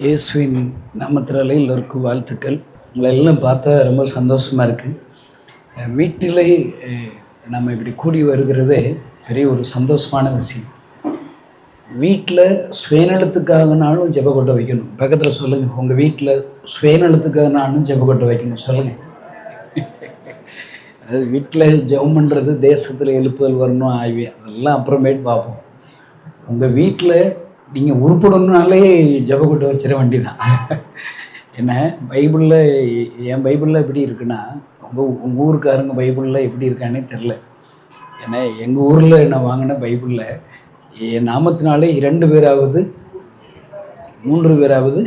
இயேசுவின் நாமத்தினாலே எல்லோருக்கும் வாழ்த்துக்கள். உங்களை எல்லாம் பார்த்தா ரொம்ப சந்தோஷமாக இருக்குது. வீட்டிலே நம்ம இப்படி கூடி வருகிறதே பெரிய ஒரு சந்தோஷமான விஷயம். வீட்டில் சுயநலத்துக்காகனாலும் ஜெபக்கொட்டை வைக்கணும். பக்கத்தில் சொல்லுங்கள், உங்கள் வீட்டில் சுயநலத்துக்காகனாலும் ஜெபக்கொட்டை வைக்கணும் சொல்லுங்கள். அது வீட்டில் ஜெபம் பண்ணுறது, தேசத்தில் எழுப்புதல் வரணும், ஆய்வு அதெல்லாம் அப்புறமேட்டு பார்ப்போம். உங்கள் வீட்டில் நீங்கள் உருப்படணுனாலே ஜெபக்கொட்டை வச்சிட வேண்டிதான். என்ன பைபிளில், என் பைபிளில் எப்படி இருக்குன்னா, உங்கள் ஊருக்காரங்க பைபிளில் எப்படி இருக்கானே தெரில. ஏன்னா எங்கள் ஊரில் நான் வாங்கின பைபிளில் என் நாமத்தினாலே 2 பேராவது 3 பேராவது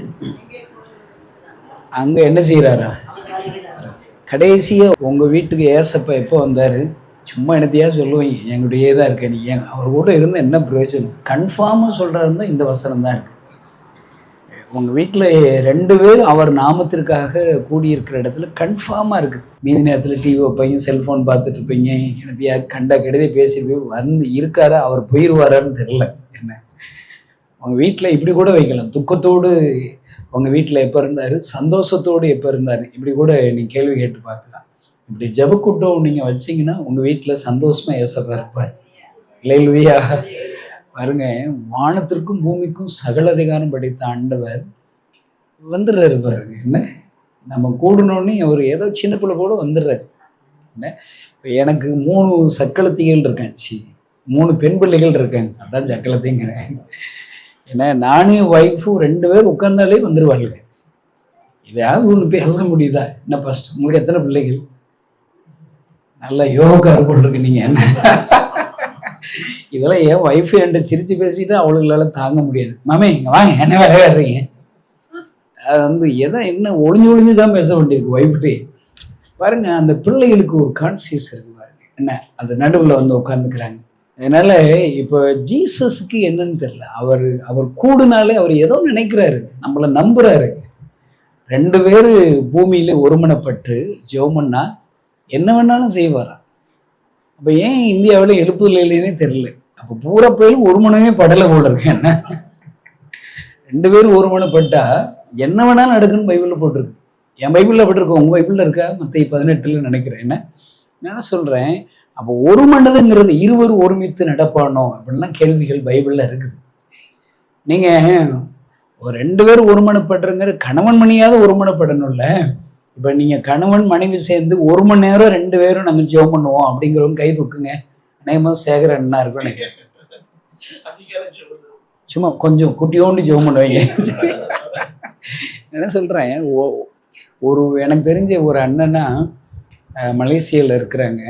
அங்கே என்ன செய்கிறாரா. கடைசியாக உங்கள் வீட்டுக்கு ஏசப்பா எப்போ வந்தார்? சும்மா என்னத்தையா சொல்லுவீங்க, எங்களுடையே தான் இருக்க, நீ அவர் கூட இருந்தால் என்ன பிரயோஜனம்? கன்ஃபார்மாக சொல்கிறாருந்தா இந்த வசனம் தான் இருக்குது. உங்கள் வீட்டில் 2 பேர் அவர் நாமத்திற்காக கூடியிருக்கிற இடத்துல கன்ஃபார்மாக இருக்குது. மீதி நேரத்தில் டிவி வைப்பீங்க, செல்ஃபோன் பார்த்துட்டு இருப்பீங்க, என்னத்தையா கண்டா கெடுதே பேசிட்டு வந்து இருக்காரா, அவர் போயிடுவாரான்னு தெரில. என்ன உங்கள் வீட்டில் இப்படி கூட வைக்கலாம். துக்கத்தோடு உங்கள் வீட்டில் எப்போ இருந்தார், சந்தோஷத்தோடு எப்போ இருந்தார், இப்படி கூட நீங்கள் கேள்வி கேட்டு பார்க்கலாம். இப்படி ஜெபக்கூட்டம் நீங்கள் வச்சிங்கன்னா உங்கள் வீட்டில் சந்தோஷமாக ஏசப்பா இருப்பார். இல்லையா பாருங்க, வானத்திற்கும் பூமிக்கும் சகல அதிகாரம் படைத்த ஆண்டவர் வந்துடுறாரு பாருங்க. என்ன நம்ம கூடணுன்னு அவர் ஏதோ சின்ன பிள்ளை கூட வந்துடுறாரு. என்ன இப்போ எனக்கு 3 சக்களத்திகள் இருக்காங்க, 3 பெண் பிள்ளைகள் இருக்காங்க, அதான் சக்களத்திங்கிறேன். ஏன்னா நானும் ஒய்ஃபும் 2 பேர் உட்கார்ந்தாலே வந்துடுவாங்க. இதையாவது ஒன்று பேச முடியுதா? என்ன ஃபஸ்ட் உங்களுக்கு எத்தனை பிள்ளைகள்? நல்லா யோகார் போட்டிருக்கு நீங்கள். என்ன இதெல்லாம் என் ஒய்ஃபு என்கிட்ட சிரித்து பேசிட்டு அவளுங்களால தாங்க முடியாது. மாமே இங்கே வாங்க, என்ன விளையாடுறீங்க? அது என்ன ஒளிஞ்சு தான் பேச வேண்டியிருக்கு ஒய்ஃப்டே. பாருங்க, அந்த பிள்ளைகளுக்கு ஒரு கான்சியஸ் இருக்கு பாருங்க. என்ன அது நடுவில் வந்து உட்காந்துக்கிறாங்க. அதனால இப்போ ஜீசஸுக்கு என்னன்னு தெரியல, அவர் கூடுனாலே அவர் ஏதோ நினைக்கிறாரு, நம்மளை நம்புறாரு. 2 பேர் பூமியில ஒருமனப்பட்டு ஜெபம்னா என்ன வேணாலும் செய்வாரா. அப்போ ஏன் இந்தியாவில் எழுப்புதல் இல்லைன்னே தெரியல. அப்போ பூரா பேரும் ஒருமனமே படலை போல இருக்கு. என்ன 2 பேரும் ஒருமனப்பட்டா என்ன வேணாலும் நடக்குன்னு பைபிளில் போட்டிருக்கு. என் பைபிளில் போட்டிருக்கு, உங்கள் பைபிளில் இருக்கா? மத்திய 18 நினைக்கிறேன். என்ன சொல்கிறேன், அப்போ ஒரு மனதுங்கிறது இருவரும் ஒருமித்து நடப்பானோ அப்படின்லாம் கேள்விகள் பைபிளில் இருக்குது. நீங்கள் ஒரு 2 பேரும் ஒருமனப்படுறங்கிற கணவன் மணியாவது ஒருமனப்படணும்ல. இப்போ நீங்கள் கணவன் மனைவி சேர்ந்து 1 மணி நேரம் 2 பேரும் நாங்கள் ஜெபம் பண்ணுவோம் அப்படிங்கிறவங்க கை தூக்குங்க. நேமா சேகர் அண்ணா இருக்கும் நினைக்கிறேன். சும்மா கொஞ்சம் குட்டியோண்டு ஜெபம் பண்ணுவீங்க. என்ன சொல்கிறேன், எனக்கு தெரிஞ்ச ஒரு அண்ணனா மலேசியாவில் இருக்கிறாங்க.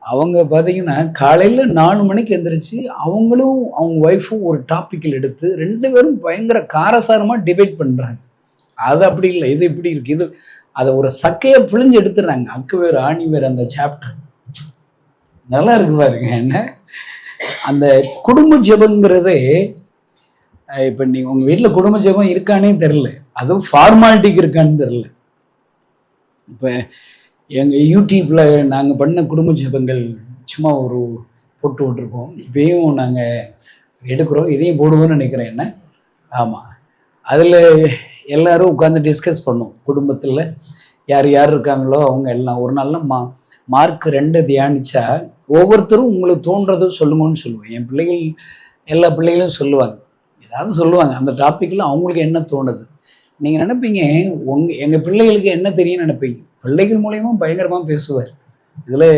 அவங்க பார்த்தீங்கன்னா காலையில் 4 மணிக்கு எந்திரிச்சு அவங்களும் அவங்க ஒய்ஃபும் ஒரு டாப்பிக்கில் எடுத்து 2 பேரும் பயங்கர காரசாரமாக டிபேட் பண்ணுறாங்க. அது அப்படி இல்லை, இது இப்படி இருக்குது, இது அதை ஒரு சக்கையை பிழிஞ்சு எடுத்துடுறாங்க. அக்கு வேறு ஆணி வேறு அந்த சாப்டர் நல்லா இருக்கு பாருங்க. என்ன அந்த குடும்ப ஜெபங்கிறதே, இப்போ நீங்கள் உங்கள் வீட்டில் குடும்ப ஜெபம் இருக்கானே தெரில, அதுவும் ஃபார்மாலிட்டிக்கு இருக்கான்னு தெரில. இப்போ எங்கள் யூடியூப்பில் நாங்கள் பண்ண குடும்ப ஜெபங்கள் சும்மா ஒரு போட்டு விட்டுருப்போம். இப்பயும் நாங்கள் எடுக்கிறோம், இதையும் போடுவோம்னு நினைக்கிறேன். என்ன ஆமாம், அதில் எல்லோரும் உட்காந்து டிஸ்கஸ் பண்ணும். குடும்பத்தில் யார் யார் இருக்காங்களோ அவங்க எல்லாம் ஒரு நாளில் மார்க் 2 தியானிச்சா ஒவ்வொருத்தரும் உங்களுக்கு தோன்றதை சொல்லுங்கன்னு சொல்லுவேன். என் பிள்ளைகள் எல்லா பிள்ளைகளும் சொல்லுவாங்க, ஏதாவது சொல்லுவாங்க. அந்த டாப்பிக்கில் அவங்களுக்கு என்ன தோணுது. நீங்கள் நினைப்பீங்க எங்கள் பிள்ளைகளுக்கு என்ன தெரியும்னு நினைப்பீங்க. பிள்ளைகள் மூலயமா பயங்கரமாக பேசுவார். இதில்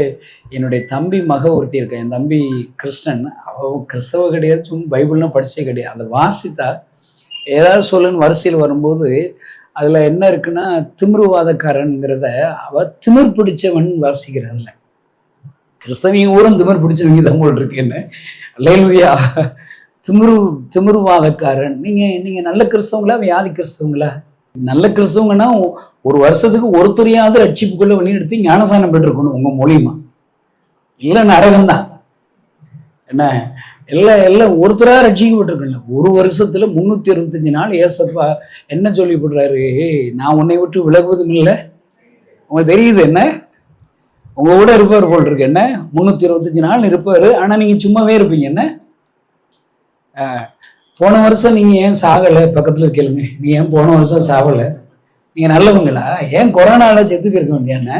என்னுடைய தம்பி மக ஒருத்தி இருக்கேன், என் தம்பி கிறிஸ்டன். அவள் கிறிஸ்தவ கிடையாது, சும்மா பைபிள்லாம் படித்தே கிடையாது. அதை வாசித்தா ஏதாவது சொல்லுன்னு வரிசையில் வரும்போது அதில் என்ன இருக்குன்னா, திமிர்வாதக்காரன்கிறத அவள் திமிர் பிடிச்சவன் வாசிக்கிறதில்ல. கிறிஸ்தவங்க ஊரம் திமிர் பிடிச்சவங்க தான் போல் இருக்கு. என்ன அல்லேலூயா, திமிர்வாதக்காரன். நீங்கள் நல்ல கிறிஸ்தவங்களா வியாதி கிறிஸ்தவங்களா? நல்ல கிறிஸ்தவங்கன்னா ஒரு வருஷத்துக்கு ஒருத்தரையாவது ரட்சிப்புக்குள்ளே வழி எடுத்து ஞானசானம் பெற்றிருக்கணும் உங்கள் மூலியமா, இல்லை நரகம்தான். என்ன எல்லாம் ஒருத்தராக ரட்சிக்கப்பட்டிருக்கல. ஒரு வருஷத்துல 365 நாள் ஏசப்பா என்ன சொல்லி போடுறாரு, நான் உன்னை விட்டு விலகுவதும் இல்லை. உங்களுக்கு தெரியுது, என்ன உங்க கூட இருப்பார் போல் இருக்கு. என்ன 365 நாள் இருப்பாரு, ஆனா நீங்க சும்மாவே இருப்பீங்க. என்ன போன வருஷம் நீங்க ஏன் சாகலை? பக்கத்துல கேளுங்க, நீ ஏன் போன வருஷம் சாகலை? நீங்க நல்லவங்களா? ஏன் கொரோனால செத்து போயிருக்க வேண்டியானே?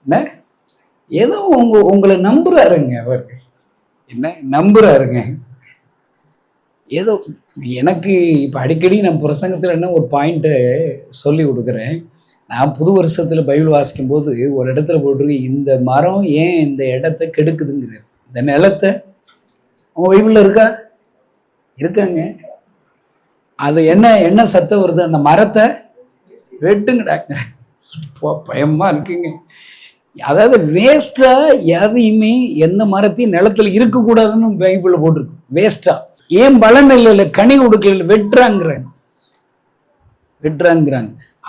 என்ன ஏதோ உங்களை நம்புறாருங்க அவர், என்ன நம்புறாருங்க ஏதோ. எனக்கு இப்ப அடிக்கடி நான் பிரசங்கத்துல என்ன ஒரு பாயிண்ட்டை சொல்லி கொடுக்குறேன். நான் புது வருஷத்துல பைபிள் வாசிக்கும் போது ஒரு இடத்துல போட்டிருக்கு, இந்த மரம் ஏன் இந்த இடத்த கெடுக்குதுங்கிறார். இந்த நிலத்தை உங்க பைபிள்ல இருக்கா? இருக்காங்க. அது என்ன சத்தம் வருது? அந்த மரத்தை வெட்டுங்கடாங்க. பயமா இருக்குங்க. அதாவது வேஸ்டா எதையுமே எந்த மரத்தையும் நிலத்துல இருக்கக்கூடாதுன்னு பைபிள்ல போட்டிருக்கு. வேஸ்டா ஏன் பலன் இல்லை, கனி கொடுக்கல, வெட்டுறாங்கிறாங்க.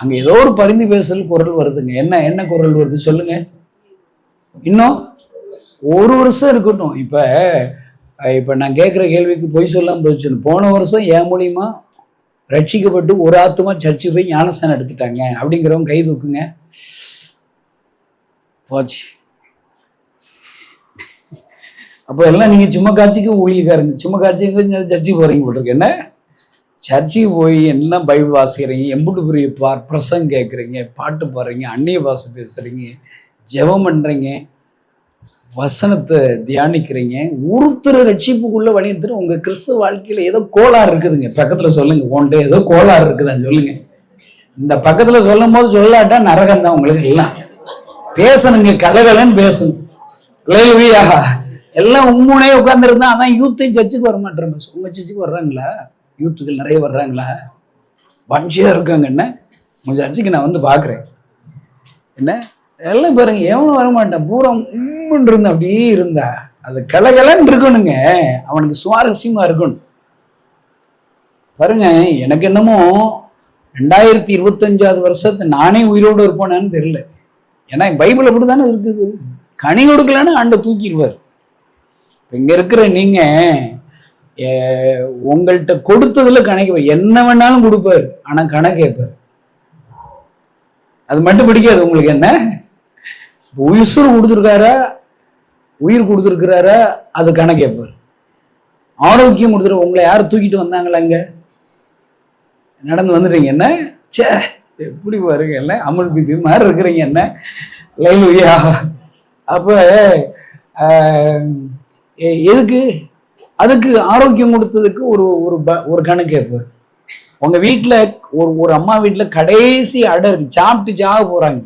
அங்க ஏதோ ஒரு பரிந்து பேசல் குரல் வருதுங்க. என்ன குரல் வருது சொல்லுங்க? இன்னும் ஒரு வருஷம் இருக்கட்டும். இப்ப நான் கேட்குற கேள்விக்கு பொய் சொல்லாம போச்சு. போன வருஷம் என் மூலியமா ரட்சிக்கப்பட்டு ஒரு ஆத்துமா சர்ச்சு போய் ஞானஸ்தானம் எடுத்துட்டாங்க அப்படிங்கிறவங்க கை தூக்குங்க. போச்சு. அப்போ எல்லாம் நீங்க சும்மா காட்சிக்கு ஊழியக்காரங்க, சும்மா காட்சிக்கு சர்ச்சுக்கு போறீங்க போட்டிருக்கு. என்ன சர்ச்சுக்கு போய் எல்லாம் பைபிள் வாசிக்கிறீங்க, எம்புட்டு பெரிய பிரசங்கம் கேட்குறீங்க, பாட்டு பாடுறீங்க, அந்நிய பாஷை பேசுறீங்க, ஜெபம் பண்றீங்க, வசனத்தை தியானிக்கிறீங்க. ஒருத்தர் ரட்சிப்புக்குள்ள வழி எடுத்துட்டு உங்க கிறிஸ்துவ வாழ்க்கையில ஏதோ கோளாறு இருக்குதுங்க. பக்கத்துல சொல்லுங்க, உன்ட்டு ஏதோ கோளாறு இருக்குதான்னு சொல்லுங்க. இந்த பக்கத்துல சொல்லும் போது சொல்லாட்டா நரகம் தான் உங்களுக்கு. எல்லாம் பேசணுங்க, கலகலன்னு பேசணும். லேலுயா எல்லாம் உண்மையே உட்கார்ந்துருந்தா அதான் யூத்தையும் சர்ச்சுக்கு வர மாட்டேன். உங்க சர்ச்சுக்கு வர்றாங்களா? யூத்துக்கள் நிறைய வர்றாங்களா? வஞ்சியா இருக்காங்க. என்ன உங்க சர்ச்சுக்கு நான் வந்து பாக்குறேன். என்ன எல்லாம் பாருங்க, எவனும் வரமாட்டான். பூரா உம்முன்னு இருந்தா அப்படியே இருந்தா அது கலகலன்னு இருக்கணுங்க. அவனுக்கு சுவாரஸ்யமா இருக்கணும். பாருங்க, எனக்கு என்னமோ 2025 வருஷத்தை நானே உயிரோடு இருப்பேனான்னு தெரியல. ஏன்னா பைபிள் அப்படித்தானே இருக்குது. கனி கொடுக்கலன்னு ஆண்டை தூக்கிடுவார். இங்க இருக்கிற நீங்க உங்கள்கிட்ட கொடுத்ததுல கணக்கு என்ன வேணாலும் கொடுப்பாரு, ஆனா கணக்கு கேட்பாரு. அது மட்டும் பிடிக்காது உங்களுக்கு. என்ன உயிர் கொடுத்துருக்காரா, உயிர் கொடுத்துருக்கிறாரா, அது கணக்கு கேட்பாரு. ஆரோக்கியம் கொடுத்துரு. உங்களை யாரும் தூக்கிட்டு வந்தாங்களா? அங்க நடந்து வந்துட்டீங்க. என்ன சே எப்படி பாருங்க, என்ன அமுல் பிபி மாதிரி இருக்கிறீங்க. என்ன லைலுயா. அப்ப எதுக்கு? அதுக்கு ஆரோக்கியம் கொடுத்ததுக்கு ஒரு கணக்கு கேட்பாரு. உங்க வீட்டுல ஒரு அம்மா வீட்டுல கடைசி அடை இருக்கு, சாப்பிட்டு சாக போறாங்க.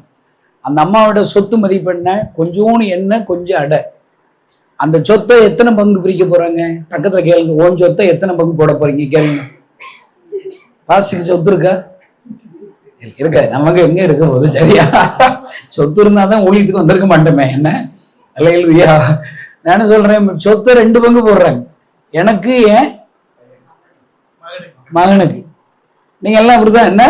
அந்த அம்மாவோட சொத்து மதிப்பு என்ன? கொஞ்சோன்னு எண்ணெய், கொஞ்சம் அடை. அந்த சொத்தை எத்தனை பங்கு பிரிக்க போறாங்க? பக்கத்துல கேளுங்க, உன் சொத்தை எத்தனை பங்கு போட போறீங்க கேளுங்க. பாஸ்டுக்கு சொத்து இருக்கா? இருக்க. நமக்கு எங்க இருக்க போது? சரியா? சொத்து இருந்தாதான் ஊழியத்துக்கு வந்திருக்க மாட்டோமே. என்ன இல்லையா? நான் சொல்றேன், சொத்தை 2 பங்கு போடுறாங்க. எனக்கு, ஏன் மகனுக்கு. நீங்க எல்லாம் அப்படிதான். என்ன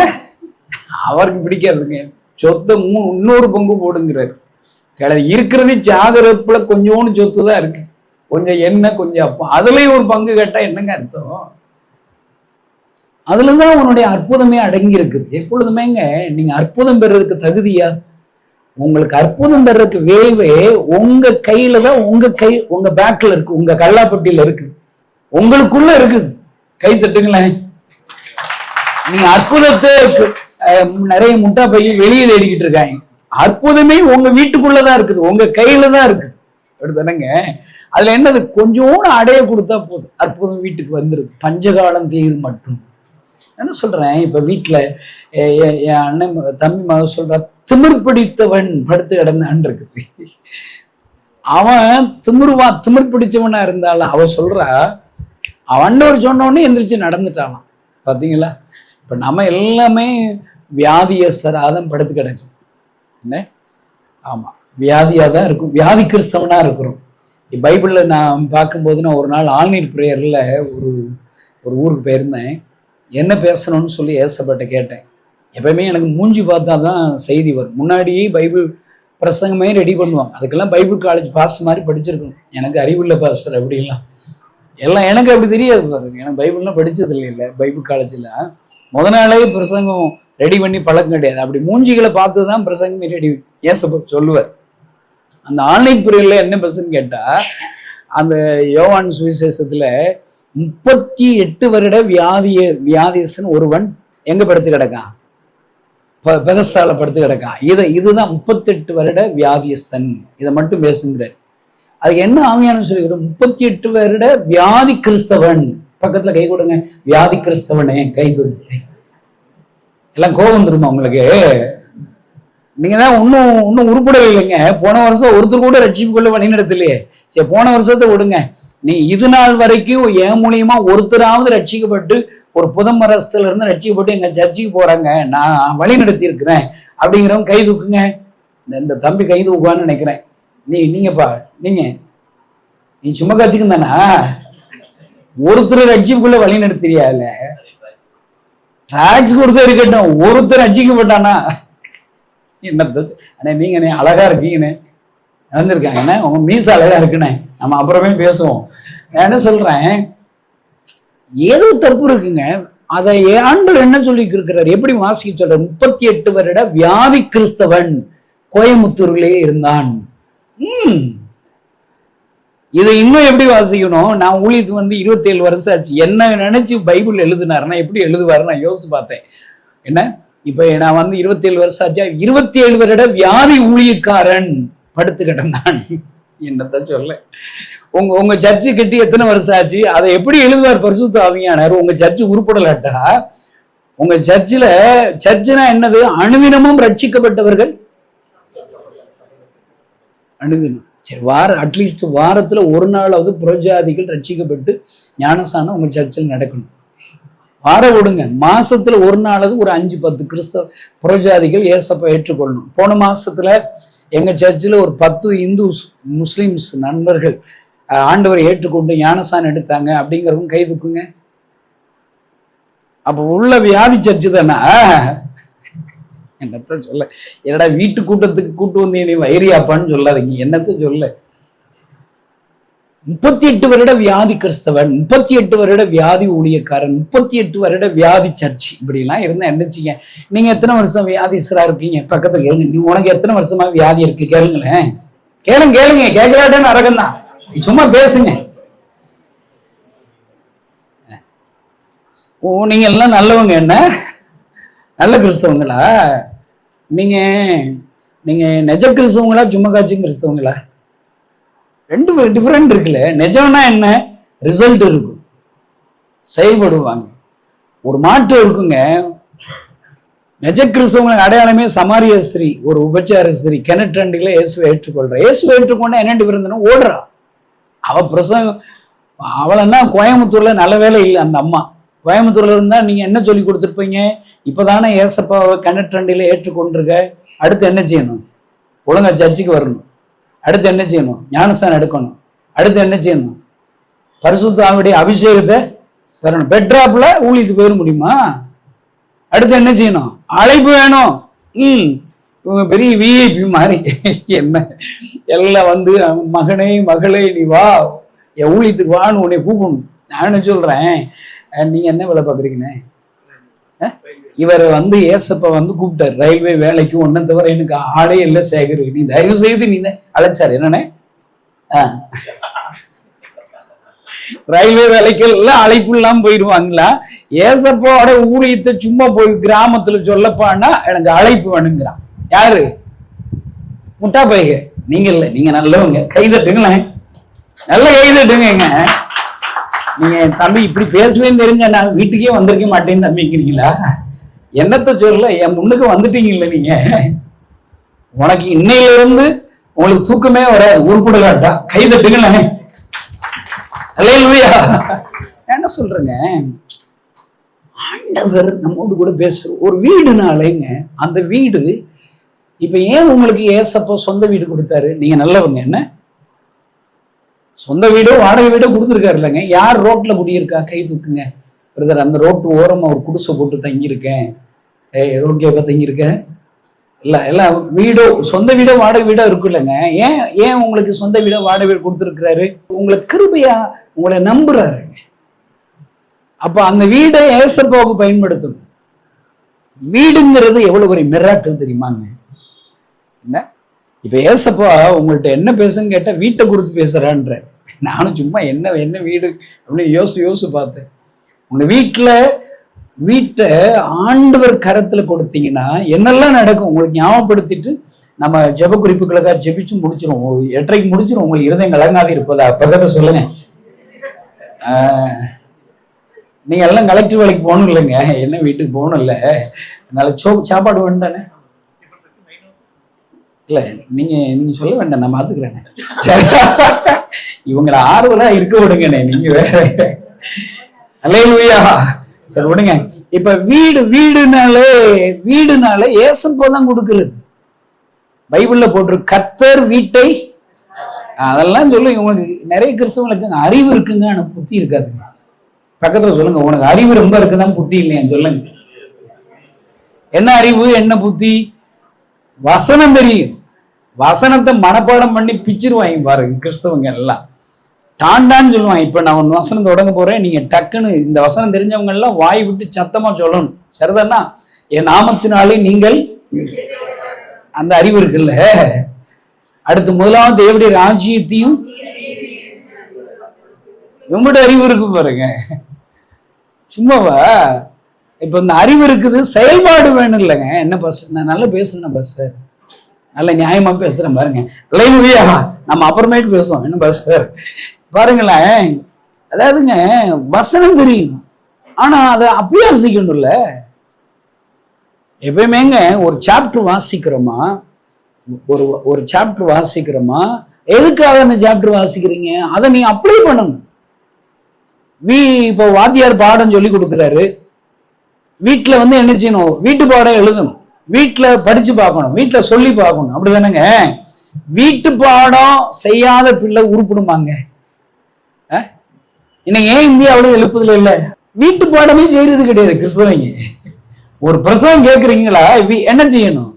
அவருக்கு பிடிக்காதுங்க. சொத்தை இன்னொரு பங்கு போடுங்கிறாரு. இருக்கிறது சாகரப்புல கொஞ்சோன்னு சொத்து தான் இருக்கு. கொஞ்சம் எண்ணெய், கொஞ்சம் அப்பா, அதுலயும் ஒரு பங்கு கேட்டா என்னங்க அர்த்தம்? அதுலதான் உன்னுடைய அற்புதமே அடங்கி இருக்குது. எப்பொழுதுமேங்க நீங்க அற்புதம் பெறதுக்கு தகுதியா? உங்களுக்கு அற்புதம் பெறதுக்கு வேவே உங்க கையில தான். உங்க பேக்ல இருக்கு, உங்க கல்லாப்பட்டியில இருக்கு, உங்களுக்குள்ள இருக்குது. கை தட்டுங்களேன். நீங்க அற்புதத்தை நிறைய முட்டா பையன் வெளியே தேடிக்கிட்டு இருக்காங்க. அற்புதமே உங்க வீட்டுக்குள்ளதான் இருக்குது, உங்க கையில தான் இருக்கு. அப்படிதானங்க? அதுல என்னது? கொஞ்சோன்னு அடைய கொடுத்தா போதும், அற்புதம் வீட்டுக்கு வந்துருது. பஞ்சகாலம் தீர் மட்டும். என்ன சொல்றேன்? இப்ப வீட்டுல என் அண்ணன் தம்பி மக சொல்ற, திமிர் பிடித்தவன் படுத்து கிடந்தான் இருக்கு. அவன் திமிர் பிடிச்சவனா இருந்தாலும் அவ சொல்றா, அவன் ஒரு சொன்னோடனே எந்திரிச்சு நடந்துட்டானாம். பாத்தீங்களா? இப்ப நம்ம எல்லாமே வியாதியஸ்தராதான் படுத்து கிடக்கு. என்ன? ஆமா, வியாதியா தான் இருக்கும். வியாதி கிறிஸ்தவனா இருக்கிறோம். பைபிள்ல நான் பார்க்கும்போது, நான் ஒரு நாள் ஆன்லைன் பிரேயர்ல ஒரு ஊருக்கு போயிருந்தேன். என்ன பேசணும்னு சொல்லி ஏசப்பட்ட கேட்டேன். எப்பவுமே எனக்கு மூஞ்சி பார்த்தா தான் செய்தி வரும். முன்னாடியே பைபிள் பிரசங்கமே ரெடி பண்ணுவாங்க. அதுக்கெல்லாம் பைபிள் காலேஜ் பாஸ்டர் மாதிரி படிச்சிருக்கணும். எனக்கு அறிவுள்ள பாஸ்டர் அப்படின்லாம் எல்லாம் எனக்கு அப்படி தெரியாது பாருங்க. எனக்கு பைபிள்லாம் படிச்சது இல்லை. பைபிள் காலேஜில் நாளே பிரசங்கம் ரெடி பண்ணி பழக்கம் கிடையாது. அப்படி மூஞ்சிகளை பார்த்து தான் பிரசங்கமே ரெடி ஏசப்ப சொல்லுவார். அந்த ஆன்லைன் பிரிவில் என்ன பிரச்சனை கேட்டா, அந்த யோவான் சுவிசேஷத்துல 38 வருட வியாதிசன் ஒருவன் எங்க படுத்து கிடக்கான்? பெதஸ்தால படுத்து கிடக்கான். இதுதான் 38 வருட வியாதியஸ்தன். இதை மட்டும் பேசுங்கிறார். அதுக்கு என்ன ஆவியான சொல்லிக்கிறோம்? 38 வருட வியாதி கிறிஸ்தவன். பக்கத்துல கை கொடுங்க. வியாதி கிறிஸ்தவனே கை கொடுத்து. எல்லாம் கோபம் வந்துருமா உங்களுக்கு? நீங்க தான் இன்னும் உருப்படவே இல்லைங்க. போன வருஷம் ஒருத்தர் கூட ரட்சிப்புக்குள்ள வழிநடத்தலையே. சரி, போன வருஷத்தை விடுங்க. நீ இது நாள் வரைக்கும் என் மூலியமா ஒருத்தராவது ரட்சிக்கப்பட்டு ஒரு புதமரசத்துல இருந்து ரட்சிக்கப்பட்டு எங்க சர்ச்சுக்கு போறாங்க, நான் வழி நடத்தி இருக்கிறேன் அப்படிங்கிறவங்க கை தூக்குங்க. இந்த தம்பி கை தூக்குவான்னு நினைக்கிறேன். நீங்கப்பா நீ சும்மா கட்சிக்கும் தானா? ஒருத்தர் ரட்சிப்புக்குள்ள வழி நடத்துறியா? இல்ல டாக்ஸ் கொடுத்த இருக்கட்டும், ஒருத்தர் ரட்சிக்கப்பட்டானா என்ன? நீங்க அழகா இருக்கீங்கண்ணே, நடந்திருக்காங்கண்ணே, உங்க மீச அழகா இருக்குண்ணே. நம்ம அப்புறமே பேசுவோம். நான் என்ன சொல்றேன், ஏதோ தப்பு இருக்குங்க. அதை ஆண்டவர் என்ன சொல்லி இருக்கிறார்? எப்படி வாசிக்க சொல்ற? 38 வருட வியாதி கிறிஸ்தவன் கோயமுத்தூர்லயே இருந்தான். இதை இன்னும் எப்படி வாசிக்கணும்? நான் ஊழியத்து 27 வருஷம் ஆச்சு. என்ன நினைச்சு பைபிள் எழுதினாருன்னா எப்படி எழுதுவாரு நான் யோசிச்சு பார்த்தேன். என்ன இப்ப நான் 27 வருஷம் ஆச்சா? 27 வருட வியாதி ஊழியக்காரன் படுத்து கிடந்தான். என்னத்தான் சொல்ல. உங்க சர்ச்சு கட்டி எத்தனை வருஷம் ஆச்சு? அதை எப்படி எழுதுவார் பரிசுத்த ஆவியானவர்? உங்க சர்ச்சு உருப்படலாட்டா, உங்க சர்ச்சுனா என்னது? அணுதினமும் ரட்சிக்கப்பட்டவர்கள். அணுதினம் சரி, அட்லீஸ்ட் வாரத்துல ஒரு நாளாவது புறஜாதிகள் ரட்சிக்கப்பட்டு ஞானசானம் உங்க சர்ச்சில் நடக்கணும். வாரம் விடுங்க, மாசத்துல ஒரு நாளாவது ஒரு 5-10 கிறிஸ்தவ புறஜாதிகள் ஏசப்ப ஏற்றுக்கொள்ளணும். போன மாசத்துல எங்க சர்ச்சில் ஒரு 10 இந்து முஸ்லிம்ஸ் நண்பர்கள் ஆண்டவரை ஏற்றுக்கொண்டு ஞானசானம் எடுத்தாங்க. அப்படிங்கிறவங்க கை தூக்குங்க. அப்ப உள்ள வியாதி சர்ச்சு தானா? என்னத்த சொல்ல? என்னடா வீட்டு கூட்டத்துக்கு கூட்டு வந்து நீ வைரியாப்பான்னு சொல்லாதீங்க. என்னத்த சொல்ல? 38 வருட வியாதி கிறிஸ்தவன், 38 வருட வியாதி ஊழியக்காரன், 38 வருட வியாதி சர்ச், இப்படி எல்லாம் இருந்தா என்னச்சுங்க? நீங்க எத்தனை வருஷம் வியாதிசரா இருக்கீங்க? பக்கத்துல கேளுங்க. நீ உனக்கு எத்தனை வருஷமா வியாதி இருக்கு? கேளுங்களேன். கேளுங்க. கேட்கலாட்டேன்னு அரகந்தான். சும்மா பேசுங்க. நீங்க எல்லாம் நல்லவங்க. என்ன நல்ல கிறிஸ்தவங்களா? நீங்க நெஜ கிறிஸ்தவங்களா சும்மா காட்சியும் கிறிஸ்தவங்களா? ரெண்டு டிஃபரெண்ட் இருக்குல்ல. நிஜம்னா என்ன? ரிசல்ட் இருக்கும், செயல்படுவாங்க, ஒரு மாற்றம் இருக்குங்க. நெஜ கிறிஸ்தவங்களுக்கு அடையாளமே சமாரிய ஸ்திரீ, ஒரு உபச்சார ஸ்திரீ கிணற்றண்டில இயேசுவை ஏற்றுக்கொள்ற. இயேசுவை ஏற்றுக்கொண்டா என்ன டிஃபரெண்ட்? ஓடுறா. அவ பிரசங்கம். அவளன்னா கோயம்புத்தூர்ல நல்ல வேலை இல்லை. அந்த அம்மா கோயம்புத்தூர்ல இருந்தா நீங்க என்ன சொல்லி கொடுத்துருப்பீங்க? இப்பதானே ஏசப்பாவை கிணற்றண்டில ஏற்றுக்கொண்டிருக்க, அடுத்து என்ன செய்யணும்? ஒழுங்கா சர்ச்சுக்கு வரணும். அடுத்து என்ன செய்யணும்? ஞானஸ்தானம் எடுக்கணும். அடுத்து என்ன செய்யணும்? பரிசுத்த ஆவியுடைய அபிஷேகத்தை பெறணும். பெட்ராப்ல ஊழியத்துக்கு போயிட முடியுமா? அடுத்து என்ன செய்யணும்? அழைப்பு வேணும். இவங்க பெரிய விஐபி மாதிரி என்ன எல்லாம் மகனே மகளே நீ வா, என் ஊழியத்துக்கு வான்னு உன்னை கூப்பிடணும். நான் என்ன சொல்றேன், நீங்க என்ன வேலை பாக்குறீங்கன்னு? இவர் ஏசப்ப கூப்பிட்டாரு ரயில்வே வேலைக்கு. ஒன்ன தவிர எனக்கு ஆளே இல்லை சேகர், நீ தயவு செய்து நீ அழைச்சாரு. என்னன்னே ரயில்வே வேலைக்கு எல்லாம் அழைப்பு இல்லாம போயிடுவாங்களா? ஏசப்போட ஊழியத்தை சும்மா போய் கிராமத்துல சொல்லப்பான்னா எனக்கு அழைப்பு வேணுங்கிறான். யாரு? முட்டா பைக. நீங்க இல்ல, நீங்க நல்லவங்க. கைதட்டுங்களேன், நல்ல கைதட்டுங்க. நீங்க தம்பி இப்படி பேசுவேன்னு தெரிஞ்ச நான் வீட்டுக்கே வந்திருக்க மாட்டேன்னு தம்பிங்கிறீங்களா? என்னத்த சொல்ல, என் முன்னுக்கு வந்துட்டீங்கல்ல நீங்க. உனக்கு இன்னையில இருந்து உங்களுக்கு தூக்கமே வராது, உருப்படலாட்டா. கைதட்டுங்களேன். என்ன சொல்றேங்க, ஆண்டவர் நம்மோடு கூட பேசுற ஒரு வீடுனாலேங்க. அந்த வீடு இப்ப ஏன் உங்களுக்கு ஏசப்போ சொந்த வீடு கொடுத்தாரு? நீங்க நல்லவங்க. என்ன சொந்த வீடோ வாடகை வீடோ கொடுத்துருக்காரு இல்லைங்க. யார் ரோட்ல குடியிருக்கா? கை தூக்குங்க. பிரதர், அந்த ரோட்டு ஓரமா ஒரு குடிசை போட்டு தங்கியிருக்கேன். ரோட்ல எப்ப தங்கியிருக்கேன்? இல்ல எல்லாம் வீடோ சொந்த வீடோ வாடகை வீடோ இருக்கு இல்லைங்க. ஏன் உங்களுக்கு சொந்த வீடோ வாடகை வீடு கொடுத்துருக்கிறாரு? உங்களை கிருபையா உங்களை நம்புறாரு. அப்ப அந்த வீடை ஏசப்பாவுக்கு பயன்படுத்தணும். வீடுங்கிறது எவ்வளவு ஒரு மிராக்கிள் தெரியுமாங்க? என்ன இப்ப ஏசப்பா உங்கள்ட்ட என்ன பேசுன்னு கேட்டா வீட்டை குறித்து பேசுறான்ற. நானும் சும்மா என்ன வீடு அப்படின்னு யோசிச்சு பார்த்தேன். உங்க வீட்டை ஆண்டவர் கரத்துல கொடுத்தீங்கன்னா என்னெல்லாம் நடக்கும் உங்களுக்கு ஞாபகப்படுத்திட்டு நம்ம ஜெப குறிப்புகளுக்காக ஜெபிச்சு முடிச்சிருவோம். 8:30 முடிச்சிரும். உங்களுக்கு இருதயம் கலங்காது இருப்பதா பக்கத்தை சொல்லுங்க. நீங்க எல்லாம் கலெக்டர் வேலைக்கு போகணும் இல்லைங்க, என்ன வீட்டுக்கு போகணும் இல்லை, அதனால சாப்பாடு வேணும் தானே? இல்ல நீங்க சொல்ல வேண்டாம், நான் பாத்துக்கிறேன். இவங்களை ஆர்வலா இருக்க விடுங்கண்ணே, நீங்க வேற. அல்லேலூயா. சரி விடுங்க. இப்ப வீடுனாலே ஏசப்பா தான் கொடுக்கிறது. பைபிள்ல போட்டிருக்கு கர்த்தர் வீட்டை, அதெல்லாம் சொல்லுங்க. உங்களுக்கு நிறைய கிறிஸ்தவங்களுக்கு அறிவு இருக்குங்க, ஆனா புத்தி இருக்காதுங்க. பக்கத்துல சொல்லுங்க, உனக்கு அறிவு ரொம்ப இருக்குதான் புத்தி இல்லையா சொல்லுங்க. என்ன அறிவு என்ன புத்தி? வசனம் தெரியும், வசனத்தை மனப்பாடம் பண்ணி பிச்சிருவாங்க பாருங்க கிறிஸ்தவங்க எல்லாம். டாண்டான்னு சொல்லுவாங்க. இப்ப நான் ஒன்னு வசனம் தொடங்க போறேன், நீங்க டக்குன்னு இந்த வசனம் தெரிஞ்சவங்க எல்லாம் வாய் விட்டு சத்தமா சொல்லணும். சரிதானா? என் நாமத்தினாலே நீங்கள், அந்த அறிவு இருக்குல்ல. அடுத்து முதலாவது தேவனுடைய ராஜ்யத்தையும், உங்களுடைய அறிவு இருக்கு பாருங்க. சும்மாவா? இப்ப இந்த அறிவு இருக்குது, செயல்பாடு வேணும் இல்லைங்க. என்ன பஸ், நான் நல்லா பேசுறேன் பஸ், நல்ல நியாயமா பேசுறேன் பாருங்க. அல்லேலூயா. நம்ம அப்புறமேட்டு பேசுவோம். என்ன பஸ் பாருங்களேன். அதாவதுங்க வசனம் தெரியும், ஆனா அதை அபியாசிக்கணும்ல. எப்பயுமேங்க ஒரு சாப்டர் வாசிக்கிறோமா, ஒரு சாப்டர் வாசிக்கிறோமா, எதுக்காக அந்த சாப்டர் வாசிக்கிறீங்க, அதை நீ அப்ளை பண்ணணும். இப்போ வாத்தியார் பாடம் சொல்லி கொடுக்குறாரு, வீட்டுல என்ன செய்யணும், வீட்டு பாடம் எழுதணும், வீட்டுல படிச்சு பார்க்கணும், வீட்டுல சொல்லி பார்க்கணும். அப்படிதானங்க? வீட்டு பாடம் செய்யாத பிள்ளை உருப்பிடுமாங்க? இன்னைக்கு ஏன் இந்தியாவோட எழுப்புதல் இல்லை? வீட்டு பாடமே செய்யறது கிடையாது கிறிஸ்தவங்க. ஒரு பிரசவம் கேட்குறீங்களா, என்ன செய்யணும்,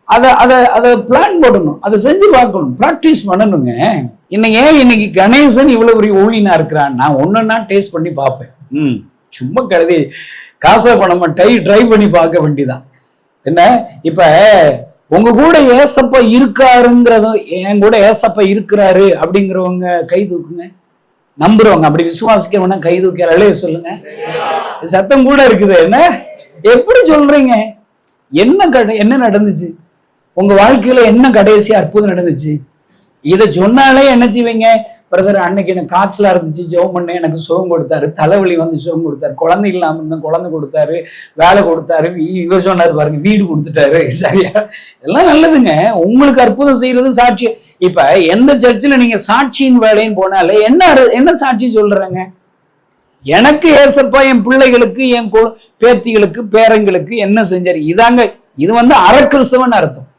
அதை பிளான் போடணும், அதை செஞ்சு பார்க்கணும், பிராக்டிஸ் பண்ணணுங்க. இன்னைக்கு கணேசன் இவ்வளவு பெரிய ஊழியனா இருக்கிறான், நான் ஒன்னொன்னா டேஸ்ட் பண்ணி பார்ப்பேன். சும்மா கருதி காசை பண்ண ட்ரை பண்ணி பார்க்க வேண்டியதான். என்ன இப்ப உங்க கூட ஏசப்பா இருக்காருங்கிறது, என் கூட ஏசப்பா இருக்கிறாரு அப்படிங்கிறவங்க கை தூக்குங்க. நம்புறவங்க, அப்படி விசுவாசிக்கிறவங்க கை தூக்கிறாளே சொல்லுங்க. சத்தம் கூட இருக்குது. என்ன எப்படி சொல்றீங்க? என்ன நடந்துச்சு உங்க வாழ்க்கையில? என்ன கடைசி அற்புதம் நடந்துச்சு? இதை சொன்னாலே என்ன செய்வீங்க? பிரதர் அன்னைக்கு எனக்கு காய்ச்சலா இருந்துச்சு, ஜெபம் பண்ண, எனக்கு சுகம் கொடுத்தாரு, தலைவலி வந்து சுகம் கொடுத்தாரு, குழந்தை இல்லாம இருந்த குழந்தை கொடுத்தாரு, வேலை கொடுத்தாரு, இவர் சொன்னாரு பாருங்க, வீடு கொடுத்துட்டாரு. சரியா? எல்லாம் நல்லதுங்க. உங்களுக்கு அற்புதம் செய்யறது சாட்சி. இப்ப எந்த சர்ச்சில் நீங்க சாட்சியின் வேலைன்னு போனாலே என்ன சாட்சி சொல்றாங்க? எனக்கு ஏசப்பா என் பிள்ளைகளுக்கு, என் பேத்திகளுக்கு, பேரங்களுக்கு என்ன செஞ்சாரு, இதாங்க. இது அற கிறிஸ்தவன் அர்த்தம்.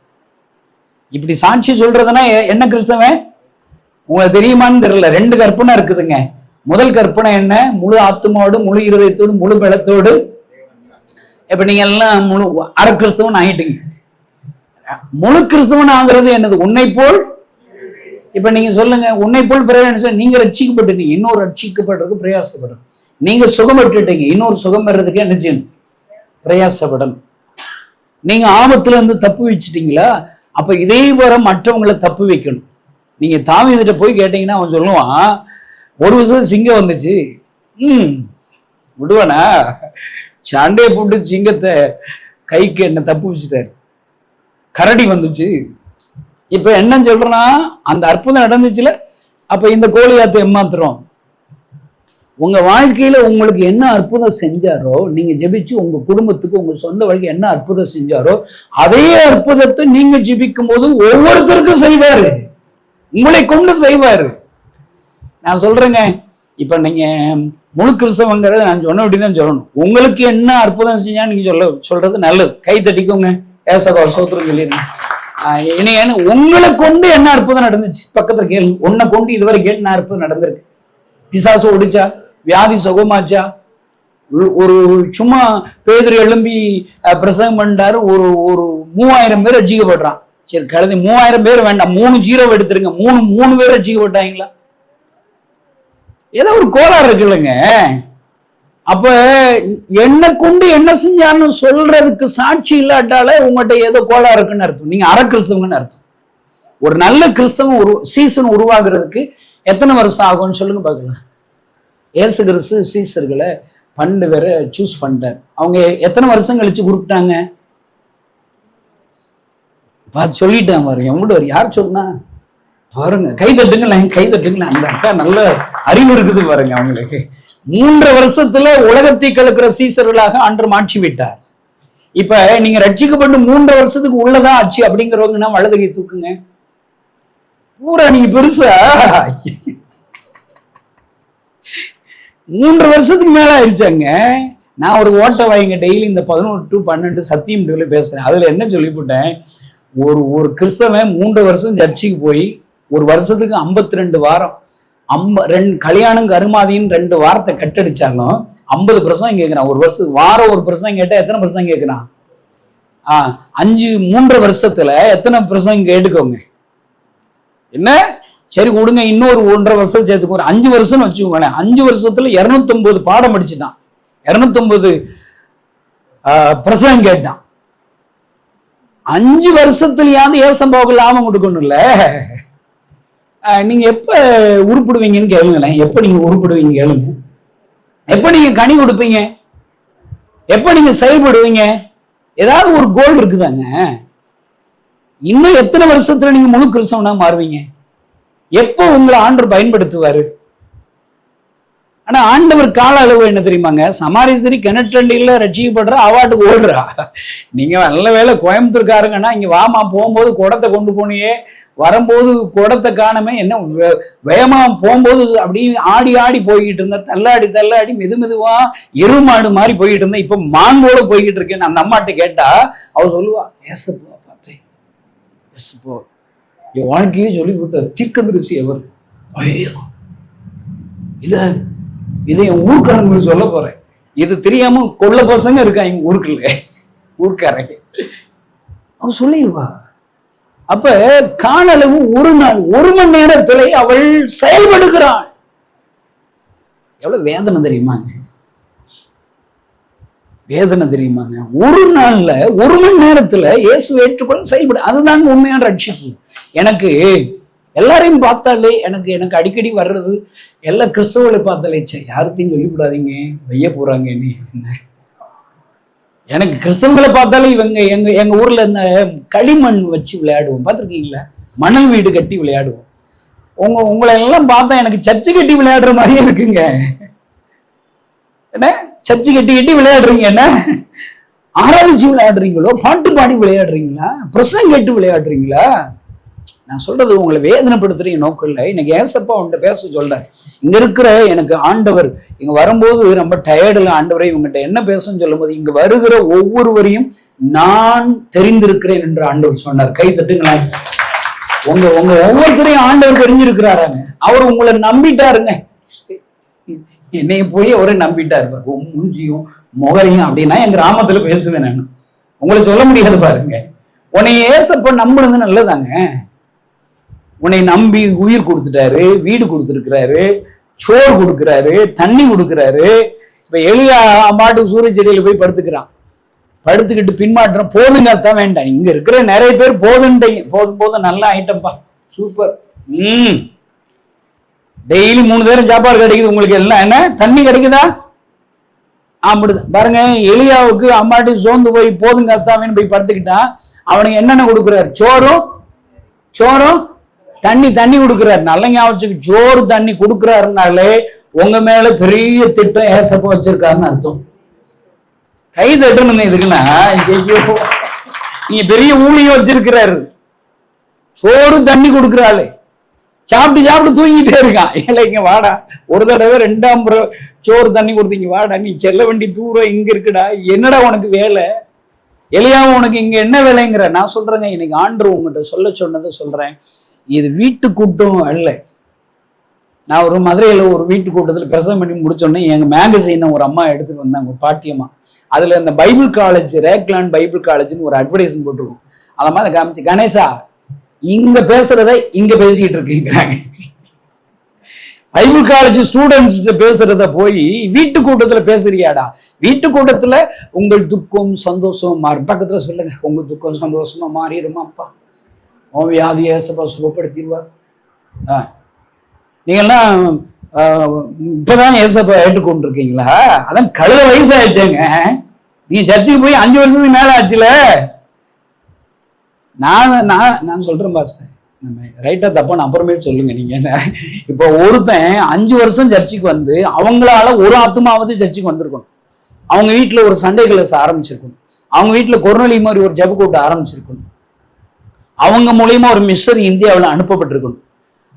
இப்படி சாட்சி சொல்றதுன்னா என்ன கிறிஸ்தவன் உங்களுக்கு தெரியுமான்னு தெரியல. 2 கற்பனை இருக்குதுங்க. முதல் கற்பனை என்ன? முழு ஆத்மாவோடு, முழு இருதயத்தோடு, முழு பலத்தோடு. இப்ப நீங்க எல்லாம் அற கிறிஸ்தவன் ஆகிட்டீங்க. முழு கிறிஸ்தவன் ஆகுறது என்னது? உன்னை போல். இப்ப நீங்க சொல்லுங்க, உன்னை போல் பிரயாசம். நீங்க ரட்சிக்கப்பட்டீங்க, இன்னொரு ரட்சிக்கப்படுறதுக்கு பிரயாசப்படணும். நீங்க சுகம் பெற்றுட்டீங்க, இன்னொரு சுகம் பெறதுக்கு என்ன செய்யணும்? பிரயாசப்படணும். நீங்க ஆபத்துல இருந்து தப்பு வச்சுட்டீங்களா, அப்ப இதே போல மற்றவங்களை தப்பு வைக்கணும். நீங்க தாவீதுகிட்ட போய் கேட்டீங்கன்னா அவன் சொல்லுவான், ஒரு வருஷம் சிங்கம் வந்துச்சு, விடுவானா? சண்டையை போட்டு சிங்கத்தை கைக்கு என்ன தப்பு வச்சுட்டாரு. கரடி வந்துச்சு. இப்ப என்ன சொல்றனா, அந்த அற்புதம் நடந்துச்சுல, அப்ப இந்த கோலியாத்தை ஏமாத்துறோம். உங்க வாழ்க்கையில உங்களுக்கு என்ன அற்புதம் செஞ்சாரோ, நீங்க ஜெபிச்சு உங்க குடும்பத்துக்கு, உங்க சொந்த வாழ்க்கை என்ன அற்புதம் செஞ்சாரோ, அதே அற்புதத்தை நீங்க ஜெபிக்கும் போது ஒவ்வொருத்தருக்கும் செய்வாரு, உங்களை கொண்டு செய்வாரு. நான் சொல்றேங்க, இப்ப நீங்க முழு கிறிஸ்தவங்கிறத நான் சொன்ன அப்படிதான் சொல்லணும். உங்களுக்கு என்ன அற்புதம் செஞ்சா நீங்க சொல்றது நல்லது. கை தட்டிக்கோங்க, ஏசப்பா சோத்திரம் சொல்லிருங்க. உங்களை கொண்டு என்ன அற்புதம் நடந்துச்சு பக்கத்துல கேள்வி. உன்னை கொண்டு இதுவரை கேட்டு என்ன அற்புதம் நடந்திருக்கு? பிசாசு ஒடிச்சா, வியாதி சுகமாச்சா, ஒரு சும்மா பேதுரு எழும்பி பிரசங்கம் பண்ணிட்டாரு, ஒரு 3000 பேர் ரட்சிக்கப்படுறான். சரி கழுதி 3000 பேர் வேண்டாம், 3 0 எடுத்துருங்க, 3 பேர் ரட்சிக்கப்பட்டாங்களா? ஏதோ ஒரு கோளாறு இருக்குல்லங்க. அப்ப என்ன கொண்டு என்ன செஞ்சான்னு சொல்றதுக்கு சாட்சி இல்லாட்டாலே உங்கள்கிட்ட ஏதோ கோளாறு இருக்குன்னு அர்த்தம். நீங்க அற கிறிஸ்தவங்கன்னு அர்த்தம். ஒரு நல்ல கிறிஸ்தவம் சீசன் உருவாகிறதுக்கு எத்தனை வருஷம் ஆகும்னு சொல்லுங்க பார்க்கலாம். இயேசு கிறிஸ்து சீசர்களை 12 பேரை சூஸ் பண்ணிட்டார். அவங்க எத்தனை வருஷம் கழிச்சு குறிப்பிட்டாங்க? பார்த்து சொல்லிட்டாங்க பாருங்க. எவ்வளோ யார் சொன்னா பாருங்க, கை தட்டுங்களேன், கை தட்டுங்களேன். அந்த அக்கா நல்ல அறிவு இருக்குது பாருங்க அவங்களுக்கு. 3 வருஷத்துல உலகத்தை கலக்கிற சீசர்களாக ஆண்டவர் மாற்றி விட்டார். இப்ப நீங்க ரட்சிக்கப்பட்டு 3 வருஷத்துக்கு உள்ளதான் ஆச்சு அப்படிங்கிறவங்கன்னா வலதுகை தூக்குங்க. பூரா நீங்க பெருசா 3 வருஷத்துக்கு மேல ஆயிடுச்சாங்க. நான் ஒரு ஓட்ட வாங்க டெய்லி இந்த 11 to 12 சத்தியம் பேசுறேன். அதுல என்ன சொல்லிவிட்டேன், ஒரு கிறிஸ்தவன் 3 வருஷம் சர்ச்சுக்கு போய் ஒரு வருஷத்துக்கு 52 வாரம் 2 கல்யாணம் கருமாதின்னு 2 வாரத்தை கட்டடிச்சாலும் 50% கேட்கிறான். ஒரு வருஷத்துக்கு வாரம் 1% கேட்டா எத்தனை % கேட்கிறான்? 3 வருஷத்துல எத்தனை % கேட்டுக்கோங்க. என்ன சரி கொடுங்க, இன்னொரு 1.5 வருஷம் சேர்த்துக்கோ, 5 வருஷம்னு வச்சுக்கோங்களேன். 5 வருஷத்துல 209 பாடம் படிச்சுட்டான், 209% கேட்டான். 5 வருஷத்துலயாவது ஏசம்பாவுக்கு லாபம் கொடுக்கணும்ல. நீங்க எப்ப உருப்பிடுவீங்கன்னு கேளுங்களேன். எப்ப நீங்க உருப்பிடுவீங்க கேளுங்க. எப்ப நீங்க கனி கொடுப்பீங்க? எப்ப நீங்க செயல்படுவீங்க? ஏதாவது ஒரு கோல் இருக்குதாங்க. இன்னும் எத்தனை வருஷத்துல நீங்க முழு கிறிஸ்தவனா மாறுவீங்க? எப்போ உங்களை ஆண்டவர் பயன்படுத்துவாரு? ஆனா ஆண்டவர் கால அளவு என்ன தெரியுமாங்க, சமாரிசரி கிணற்றண்டில ரட்சிக்கப்படுற அவார்டுக்கு ஓடுறா. நீங்க நல்ல வேலை கோயம்புத்தூர்காரங்கன்னா இங்க வாமா, போகும்போது குடத்தை கொண்டு போனியே, வரும்போது குடத்தை காணமே, என்ன வேகமா போகும்போது அப்படியே ஆடி ஆடி போய்கிட்டு இருந்த, தள்ளாடி தள்ளாடி மெதுவா எருமாடு மாதிரி போய்கிட்டு இருந்தேன், இப்ப மாங்கோட போய்கிட்டு இருக்கேன். அந்த அம்மாட்ட கேட்டா அவ சொல்லுவா, ஏசப்போ பார்த்தேன், ஏசப்போ என் வாழ்க்கையே சொல்லி போட்டார் தீர்க்கதரிசி அவர். ஐயோ இதை என் ஊர்க்காரங்களுக்கு சொல்ல போறேன். இது தெரியாம கொள்ள பசங்க இருக்காங்க ஊருக்குள்ள, ஊர்க்காரங்க. அவன் சொல்லிடுவா. அப்ப காணளவு ஒரு நாள் 1 மணி நேரத்துல அவள் செயல்படுகிறாள். எவ்வளவு வேதனை தெரியுமாங்க, வேதனை தெரியுமாங்க. ஒரு நாள்ல 1 மணி நேரத்துல இயேசு ஏற்றுக்கொள்ள செயல்படு. அதுதாங்க உண்மையான ரட்சிப்பு. எனக்கு எல்லாரையும் பார்த்தாலே எனக்கு அடிக்கடி வர்றது, எல்லா கிறிஸ்தவர்களை பார்த்தாலே யாருக்கையும் சொல்லிவிடாதீங்க வைய போறாங்க. எனக்கு கிறிஸ்தவங்களை பார்த்தாலே இவங்க எங்க ஊர்ல இந்த களிமண் வச்சு விளையாடுவோம், பார்த்துருக்கீங்களா? மணல் வீடு கட்டி விளையாடுவோம். உங்களை எல்லாம் பார்த்தா எனக்கு சர்ச்சு கட்டி விளையாடுற மாதிரியே இருக்குங்க. என்ன சர்ச்சு கட்டி விளையாடுறீங்க? என்ன ஆராய்ச்சி விளையாடுறீங்களோ, பாட்டு பாடி விளையாடுறீங்களா, பிரசங்கம் கேட்டு விளையாடுறீங்களா? நான் சொல்றது உங்களை வேதனைப்படுத்துறீங்க நோக்கம் இல்லை. இன்னைக்கு ஏசப்பா உன்கிட்ட பேச சொல்றேன். இங்க இருக்கிற எனக்கு ஆண்டவர் இங்க வரும்போது ரொம்ப டயர்டுல, ஆண்டவரை இவங்ககிட்ட என்ன பேசணும்னு சொல்லும் போது, இங்க வருகிற ஒவ்வொருவரையும் நான் தெரிந்திருக்கிறேன் என்று ஆண்டவர் சொன்னார். கை தட்டுங்களேன். உங்க ஒவ்வொருத்தரையும் ஆண்டவர் தெரிஞ்சிருக்கிறாராங்க. அவர் உங்களை நம்பிட்டாருங்க. என்னைய போய் அவரை நம்பிட்டாரு. மூஞ்சியும் முகரையும் அப்படின்னா என் கிராமத்துல பேசுவேன் நான். உங்களை சொல்ல முடியாது பாருங்க. உன்னை ஏசப்ப நம்புனது நல்லதாங்க. உன்னை நம்பி உயிர் கொடுத்துட்டாரு, வீடு கொடுத்துருக்கிறாரு, சோறு கொடுக்குறாரு, தண்ணி கொடுக்குறாரு. இப்ப எலியா அம்மாட்டு சூரிய செடியில போய் படுத்துக்கிறான். படுத்துக்கிட்டு பின்மாற்றம் போதுங்க, தான் வேண்டாம். இங்க இருக்கிற நிறைய பேர் போதுன்றீங்க. போதும் நல்லா ஐட்டம்பா, சூப்பர். டெய்லி 3 நேரம் சாப்பாடு கிடைக்குது உங்களுக்கு, எல்லாம் என்ன தண்ணி கிடைக்குதா? அப்படிதான் பாருங்க. எலியாவுக்கு அம்மாட்டி சோர்ந்து போய் போதுங்க அத்தாவேன்னு போய் படுத்துக்கிட்டான். அவனுக்கு என்னென்ன கொடுக்குறாரு? சோறும் தண்ணி கொடுக்குறாரு. நல்ல ஞாபகம், சோறு தண்ணி கொடுக்குறாருனாலே உங்க மேல பெரிய திட்டம் ஏசப்ப வச்சிருக்காருன்னு அர்த்தம். கை தட்டணுங்க இதுக்குன்னா. நீங்க பெரிய ஊழியம் வச்சிருக்கிறாரு. சோறு தண்ணி கொடுக்குறாளே, சாப்பிட்டு தூங்கிட்டே இருக்கான். இல்லைங்க வாடா, ஒரு தடவை 2ஆம் முறை சோறு தண்ணி கொடுத்தீங்க, வாடா நீ செல்ல வேண்டி தூரம் இங்க இருக்குடா, என்னடா உனக்கு வேலை? எலியாவும் உனக்கு இங்க என்ன வேலைங்கிற? நான் சொல்றேங்க, இன்னைக்கு ஆண்டவர் உங்ககிட்ட சொன்னதை சொல்றேன். இது வீட்டு கூட்டம் அல்ல. நான் ஒரு மதுரையில ஒரு வீட்டு கூட்டத்தில் பிரசவம் பண்ணி முடிச்சோடனே எங்க மேகசைனை ஒரு அம்மா எடுத்துட்டு வந்தாங்க, ஒரு பாட்டியம்மா. அதுல இந்த பைபிள் காலேஜ், ரேக்லாண்ட் பைபிள் காலேஜ்னு ஒரு அட்வர்டைஸ்மெண்ட் போட்டுருக்கோம். அதை மாதிரி காமிச்சு, கணேசா இங்க பேசுறத இங்க பேசிட்டு இருக்கீங்கிறாங்க. பைபிள் காலேஜ் ஸ்டூடெண்ட்ஸ் பேசுறத போய் வீட்டு கூட்டத்துல பேசுறியாடா? வீட்டு கூட்டத்துல உங்கள் துக்கம் சந்தோஷமா மாறும். பக்கத்துல சொல்லுங்க, உங்க துக்கம் சந்தோஷமா மாறிடுமா? அப்பா உன் வியாதியை ஏசப்பா சுகப்படுத்திடுவார். நீங்கள்லாம் இப்பதான் ஏசப்பா ஏற்றுக்கொண்டிருக்கீங்களா? அதான் கழுத வயசாயிடுச்சேங்க. நீங்க சர்ச்சுக்கு போய் 5 வருஷத்துக்கு மேல ஆச்சுல. நான் சொல்றேன் பாஸ்டர், நம்ம ரைட்டா தப்பா நான் அப்புறமேட்டு சொல்லுங்க. நீங்க என்ன இப்போ ஒருத்தன் 5 வருஷம் சர்ச்சுக்கு வந்து அவங்களால ஒரு ஆத்துமாவது சர்ச்சுக்கு வந்திருக்கணும். அவங்க வீட்டுல ஒரு சண்டே கிளாஸ் ஆரம்பிச்சிருக்கணும். அவங்க வீட்டுல கொரோனலி மாதிரி ஒரு ஜப கூட்ட ஆரம்பிச்சிருக்கணும். அவங்க மூலியமா ஒரு மிஷனரி இந்தியாவில் அனுப்பப்பட்டிருக்கணும்.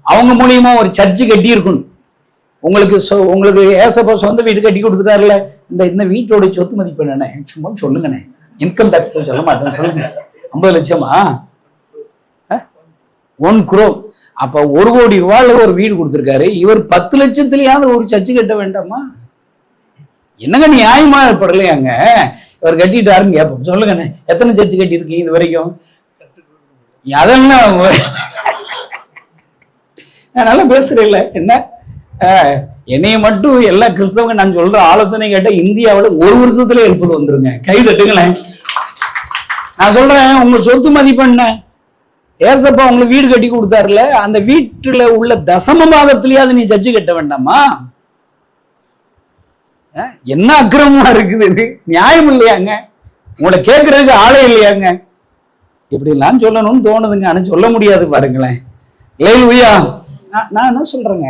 அவங்க மூலியமா ஒரு சர்ச்சு கட்டி இருக்கணும். உங்களுக்கு ஏசப்பா சொந்த வீடு கட்டி கொடுத்துட்டாருல. இந்த வீட்டோட சொத்து மதிப்பு என்னண்ணே? சும்மா சொல்லுங்கண்ணே. இன்கம் டாக்ஸ் சொல்ல மாட்டேன், சொல்லுங்க. 50 லட்சமா? 1 crore. அப்ப 1 கோடி ரூபாயில ஒரு வீடு கொடுத்துருக்காரு. இவர் 10 லட்சத்துலயாவது ஒரு சர்ச்சு கட்ட வேண்டாமா? என்னங்க நியாயமா படலையாங்க? இவர் கட்டிட்டாருன்னு கேட்போம். சொல்லுங்கண்ணே, எத்தனை சர்ச்சு கட்டி இருக்கீங்க இது வரைக்கும்? அதெல்லாம் நல்லா பேசுறீங்கள என்ன? என்னைய மட்டும் எல்லா கிறிஸ்தவங்க நான் சொல்ற ஆலோசனை கேட்ட இந்தியாவில் 1 வருஷத்துல எழுப்பது வந்துருங்க. கை தட்டுங்களேன். நான் சொல்றேன், உங்க சொத்து மதிப்பு என்ன? ஏசப்பா உங்களுக்கு வீடு கட்டி கொடுத்தாருல, அந்த வீட்டுல உள்ள தசம பாகத்திலேயாவது நீ சர்ச்சு கட்ட வேண்டாமா? என்ன அக்கிரமமா இருக்குது இது? நியாயம் இல்லையாங்க? உங்களை கேட்கறதுக்கு ஆளே இல்லையாங்க? இப்படிலாம் சொல்லணும்னு தோணுதுங்க, ஆனா சொல்ல முடியாது பாருங்களேன். ஹல்லேலூயா. நான் என்ன சொல்றேங்க,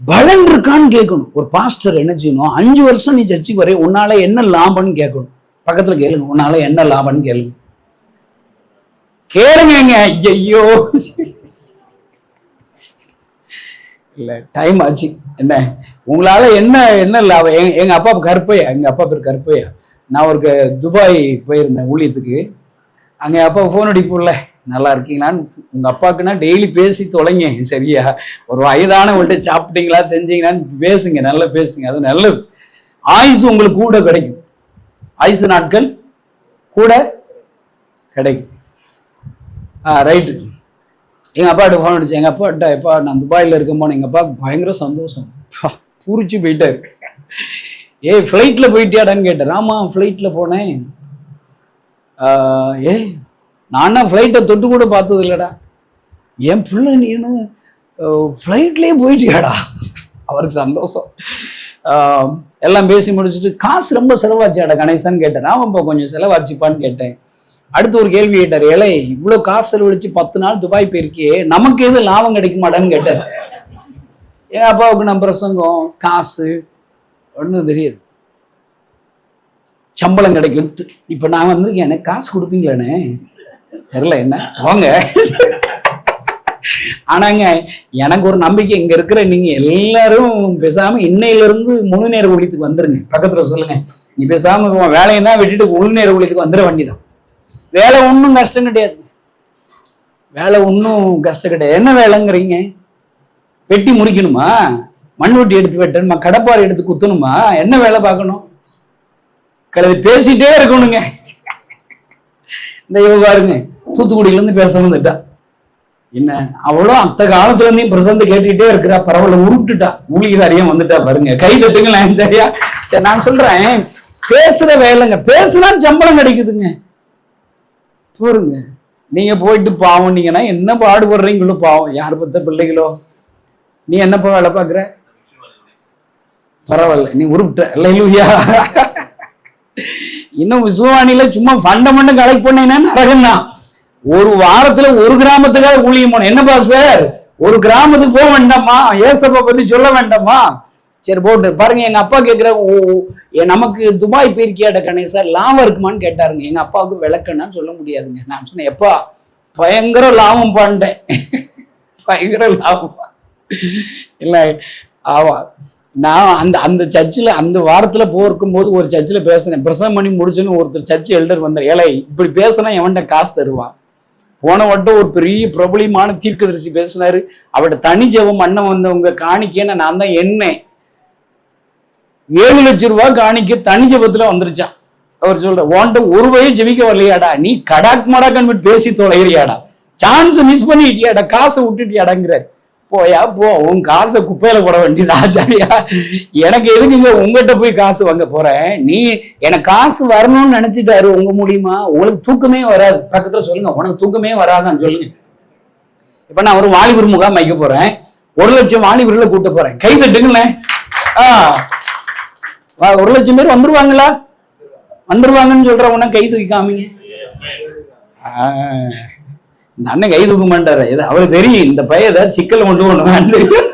பலன் இருக்கான்னு கேட்கணும். ஒரு பாஸ்டர் என்ன செய்யணும்? 5 வருஷம் நீ சர்ச்சுக்கு வரைய உன்னால என்ன லாபம்னு கேட்கணும். பக்கத்துல கேளுங்க, உன்னால என்ன லாபம்னு கேளுங்க. கேளுங்க. ஐயோ இல்ல, டைம் ஆச்சு. என்ன உங்களால என்ன லாபம்? எங்க அப்பா கருப்பையா, எங்க அப்பா பேர் கருப்பையா. நான் ஒரு துபாய் போயிருந்தேன் ஊழியத்துக்கு. அங்க அப்பா போன் அடிப்புல, நல்லா இருக்கீங்களான்னு. உங்க அப்பாக்குன்னா டெய்லி பேசி தொலைங்க, சரியா? ஒரு வயதானவங்கள்ட்ட சாப்பிட்டீங்களா செஞ்சீங்களான்னு பேசுங்க, நல்லா பேசுங்க. அது நல்லது. ஆயுசு உங்களுக்கு கூட கிடைக்கும். ஆயுசு நாட்கள் கூட கிடைக்கும். ரைட்டு. எங்க அப்பாட்ட போன் அடிச்சு, எங்க அப்பாட்ட, எப்பா நான் துபாயில இருக்கும்போது எங்க அப்பாவுக்கு பயங்கர சந்தோஷம், பூரிச்சு போயிட்டாரு. ஃப்ளைட்ல போயிட்டியாடான்னு கேட்டேன். ஆமா ஃப்ளைட்ல போனேன். நானா ஃப்ளைட்டை தொட்டு கூட பார்த்தது இல்லடா. என் பிள்ளை நீனு ஃப்ளைட்லேயே போயிட்டியாடா. அவருக்கு சந்தோஷம். எல்லாம் பேசி முடிச்சுட்டு, காசு ரொம்ப செலவாச்சியாடா கணேசன் கேட்டேன். ஆமாப்பா கொஞ்சம் செலவாச்சுப்பான்னு கேட்டேன். அடுத்து ஒரு கேள்வி கேட்டார். ஏழை இவ்வளோ காசு செலவழிச்சு 10 நாள் துபாய் போயிருக்கே, நமக்கு எது லாபம் கிடைக்க மாட்டான்னு கேட்டார். என் அப்பாவுக்கு நம்ம பிரசங்கம், காசு ஒன்றும் தெரியாது, சம்பளம் கிடைக்கும். இப்போ நான் வந்து எனக்கு காசு கொடுப்பீங்களானே தெரியல, என்ன வாங்க. ஆனாங்க எனக்கு ஒரு நம்பிக்கை, இங்க இருக்கிற நீங்க எல்லாரும் பேசாம இன்னையில இருந்து முழு நேர ஊழியத்துக்கு வந்துருங்க. பக்கத்துல சொல்லுங்க, நீ பேசாம வேலையை தான் விட்டுட்டு முழு நேர ஊழியத்துக்கு வந்துட வேண்டியதான். வேலை ஒன்றும் கஷ்டம் கிடையாது. வேலை ஒன்றும் கஷ்டம் கிடையாது. என்ன வேலைங்கிறீங்க? வெட்டி முறிக்கணுமா? மண் வெட்டி எடுத்து வெட்டணுமா? கடப்பாறை எடுத்து குத்தணுமா? என்ன வேலை பார்க்கணும்? கிளவி பேசிட்டே இருக்கணுங்க. இந்த இவ பாருங்க, தூத்துக்குடியில இருந்து பேச வந்துட்டா. என்ன அவ்வளோ அந்த காலத்துல இருந்தே பிரசந்த கேட்டுக்கிட்டே இருக்கிறா. பரவாயில்ல, உருட்டுட்டா, ஊழியதாரியா வந்துட்டா பாருங்க. கை தட்டுங்களேன், சரியா? சரி, நான் சொல்றேன், பேசுற வேலைங்க. பேசுனா சம்பளம் கிடைக்குதுங்க. போருங்க. நீங்க போயிட்டு பாவம், நீங்கன்னா என்ன பாடுபடுறீங்களோ பாவம். யார் பத்த பிள்ளைகளோ? நீ என்னப்பா வேலை பாக்குற? பரவாயில்ல, நீ உருப்பிட்ட. இல்லையா? இன்னும் விசுவானில சும்மா ஃபண்டமெண்ட் கலெக்ட் பண்ணீங்கன்னா நரகம் தான். ஒரு வாரத்துல ஒரு கிராமத்துக்காக ஊழியம் போன. என்னப்பா சார், ஒரு கிராமத்துக்கு போக வேண்டாமா? ஏசப்பா பத்தி சொல்ல வேண்டாமா? சரி போட்டு பாருங்க. எங்க அப்பா கேட்கிற, நமக்கு துபாய் போயிருக்கியாட கணேசா, லாபம் இருக்குமான்னு கேட்டாருங்க. எங்க அப்பாவுக்கு விளக்கன்னா சொல்ல முடியாதுங்க. நான் சொன்னேன், எப்பா பயங்கர லாபம் பண்ணிட்டேன். பயங்கர லாபம் இல்ல. ஆவா, நான் அந்த சர்ச்சில் அந்த வாரத்தில் போயிருக்கும்போது ஒரு சர்ச்சில் பேசினேன். பிரசவம் பண்ணி முடிச்சுன்னு ஒருத்தர் சர்ச் எல்டர் வந்தார். ஏழை இப்படி பேசினா எவன்கிட்ட காசு தருவான்? போன வட்டம் ஒரு பெரிய பிரபலியமான தீர்க்கதரிசி பேசினாரு. அவட தனி ஜெபம் அண்ணன் வந்தவங்க காணிக்கேன்னு நான் தான் எண்ணேன். 7 லட்சம் ரூபாய் காணிக்க தனி ஜெபத்துல வந்துருச்சான். அவர் சொல்ற, உன்ட்ட ஒரு வயசு ஜெபிக்க வரலையாடா, நீ கடாக் மடாக்கன்னு பேசி தொலைறியாடா, சான்ஸ் மிஸ் பண்ணிட்டியாடா, காசை விட்டுட்டியாடாங்கிறார். போயா போ, உன் காசை குப்பையில போட வேண்டியதா சரியா? எனக்கு எதுக்குங்க உங்ககிட்ட போய் காசு வாங்க போறேன்? நீ எனக்கு காசு வரணும்னு நினைச்சிட்டாரு உங்க மூலியமா. உங்களுக்கு தூக்கமே வராது. பக்கத்துல சொல்லுங்க, உனக்கு தூக்கமே வராதான்னு சொல்லுங்க. இப்ப நான் ஒரு வாலிபர் முகாம் வைக்க போறேன், 1,00,000 வாலிபர்களை கூட்ட போறேன். கை தட்டுங்களேன். 1,00,000 பேர் வந்துருவாங்களா? வந்துருவாங்கன்னு சொல்றவங்க கை தூக்கி காமிங்க. இந்த அண்ணன் கை தூக்க மாட்டாரு. அவருக்கு தெரியும் இந்த பையன் ஏதாவது சிக்கல் கொண்டு போகணும்.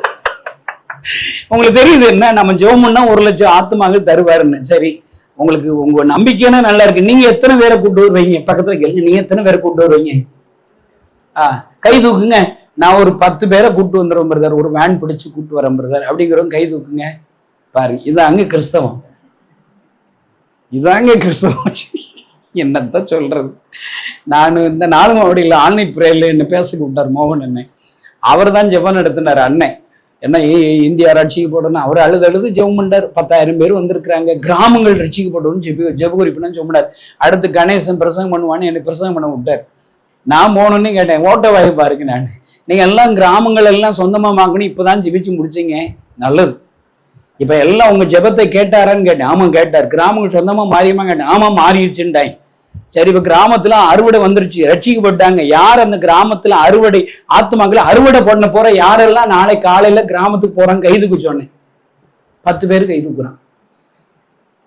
உங்களுக்கு தெரியுது என்ன, நம்ம ஜெபம் பண்ணா 1,00,000 ஆத்துமாக்கள் தருவாருன்னு. சரி, உங்களுக்கு உங்க நம்பிக்கைன்னா நல்லா இருக்கு. நீங்க எத்தனை பேரை கூட்டு வருவீங்க? பக்கத்துல கேளுங்க, நீங்க எத்தனை பேரை கூட்டு வருவீங்க? கை தூக்குங்க. நான் ஒரு 10 பேரை கூப்பிட்டு வந்துடுவேன் பிரதர், ஒரு வேன் பிடிச்சு கூப்பிட்டு வரேன் பிரதர் அப்படிங்கிறவங்க கை தூக்குங்க. பாருங்க, இதாங்க கிறிஸ்தவம், இதாங்க கிறிஸ்தவம். என்னத்தான் சொல்றது. நான் இந்த நாலு அப்படி இல்லை, ஆன்லைன் பிரேயர்ல என்ன பேச கூப்பிட்டார் மோகன் அண்ணன். அவர் தான் ஜெபம் நடத்தினார் அண்ணன். என்ன இந்தியா ரட்சிக்கப்படணும் அவர் அழுது ஜெபம் பண்ணார். 10,000 பேர் வந்திருக்கிறாங்க, கிராமங்கள் ரட்சிக்கப்படணும் ஜெப குறிப்புன்னு சொன்னார். அடுத்து கணேசன் பிரசங்கம் பண்ணுவான்னு என்னை பிரசங்கம் பண்ண விட்டார். நான் போனோன்னு கேட்டேன், ஓட்ட வாய்ப்பா இருக்கு. நான் நீங்க எல்லாம் கிராமங்கள் எல்லாம் சொந்தமா வாங்கணும், இப்பதான் ஜெபிச்சு முடிச்சீங்க, நல்லது. இப்ப எல்லாம் உங்க ஜெபத்தை கேட்டாரான்னு கேட்டேன். ஆமா கேட்டார். கிராமங்கள் சொந்தமா மாறியுமா கேட்டேன். ஆமா மாறிடுச்சுட்டாய். சரி, இப்ப கிராமத்துல அறுவடை வந்துருச்சு, ரட்சிக்கப்பட்டாங்க. யார் அந்த கிராமத்துல அறுவடை ஆத்துமாக்களை அறுவடை பண்ண போற யாரெல்லாம் நாளை காலையில கிராமத்துக்கு போறாங்க கை தூக்க சொன்னேன். 10 பேர் கை தூக்குறான்.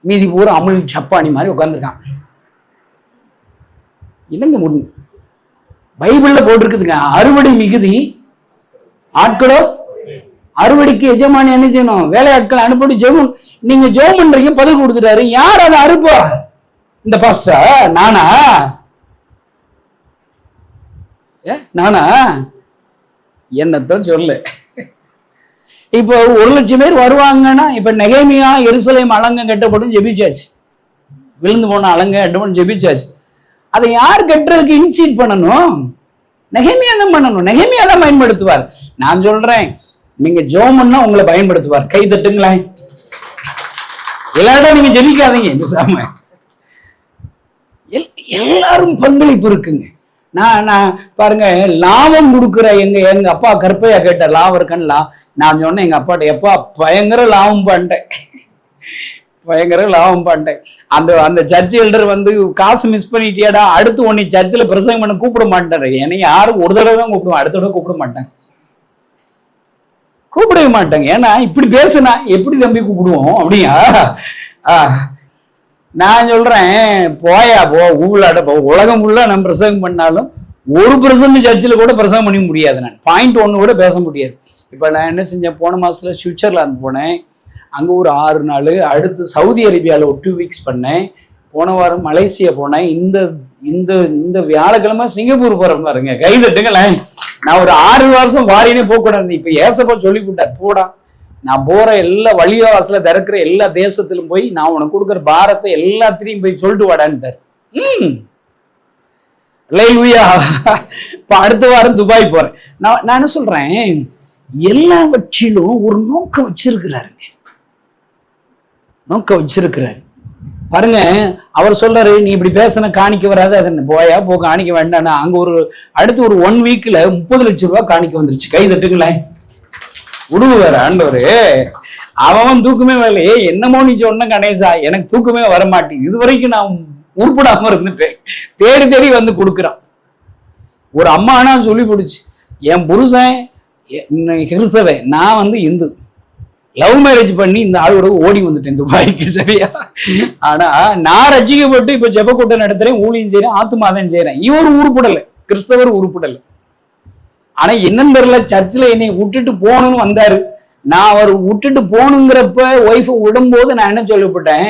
மீதி பூரா அமுல் சப்பானி மாதிரி உட்காந்துருக்கான். இல்லைங்க, முடியும் பைபிள்ல போட்டிருக்குதுங்க, அறுவடை மிகுதி ஆட்களோ அறுவடைக்கு எஜமானி என்ன செய்யணும்? வேலையாட்களை அனுப்பி ஜெபம். நீங்க ஜெபம் பண்றீங்க, பதில் கொடுத்துட்டாரு. யார் அதை அறுப்பா? இந்த பாஸ்டா? நானா? நானா? என்னத்தான் சொல்லு. இப்போ 1,00,000 பேர் வருவாங்கன்னா, இப்ப நெகேமியா எருசலேம் அலங்கம் கட்டப்படும் ஜெபிச்சாச்சு, விழுந்து போன அலங்கம் கட்டப்படும் ஜெபிச்சாச்சு. அதை யார் கட்டுறதுக்கு இனிஷியேட் பண்ணணும்? நெகேமியா தான் பண்ணணும். நெகேமியா தான் பயன்படுத்துவார். நான் சொல்றேன், நீங்க ஜெபம் பண்ணா உங்களை பயன்படுத்துவார். கை தட்டுங்களேன். எல்லாரும் நீங்க ஜெபிக்காதீங்க பேசாம. எல்லாரும் பங்களிப்பு இருக்குங்க. நான் பாருங்க, லாபம் கொடுக்குற எங்க அப்பா கற்பையா கேட்டார், லாபம் இருக்கான்னு. நான் சொன்னேன் எங்க அப்பாட்ட, எப்பா பயங்கர லாபம் பண்ணிட்டேன், பயங்கர லாபம் பண்ணிட்டேன். அந்த சர்ச் எல்டர் வந்து காசு மிஸ் பண்ணிட்டியாடா, அடுத்து உன்னை சர்ச்சில் பிரசங்கம் பண்ண கூப்பிட மாட்டாரு. என்னை யாரும் ஒரு தடவை தான் கூப்பிடுவோம், அடுத்த தடவை கூப்பிட மாட்டாங்க, கூப்பிடவே மாட்டாங்க. ஏன்னா இப்படி பேசுனா எப்படி தம்பி கூப்பிடுவோம் அப்படியா? நான் சொல்றேன், போயா போ, ஊழாட போ. உலகம் ஃபுல்லா நம்ம பிரசங்கம் பண்ணாலும் 1% சர்ச்சில் கூட பிரசங்கம் பண்ண முடியாது. நான் பாயிண்ட் 1 கூட பேச முடியாது. இப்ப நான் என்ன செஞ்சேன், போன மாசத்துல சுவிட்சர்லாந்து போனேன், அங்க ஒரு 6 நாள். அடுத்து சவுதி அரேபியாவில் ஒரு 2 வீக்ஸ் பண்ணேன். போன வாரம் மலேசியா போனேன். இந்த இந்த இந்த வியாழக்கிழமை சிங்கப்பூர் போறேன் பாருங்க. கை தட்டுங்களேன். நான் ஒரு 6 வருஷம் வாரினே போகக்கூடாது. இப்ப ஏசப்பா சொல்லி கொடுத்தார், போடா நான் போற எல்லா வழிவாசல திறக்கிற எல்லா தேசத்திலும் போய் நான் உனக்கு கொடுக்குற பாரத்தை எல்லாத்திலையும் போய் சொல்லிட்டு வாடான்ட்டார். இப்ப அடுத்த வாரம் துபாய் போறேன். நான் என்ன சொல்றேன், எல்லாவற்றிலும் ஒரு நோக்கம் வச்சிருக்கிறாருங்க, நோக்கம் வச்சிருக்கிறாரு. பாருங்க, அவர் சொல்றாரு, நீ இப்படி பேசின காணிக்க வராது, அது போயா போ, காணிக்க வேண்டாம். அங்க அடுத்து ஒரு 1 வீக்ல 30 லட்சம் ரூபாய் காணிக்க வந்துருச்சு. கை தட்டுங்களேன். விடுவாரு ஆண்டவரு. அவன் தூக்கமே வரலையே. என்னமோ நீ சொன்ன கணேசா, எனக்கு தூக்கமே வர மாட்டேங்குது. இது வரைக்கும் நான் உருப்படாம இருந்துட்டேன். தேடி தேடி வந்து கொடுக்குறான். ஒரு அம்மானா சொல்லி போடுச்சு, என் புருஷன் கிறிஸ்தவன், நான் வந்து இந்து, லவ் மேரேஜ் பண்ணி இந்த ஆளோட ஓடி வந்துட்டேன் துபாய்க்கு. சரியா? ஆனா நான் ரட்சிக்கப்பட்டு இப்ப ஜெப கூட்டம் நடத்துறேன், ஊழியம் செய்யறேன், ஆத்துமாதான் செய்யறேன். இவர் உருப்படல, கிறிஸ்தவர் உருப்படல. ஆனா என்னன்னு தெரியல, சர்ச்சில் என்னை விட்டுட்டு போகணும்னு வந்தாரு. நான் அவர் விட்டுட்டு போகணுங்கிறப்ப ஒய்ஃபை விடும்போது நான் என்ன சொல்லப்பட்டேன்,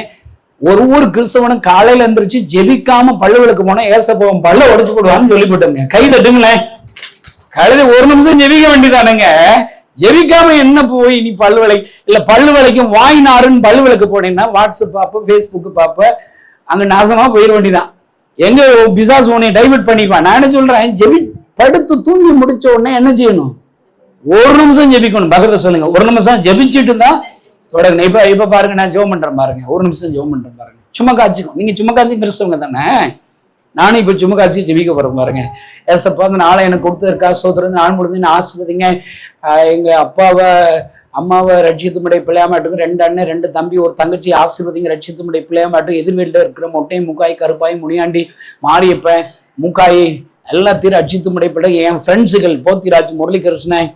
ஒரு கிறிஸ்தவனும் காலையில எந்திரிச்சு ஜெபிக்காம பல்லு விளக்கு போனா ஏசப்போம் பல்ல உடைச்சு போடுவான்னு சொல்லிவிட்டேங்க. கை தட்டுங்களேன். கழுது 1 நிமிஷம் ஜெபிக்க வேண்டியதானுங்க. ஜெபிக்காம என்ன போய் நீ பல்லு விளை இல்ல, பல்லு விளக்கும் வாங்கினாருன்னு பல்லு விளக்கு போனேன்னா வாட்ஸ்அப் பார்ப்ப, ஃபேஸ்புக் பார்ப்ப, அங்க நாசமா போயிட வேண்டியதான். எங்க பிசாசு உன்னை டைவர்ட் பண்ணிக்குவான். நான் என்ன சொல்றேன், படுத்து தூங்கி முடிச்ச உடனே என்ன செய்யணும், 1 நிமிஷம் ஜெபிக்கணும். பக்கத்துல சொல்லுங்க, 1 நிமிஷம் ஜெபிச்சுட்டு தான் தொடங்க. இப்ப பாருங்க, நான் ஜெபம் பண்றேன் பாருங்க, 1 நிமிஷம் ஜெபம் பண்றேன் பாருங்க. சும்மா காய்ச்சிக்கும். நீங்க சும்மா காய்ச்சி கிறிஸ்தவங்க தானே, நானும் இப்ப சும்மா காய்ச்சி ஜெபிக்க போறேன் பாருங்க. ஏசப்பா அந்த நாளை எனக்கு கொடுத்துருக்கா, சோதரன் நான் முடிஞ்சு ஆசிர்வதிங்க. எங்க அம்மாவை ரட்சித்துமுடைய பிள்ளையாமாட்டுக்கு 2 அண்ணன் 2 தம்பி 1 தங்கச்சி ஆசிர்வதிங்க. ரட்சித்துமுடைய பிள்ளையாமாட்டு எதிர்வீட்டில் இருக்கிற மொட்டையும் முக்காய் கருப்பாய் முனியாண்டி மாரியப்ப மூக்காய் எல்லாத்தையும் ரட்சித்து முடைப்பட என் ஃப்ரெண்ட்ஸுகள் போத்திராஜ், முரளிகிருஷ்ணன்,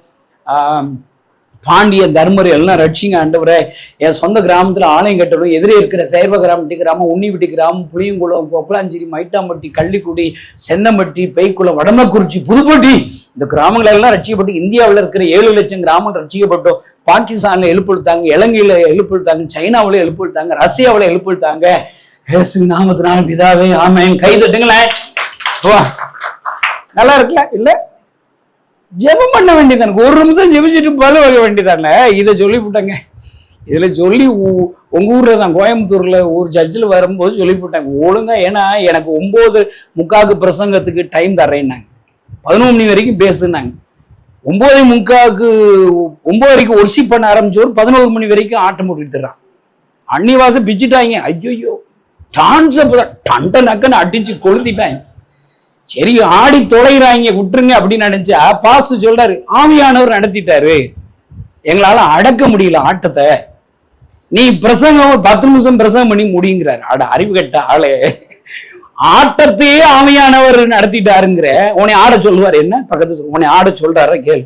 பாண்டிய, தர்மர் எல்லாம் ரட்சிங்க ஆண்டவரே. என் சொந்த கிராமத்தில் ஆலயம் கட்டணும். எதிரே இருக்கிற சைவகிராமட்டி கிராமம், உன்னிவிட்டி கிராமம், புளியங்குளம், கொப்பலாஞ்சேரி, மைட்டாம்பட்டி, கள்ளிக்குடி, சென்னம்பட்டி, பெய்க்குளம், வடமக்குறிச்சி, புதுப்பட்டி, இந்த கிராமங்கள் எல்லாம் ரட்சிக்கப்பட்டு இந்தியாவில் இருக்கிற 7 லட்சம் கிராமங்கள் ரட்சிக்கப்பட்டோம். பாகிஸ்தான்ல எழுப்பெடுத்தாங்க, இலங்கையில எழுப்பெடுத்தாங்க, சைனாவில் எழுப்பெடுத்தாங்க, ரஷ்யாவில் எழுப்பெடுத்தாங்க. இயேசு நாமத்தினால பிதாவே ஆமென். கை தட்டுங்களேன். நல்லா இருக்கல இல்ல? ஜெபம் பண்ண வேண்டியதானே, ஒரு நிமிஷம் ஜெபிச்சுட்டு பல வகை வேண்டியதானே. இதை சொல்லிவிட்டாங்க. இதுல சொல்லி உங்க ஊர்ல தான் கோயம்புத்தூர்ல ஒரு சர்ச்சில் வரும்போது சொல்லிவிட்டாங்க ஒழுங்கா. ஏன்னா எனக்கு 9:45 பிரசங்கத்துக்கு டைம் தர்றேன்னாங்க. 11 மணி வரைக்கும் பேசுனாங்க. 9:45 ஒர்ஷிப் பண்ண ஆரம்பிச்சோர் 11 மணி வரைக்கும் ஆட்டம் போட்டுறான். அன்னிவாசம் பிச்சுட்டாங்க. ஐயோ டான்ஸ் டண்ட நக்கன்னு அடிச்சு கொளுத்திட்டாங்க. சரி ஆடி தொலைகிறாங்க விட்டுருங்க அப்படின்னு நினைச்சா பாஸ்ட் சொல்றாரு, ஆவியானவர் நடத்திட்டாரு, எங்களால அடக்க முடியல ஆட்டத்தை, நீ பிரசங்கம் 10 நிமிஷம் பிரசங்கம் பண்ணி முடியுங்கிறாரு. அட அறிவு கட்ட ஆளே, ஆட்டத்தையே ஆவியானவர் நடத்திட்டாருங்கிற. உன்னை ஆட சொல்லுவார் என்ன பக்கத்து, உன்னை ஆட சொல்றாரு கேள்.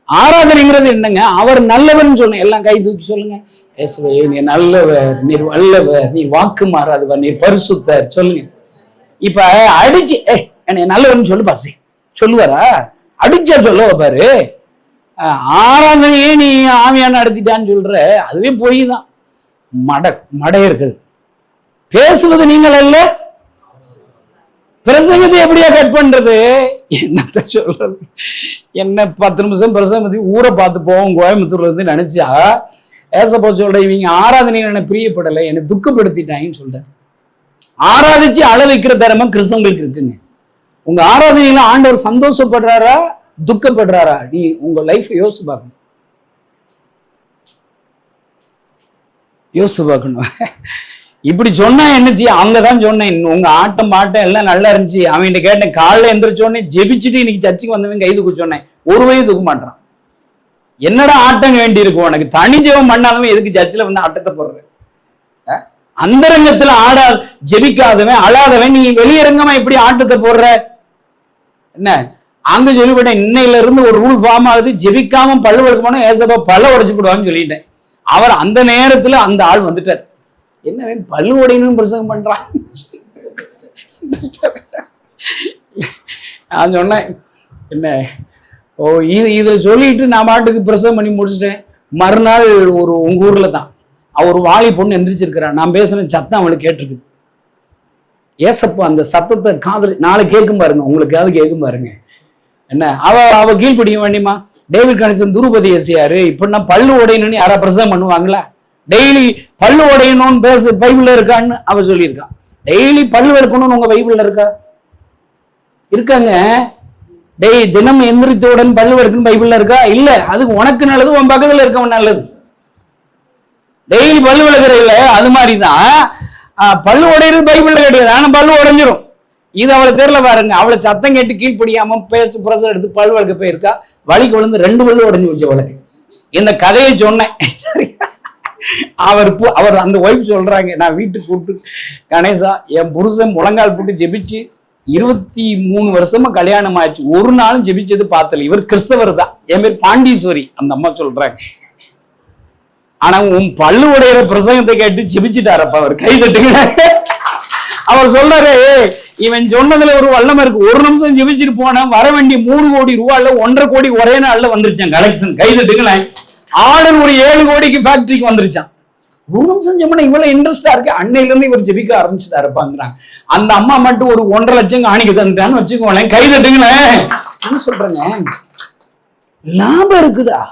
ஆராதனைங்கிறது என்னங்க? அவர் நல்லவன் சொன்ன எல்லாம் கை தூக்கி சொல்லுங்க. இயேசுவே நீ நல்லவர், நீர் வல்லவர், நீ வாக்கு மாறாதவர், நீர் பரிசுத்தர் சொல்லுங்க. இப்ப அடிச்சு என்ன நல்லவன்னு சொல்லு பாசி சொல்லுவாரா? அடிச்சா சொல்ல பாரு. ஆராதனையே நீ ஆவியான நடத்திட்டான்னு சொல்ற, அதுவே போய் தான். மடையர்கள் பேசுவது நீங்கள் அல்ல, பிரசங்கத்தை எப்படியா கட் பண்றது? என்னத்த சொல்றது? என்ன 10 நிமிஷம் பிரசங்கத்தை ஊரை பார்த்து போவோம் கோயம்புத்தூர்ல இருந்து நினைச்சா ஏசப்போ சொல்ற, இவங்க ஆராதனை என்ன பிரியப்படலை, என்னை துக்கப்படுத்திட்டாங்கன்னு சொல்ற. ஆராதிச்சு அழ வைக்கிற திறமை கிறிஸ்தவங்களுக்கு இருக்குங்க. உங்க ஆராதனையில ஆண்டவர் சந்தோஷப்படுறாரா துக்கப்படுறாரா? நீ உங்க லைஃப் யோசிச்சு பார்க்கணும். இப்படி சொன்னா என்னச்சு? அவங்கதான் சொன்னேன் உங்க ஆட்டம் பாட்டம் எல்லாம் நல்லா இருந்துச்சு. அவன்கிட்ட கேட்டேன், காலைல எந்திரிச்சோடனே ஜெபிச்சுட்டு இன்னைக்கு சர்ச்சுக்கு வந்தவன் கை தூக்க சொன்னேன். ஒரு வயது தூக்க மாட்டான். என்னடா ஆட்டம் வேண்டி இருக்கும் உனக்கு? தனி ஜெபம் பண்ணாதவன் எதுக்கு சர்ச்சில் வந்து ஆட்டத்தை போடுற? அந்தரங்கத்துல ஜெபிக்காதவன் அழாதவன் நீ வெளியரங்கமா எப்படி ஆட்டத்தை போடுற? என்ன அங்க சொல்லிவிட்டேன், இன்னையில இருந்து ஒரு ரூல் ஃபார்ம் ஆகுது, ஜெபிக்காம பல்லு வளர்க்க போனா ஏசப்பா பல்ல உடைச்சு போடுவான்னு சொல்லிட்டேன். அவர் அந்த நேரத்துல அந்த ஆள் வந்துட்டார். என்ன பல்லு உடையணும்னு பிரசங்கம் பண்றான். நான் சொன்னேன் என்ன, ஓ இதை சொல்லிட்டு நான் பாட்டுக்கு பிரசங்கம் பண்ணி முடிச்சிட்டேன். மறுநாள் ஒரு உங்க ஊர்ல தான் அவர் வாலி பொண்ணு எந்திரிச்சிருக்கிறான். நான் பேசுன சத்தம் அவளுக்கு கேட்டிருக்கு. ஏசப்பா அந்த சத்தத்தை காதல் நாளை கேட்கும் பாருங்க, உங்களுக்கு கேட்கும் பாருங்க. என்ன அவ கீழ்படிக்க வேண்டியமா? டேவிட் கணேசன் துருபதி ஏசியாரு இப்படின்னா பல்லு உடையணும்னு யாரா பிரசங்கம் பண்ணுவாங்களா? டெய்லி பல்லு உடையணும்னு பேச பைபிள்ல இருக்கான்னு அவ சொல்லியிருக்கான். டெய்லி பல்லு எடுக்கணும்னு உங்க பைபிள்ல இருக்கா? இருக்காங்க. தினம் எந்திரித்தவுடன் பல்லு எடுக்கணும் பைபிள்ல இருக்கா? இல்ல. அதுக்கு உனக்கு நல்லது, உன் பக்கத்துல இருக்கவன் நல்லது. டெய்லி பல்லு விளக்குற இல்ல, அது மாதிரிதான் பல்லு உடையிறது பைபிள்ல கிடையாது. ஆனா பல்லு உடைஞ்சிரும். இது அவளை தெரியல பாருங்க. அவளை சத்தம் கேட்டு கீழ்படியாம பேச்சு பிரசம் எடுத்து பல்லு வளர்க்க போயிருக்கா. வலிக்கு விழுந்து 2 பல்லு உடைஞ்சு வச்சு அவளுக்கு. இந்த கதையை சொன்னேன். அவர் அந்த ஒய்ஃப் சொல்றாங்க, நான் வீட்டுக்கு கூப்பிட்டு, கணேசா என் புருஷன் முழங்கால் போட்டு ஜெபிச்சு 23 வருஷமா கல்யாணம் ஆயிடுச்சு, ஒரு நாளும் ஜெபிச்சது பார்த்தல. இவர் கிறிஸ்தவர் தான். என் பேர் பாண்டீஸ்வரி. அந்த அம்மா சொல்றாங்க. ஆனா உன் பல்லு உடையிற பிரசங்கத்தை கேட்டு ஜெபிச்சுட்டாரப்பா. அவர் கை தட்டுங்க. அவர் சொல்றாரு, இவன் சொன்னதுல ஒரு வல்லமை இருக்கு. ஒரு நிமிஷம் ஜெபிச்சுட்டு போனா வர வேண்டிய 3 கோடி ரூபாய்ல 1.5 கோடி ஒரே நாள்ல வந்துருச்சான் கலெக்ஷன். கை தட்டுங்களேன். ஆர்டர் ஒரு 7 கோடிக்கு ஃபேக்டரிக்கு வந்துருச்சான். ஒரு நிமிஷம் ஜெபம் இவ்வளவு இன்ட்ரெஸ்டா இருக்கு. அன்னையில இருந்து இவர் ஜெபிக்க ஆரம்பிச்சுட்டாருப்பாங்கிறாங்க. அந்த அம்மா மட்டும் ஒரு 1.5 லட்சம் காணிக்க தந்துட்டான்னு வச்சுக்கோங்களேன். கை தட்டுங்களேன். என்ன சொல்றேங்க? லாபம் இருக்குதா?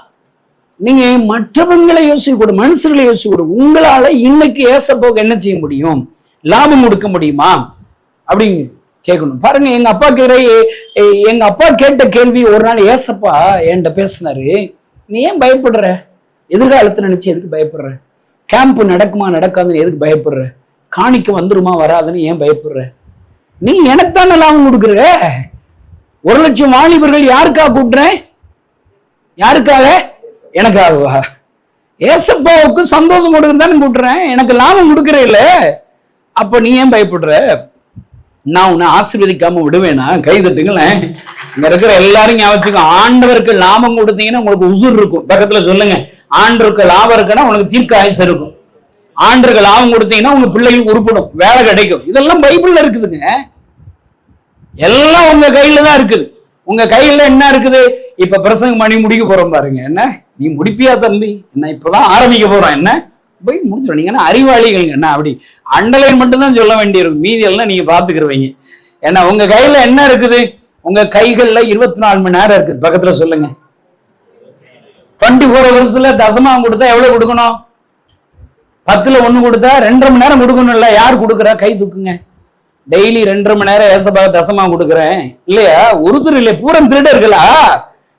நீங்க மற்றவங்களை யோசிக்க, மனுஷர்களை யோசிக்க, உங்களால இன்னைக்கு ஏசப்போக்கு என்ன செய்ய முடியும்? லாபம் கொடுக்க முடியுமா அப்படிங்க கேட்கணும். பாருங்க, எங்க அப்பா கேட்ட கேள்வி ஒரு நாள் ஏசப்பா என்கிட்ட பேசினாரு. நீ ஏன் பயப்படுற? எதிர்காலத்தை நினைச்சு எதுக்கு பயப்படுற? கேம்ப் நடக்குமா நடக்காதுன்னு எதுக்கு பயப்படுற? காணிக்க வந்துருமா வராதுன்னு ஏன் பயப்படுற? நீ எனக்குத்தானே லாபம் கொடுக்குற. 1 லட்சம் வாலிபர்கள் யாருக்காக கூட்டுறேன்? யாருக்காக? எனக்காகவா? ஏசப்பாவுக்கு சந்தோஷம் கொடுக்குறதானே கூட்டுறேன். எனக்கு லாபம் கொடுக்குற இல்ல. அப்ப நீ ஏன் பயப்படுற? நான் உன்னை ஆசீர்வதிக்காம விடுவேனா? கை தட்டுங்களேன். இங்க இருக்கிற எல்லாரும் ஞாபகம், ஆண்டவருக்கு லாபம் கொடுத்தீங்கன்னா உங்களுக்கு உசுர் இருக்கும். பக்கத்துல சொல்லுங்க, ஆண்டவருக்கு லாபம் இருக்குன்னா உனக்கு தீர்க்க ஆயுசு இருக்கும். ஆண்டவருக்கு லாபம் கொடுத்தீங்கன்னா உங்க பிள்ளைகளுக்கு உருப்படும், வேலை கிடைக்கும். இதெல்லாம் பைபிள்ல இருக்குதுங்க. எல்லாம் உங்க கையில தான் இருக்குது. உங்க கையில என்ன இருக்குது? இப்ப பிரசங்கம் பண்ணி முடிக்க போறோம் பாருங்க. என்ன நீ முடிப்பியா தம்பி? என்ன இப்பதான் ஆரம்பிக்க போறோம். என்ன போய் முடிச்சிடும். நீங்க என்ன அறிவாளிகள்? என்ன அப்படி அண்டலைன் மட்டும்தான் சொல்ல வேண்டியிருக்கும், மீதி எல்லாம் நீங்க பாத்துக்கிறவங்க. ஏன்னா உங்க கையில என்ன இருக்குது? உங்க கைகள்ல 24 மணி நேரம் இருக்குது. பக்கத்துல சொல்லுங்க, 24 ஹவர்ஸ்ல தசமா கொடுத்தா எவ்வளவு கொடுக்கணும்? 10ல் 1 கொடுத்தா 2.5 மணி நேரம் கொடுக்கணும். இல்ல யார் கொடுக்குறா? கை தூக்குங்க. டெய்லி 2.5 மணி நேரம் ஏசபா தசமா கொடுக்குறேன் இல்லையா? ஒருத்தர் இல்லையா? பூரம் திருடர்களா?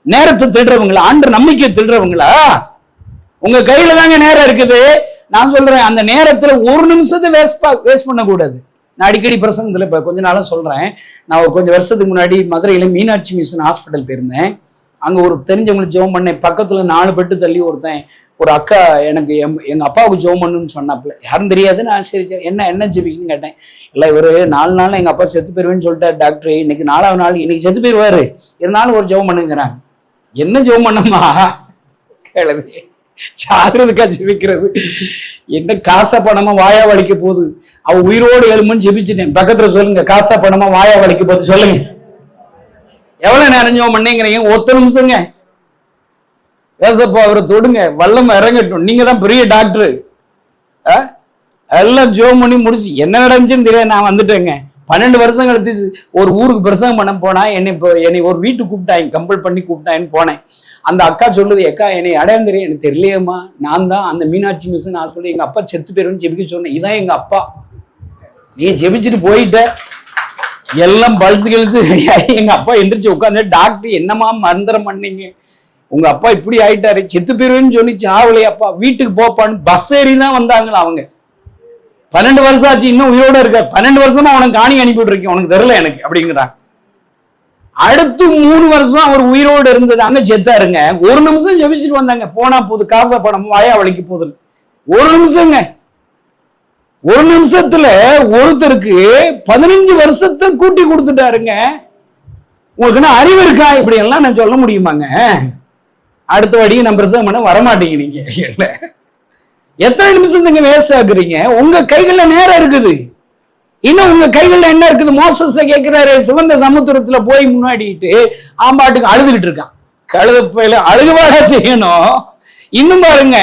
நேரத்தை திருடுறவங்களா? ஆண்டு நம்பிக்கை திருடுறவங்களா? உங்க கையில தாங்க நேரம் இருக்குது. நான் சொல்றேன், அந்த நேரத்துல ஒரு நிமிஷத்தை வேஸ்ட் பண்ணக்கூடாது. நான் அடிக்கடி பிரசங்கத்துல இப்ப கொஞ்ச நாளும் சொல்றேன். நான் கொஞ்சம் வருஷத்துக்கு முன்னாடி மதுரையில மீனாட்சி மிஷன் ஹாஸ்பிட்டல் போயிருந்தேன். அங்க ஒரு தெரிஞ்சவங்களுக்கு ஜெபம் பண்ணேன். பக்கத்துல 4 பெட்டு தள்ளி ஒருத்தன், ஒரு அக்கா எனக்கு எங்க அப்பாவுக்கு ஜெபம் பண்ணுன்னு சொன்னாப்புல. யாரும் தெரியாது. நான் சரி என்ன ஜெபிக்குன்னு கேட்டேன். இல்லை, இவரு 4 நாள் எங்க அப்பா செத்து போயிருவேன்னு சொல்லிட்டாரு டாக்டர். இன்னைக்கு 4ஆவது நாள், இன்னைக்கு செத்து போயிருவாரு, இருந்தாலும் ஒரு ஜெபம் பண்ணுங்கிறாங்க. என்ன ஜெபம் பண்ணமா? கிளம்பி சாகிறதுக்கா ஜெபிக்கிறது? என்ன காசா பணமா வாயா வலிக்க போகுது? அவ உயிரோடு எழுமுன்னு ஜெபிச்சுட்டேன். பக்கத்துல சொல்லுங்க, காசா பணமா வாயா வலிக்க போகுது சொல்லுங்க. எவ்வளவு நேரம் ஜெபம் பண்ணீங்கிறீங்க? 1 நிமிஷங்க. ஏசப்பா அவரை தொடுங்க, வல்லம் இறங்கட்டும். நீங்க தான் பெரிய டாக்டர். எல்லாம் ஜெபம் பண்ணி முடிச்சு என்ன நடந்துச்சுன்னு தெரியாது. நான் வந்துட்டேங்க. 12 வருஷம் கழித்து ஒரு ஊருக்கு பிரசங்கம் பண்ண போனா என்னை ஒரு வீட்டுக்கு கூப்பிட்டாங்க, கம்பல் பண்ணி கூப்பிட்டாங்கன்னு போனேன். அந்த அக்கா சொல்லுது, அக்கா என்னை அடையாளம் தெரியும், எனக்கு தெரியலையம்மா, நான் தான் அந்த மீனாட்சி மிஷன் ஹாஸ்பிட்டல் எங்க அப்பா செத்து போயிருன்னு ஜெபிக்க சொன்னேன். இதான் எங்க அப்பா. நீ ஜெபிச்சுட்டு போயிட்ட, எல்லாம் பல்ஸ் கில்ஸ் ரெடியாகி எங்க அப்பா எந்திரிச்சு உட்காந்து, டாக்டர் என்னமா மந்திரம் பண்ணீங்க, உங்க அப்பா இப்படி ஆயிட்டாரு, செத்து போயிருன்னு சொல்லி சாவலையே அப்பா, வீட்டுக்கு போப்பான்னு பஸ் ஏறி தான் வந்தாங்களா அவங்க. 12 வருஷம் ஆச்சு, இன்னும் உயிரோட இருக்க. 12 வருஷமா உனக்கு காணி அனுப்பிட்டு இருக்கேன், உனக்கு தெரியல எனக்கு அப்படிங்கிறாங்க. அடுத்து 3 வருஷம் அவர் உயிரோடு இருந்தது, அங்க செத்தாருங்க. 1 நிமிஷம் ஜெபிச்சுட்டு வந்தாங்க. போனா போது காசா பணம் வாயா வலிக்கு போகுது. 1 நிமிஷங்க. 1 நிமிஷத்துல ஒருத்தருக்கு 15 வருஷத்தை கூட்டி கொடுத்துட்டாருங்க. உங்களுக்கு என்ன அறிவு இருக்கா? இப்படி எல்லாம் நான் சொல்ல முடியுமாங்க? அடுத்த வாடி நான் பிரசவம் பண்ண வரமாட்டீங்க நீங்க. எத்தனை நிமிஷம் நீங்க வேஸ்ட் ஆக்குறீங்க? உங்க கைகள்ல நேரம் இருக்குது. இன்னும் உங்க கைகள்ல என்ன இருக்குது? மோசஸ் கேட்கிறாரு, சிவந்த சமுத்திரத்துல போய் முன்னாடிட்டு ஆம்பாட்டுக்கு அழுதுகிட்டு இருக்கான். கழுத போயில அழுகுவாடா செய்யணும். இன்னும் பாருங்க,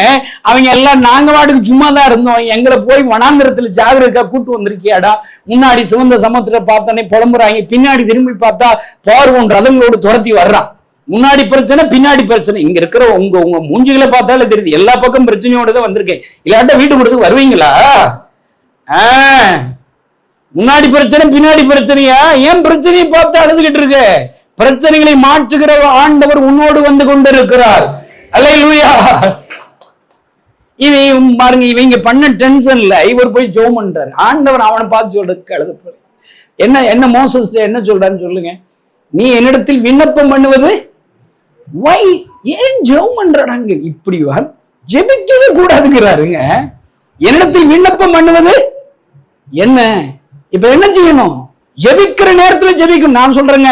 அவங்க எல்லாம் நாங்க வாட்டுக்கு சும்மா தான் இருந்தோம், எங்களை போய் வனாந்திரத்துல ஜாகிரதா கூட்டு வந்திருக்கியாடா. முன்னாடி சிவந்த சமுத்திரம் பார்த்தோன்னே புலம்புறாங்க, பின்னாடி திரும்பி பார்த்தா பார்வோன் ரதங்களோடு துரத்தி வர்றான். முன்னாடி பிரச்சனை, பின்னாடி பிரச்சனை. இங்க இருக்கிற உங்க மூஞ்சிகளை பார்த்தாலே தெரியுது, எல்லா பக்கம் பிரச்சனையோட தான் வந்திருக்கேன். இல்லாட்ட வீட்டு கொடுத்து வருவீங்களா? முன்னாடி பிரச்சனை, பின்னாடி பிரச்சனையா? ஏன் பிரச்சனையை பார்த்து அழுதுகிட்டு இருக்க? பிரச்சனைகளை மாற்றுகிற ஆண்டவர் உன்னோடு வந்து கொண்டிருக்கிறார். அல்லேலூயா. இவன் பாருங்க, இவங்க பண்ண டென்ஷன்ல இவர் போய் ஜெபம் பண்றாரு. ஆண்டவர் அவனை பார்த்து சொல்றதுக்கு அழுது என்ன மோசஸ் என்ன சொல்றான்னு சொல்லுங்க. நீ என்னிடத்தில் விண்ணப்பம் பண்ணுவது வை? ஏன் ஜெபம் பண்றாங்க? இப்படி ஜெபிக்கவே கூடாதுங்கிறாருங்க. என்னிடத்தில் விண்ணப்பம் பண்ணுவது என்ன? இப்ப என்ன செய்யணும்? ஜெபிக்கிற நேரத்துல ஜெபிக்கணும். நான் சொல்றேங்க,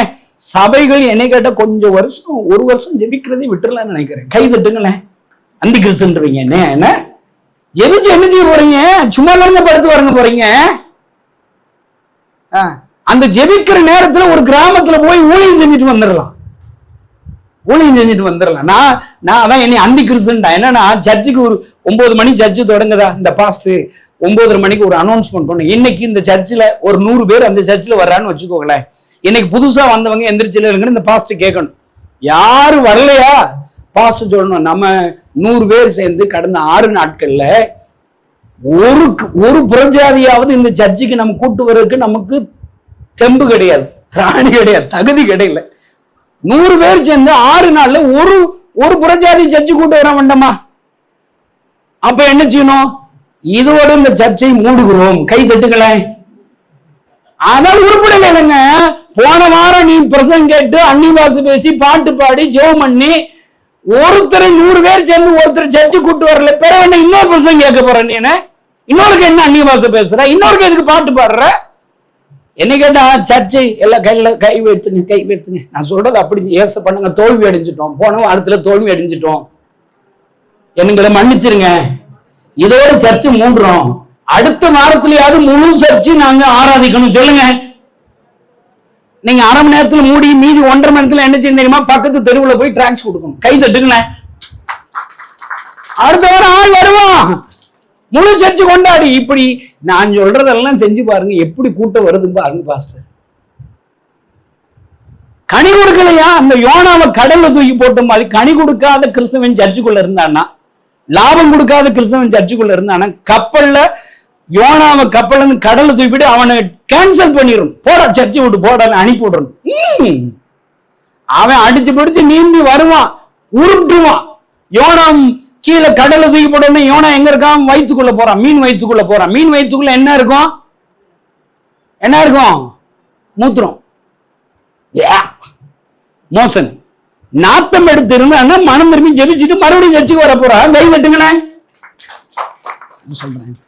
சபைகள் என்னை கேட்ட கொஞ்சம் வருஷம், 1 வருஷம் ஜெபிக்கிறதே விட்டுறலாம்னு நினைக்கிறேன். கை தட்டுங்களேன். அந்தி கிறிஸ்துன்றீங்க என்ன? ஜெபிச்சு என்ன செய்ய போறீங்க? சும்மா தாங்க படுத்து வரங்க போறீங்க. அந்த ஜெபிக்கிற நேரத்துல ஒரு கிராமத்துல போய் ஊழியம் செஞ்சுட்டு வந்துடலாம். நான் அதான் என்னை அந்தி கிறிஸ்துன்டா. என்னன்னா, சர்ச்சுக்கு ஒரு 9 மணி சர்ச்சு தொடங்குதா, இந்த பாஸ்ட் 9:30 மணிக்கு ஒரு அனௌன்ஸ்மெண்ட் பண்ணு, இன்னைக்கு இந்த சர்ச்சில் ஒரு 100 பேர் அந்த சர்ச்சில் வர்றான்னு வச்சுக்கோங்களேன். இன்னைக்கு புதுசா வந்தவங்க எந்திரிச்சில இருக்குன்னு இந்த பாஸ்ட் கேட்கணும். யாரு வரலையா பாஸ்ட் சொல்லணும். நம்ம 100 பேர் சேர்ந்து கடந்த 6 நாட்கள்ல ஒரு புறஜாதியாவது இந்த சர்ச்சுக்கு நம்ம கூட்டு வர்றதுக்கு நமக்கு தெம்பு கிடையாது, திராணி கிடையாது, தகுதி கிடையாது. 100 பேர் சேர்ந்து 6 நாள்ல ஒரு புறஜாதி சர்ச்சு கூட்டு வர வேண்டாமா? அப்ப என்ன செய்யணும்? இதோட இந்த சர்ச்சை மூடுகிறோம். கை தட்டுங்களேன். அதான் உருப்படல இல்லைங்க. போன வாரம் நீ பிரசங்கம் கேட்டு அன்னி பாசை பேசி பாட்டு பாடி ஜெபம் பண்ணி ஒருத்தர் 100 பேர் சேர்ந்து ஒருத்தர் சர்ச்சு கூட்டு வரல. பிறகு என்ன இன்னொரு பிரசங்கம் கேட்க போற? நீ இன்னொருக்கு என்ன அன்னி பாசை பேசுற? இன்னொருக்கு எதுக்கு பாட்டு பாடுற? என்ன கேட்டா சர்ச்சை எல்லாம் கை வைத்துங்க. நான் சொல்றது அப்படி ஏச பண்ணுங்க. தோல்வி அடைஞ்சிட்டோம், போன வாரத்துல தோல்வி அடைஞ்சிட்டோம், எங்களை மன்னிச்சிருங்க, இதோட சர்ச்சை மூடுறோம், அடுத்த வாரத்திலேயாவது முழு சர்ச்சை நாங்க ஆராதிக்கணும். சொல்லுங்க. நீங்க அரை மணி நேரத்துல மூடி மீதி 1.5 மணி நேரத்துல என்ன செய்ய தெரியுமா? பக்கத்து தெருவுல போய் டிராக்ஸ் கொடுக்கணும். கை தட்டுங்களேன். அடுத்த வாரம் ஆள் வருவான், முழு சர்ச்சை கொண்டாடி. இப்படி நான் சொல்றதெல்லாம் செஞ்சு பாருங்க, எப்படி கூட்டம் வருது பாருங்க. பாஸ்டர் கனி கொடுக்கலையா? அந்த யோனாவை கடல்ல தூக்கி போட்ட மாதிரி கனி கொடுக்காத கிறிஸ்தவன் சர்ச்சுக்குள்ள இருந்தான்னா, லாபம் கொடுக்காத கிறிஸ்தவன் சர்ச்சுக்குள்ள இருந்தானா, கப்பல்ல யோனாவை கப்பல்ல கடல்ல தூக்கிட்டு அவனை கேன்சல் பண்ணிடும். போட சர்ச்சை விட்டு போட அனுப்பி விடுறோம். அவன் அடிச்சு பிடிச்சு நீந்தி வருவான், உருட்டுவான். யோனாம் கீழே கடலை தூக்கி போட்டோம்னா யோனா எங்க இருக்கான்? வயிற்றுக்குள்ள போறான், மீன் வயிற்றுக்குள்ள போறான். மீன் வயிற்றுக்குள்ள என்ன இருக்கும்? என்ன இருக்கும்? மூத்திரம், மோசன், நாத்தம் எடுத்து இருந்தா மனம் திரும்பி ஜெபிச்சுட்டு மறுபடியும் சர்ச்சுக்கு வர போறான். கை வெட்டுங்களேன். சொல்றேன்,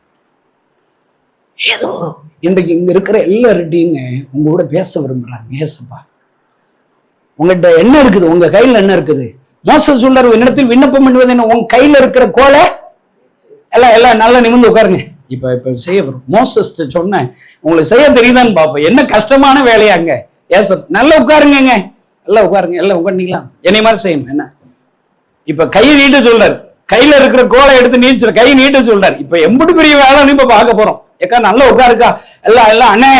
ஏதோ இன்றைக்கு இங்க இருக்கிற எல்லார்கிட்டையும் உங்க கூட பேச விரும்புறாங்க. ஏசப்பா, உங்ககிட்ட என்ன இருக்குது? உங்க கையில என்ன இருக்குது? மோசஸ் சொல்றாரு, என்னிடத்தில் விண்ணப்பம் பண்ணுவது என்ன? உங்க கையில இருக்கிற கோலை எல்லாம் நல்லா நிமிர்ந்து உட்காருங்க. இப்ப செய்ய வரும். மோசஸ் சொன்னேன், உங்களுக்கு செய்ய தெரியுதான்னு பாப்போம். என்ன கஷ்டமான வேலையாங்க? ஏசப், நல்லா உட்காருங்க, நல்லா உட்காருங்க, எல்லாம் உட்காந்துங்களா? என்னை மாதிரி செய்யணும். என்ன இப்ப கையை நீட்ட சொல்றாரு, கையில இருக்கிற கோலை எடுத்து நீச்ச கை நீட்ட சொல்றாரு. இப்ப எம்பட்டு பெரிய வேலைன்னு இப்ப பார்க்க போறோம். ஏக்கா நல்லா உட்காருக்கா, எல்லாம் அண்ணே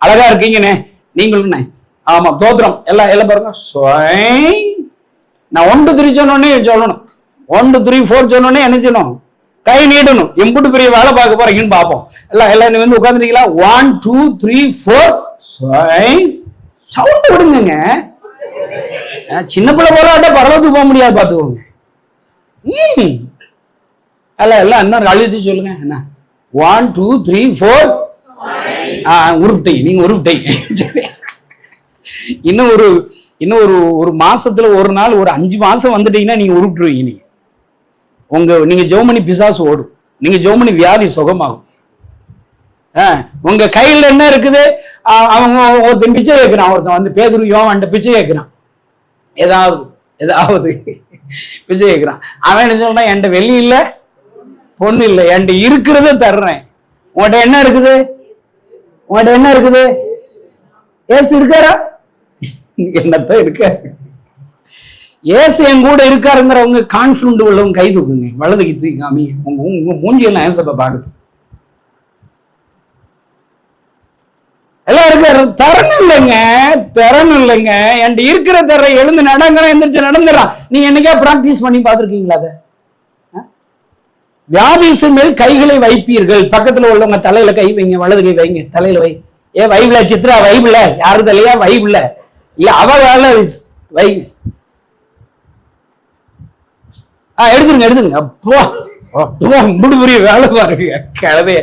அழகா இருக்கீங்கண்ணே, நீங்களும் ஆமா தோத்திரம், எல்லாம் பாருங்க. நான் 1 2 3 சொன்னோடனே சொல்லணும். 1 2 3 4 சொன்னோடனே என்ன செய்யணும்? கை நீட்டணும். எம்புட்டு பெரிய வேலை பார்க்க போறீங்கன்னு பார்ப்போம். எல்லாம் வந்து உட்காந்துருக்கீங்களா? 1 2 3 4 சவுண்ட் விடுங்க. சின்ன பிள்ளை போல பரவத்துக்கு போக முடியாது, பார்த்துக்கோங்க. எல்லாம் இன்னொரு அழுத்தி சொல்லுங்க. என்ன 1 2 3 4 உருட்டை. நீங்க உருட்டை. இன்னும் ஒரு மாசத்துல ஒரு நாள் ஒரு 5 மாசம் வந்துட்டீங்கன்னா நீங்க உருட்டுருவீங்க. நீங்க ஜெபமணி பிசாசு ஓடும், நீங்க ஜெபமணி வியாதி சுகமாகும். உங்க கையில என்ன இருக்குது? அவங்க ஒருத்தன் பிச்சை கேட்கிறான், ஒருத்தன் வந்து பேதுரு யோவான்ட்ட பிச்சை கேட்கிறான், ஏதாவது பிச்சை கேட்கிறான். அவன் என்ன சொல்றான்? என்கிட்ட வெள்ளி இல்ல, பொண்ணு இல்லை, என்கிட்ட இருக்கிறத தர்றேன். உங்கள்கிட்ட என்ன இருக்குது? உங்கள்கிட்ட என்ன இருக்குது? ஏசு இருக்காரா? என்னத்தான் இருக்க? ஏசு என் கூட இருக்காருங்கிறவங்க கான்பிடன்ட் உள்ளவங்க கை தூக்குங்க, வலதுக்கு தூக்காமி. உங்க மூஞ்சியெல்லாம் ஏசப்ப பாடு. எல்லாம் இருக்காரு. தரணும் இல்லைங்க. என்கிட்ட இருக்கிற தர எழுந்து நடங்கிறான், எந்திரிச்சு நடந்துறான். நீங்க என்னைக்கா பிராக்டிஸ் பண்ணி பார்த்துருக்கீங்களா? அதை வியாதிசு மேல் கைகளை வைப்பீர்கள். பக்கத்துல உள்ளவங்க தலையில கை வைங்க, வலது கை வைங்க, தலையில வை. வைபிள சித்ரா, வைபிள யாரு தலையா? வைபிள இல்ல, அவ வேலை வை. எடுத்துருங்க. அப்போ முடிவுரிய வேலை பாருங்க. கழுதைய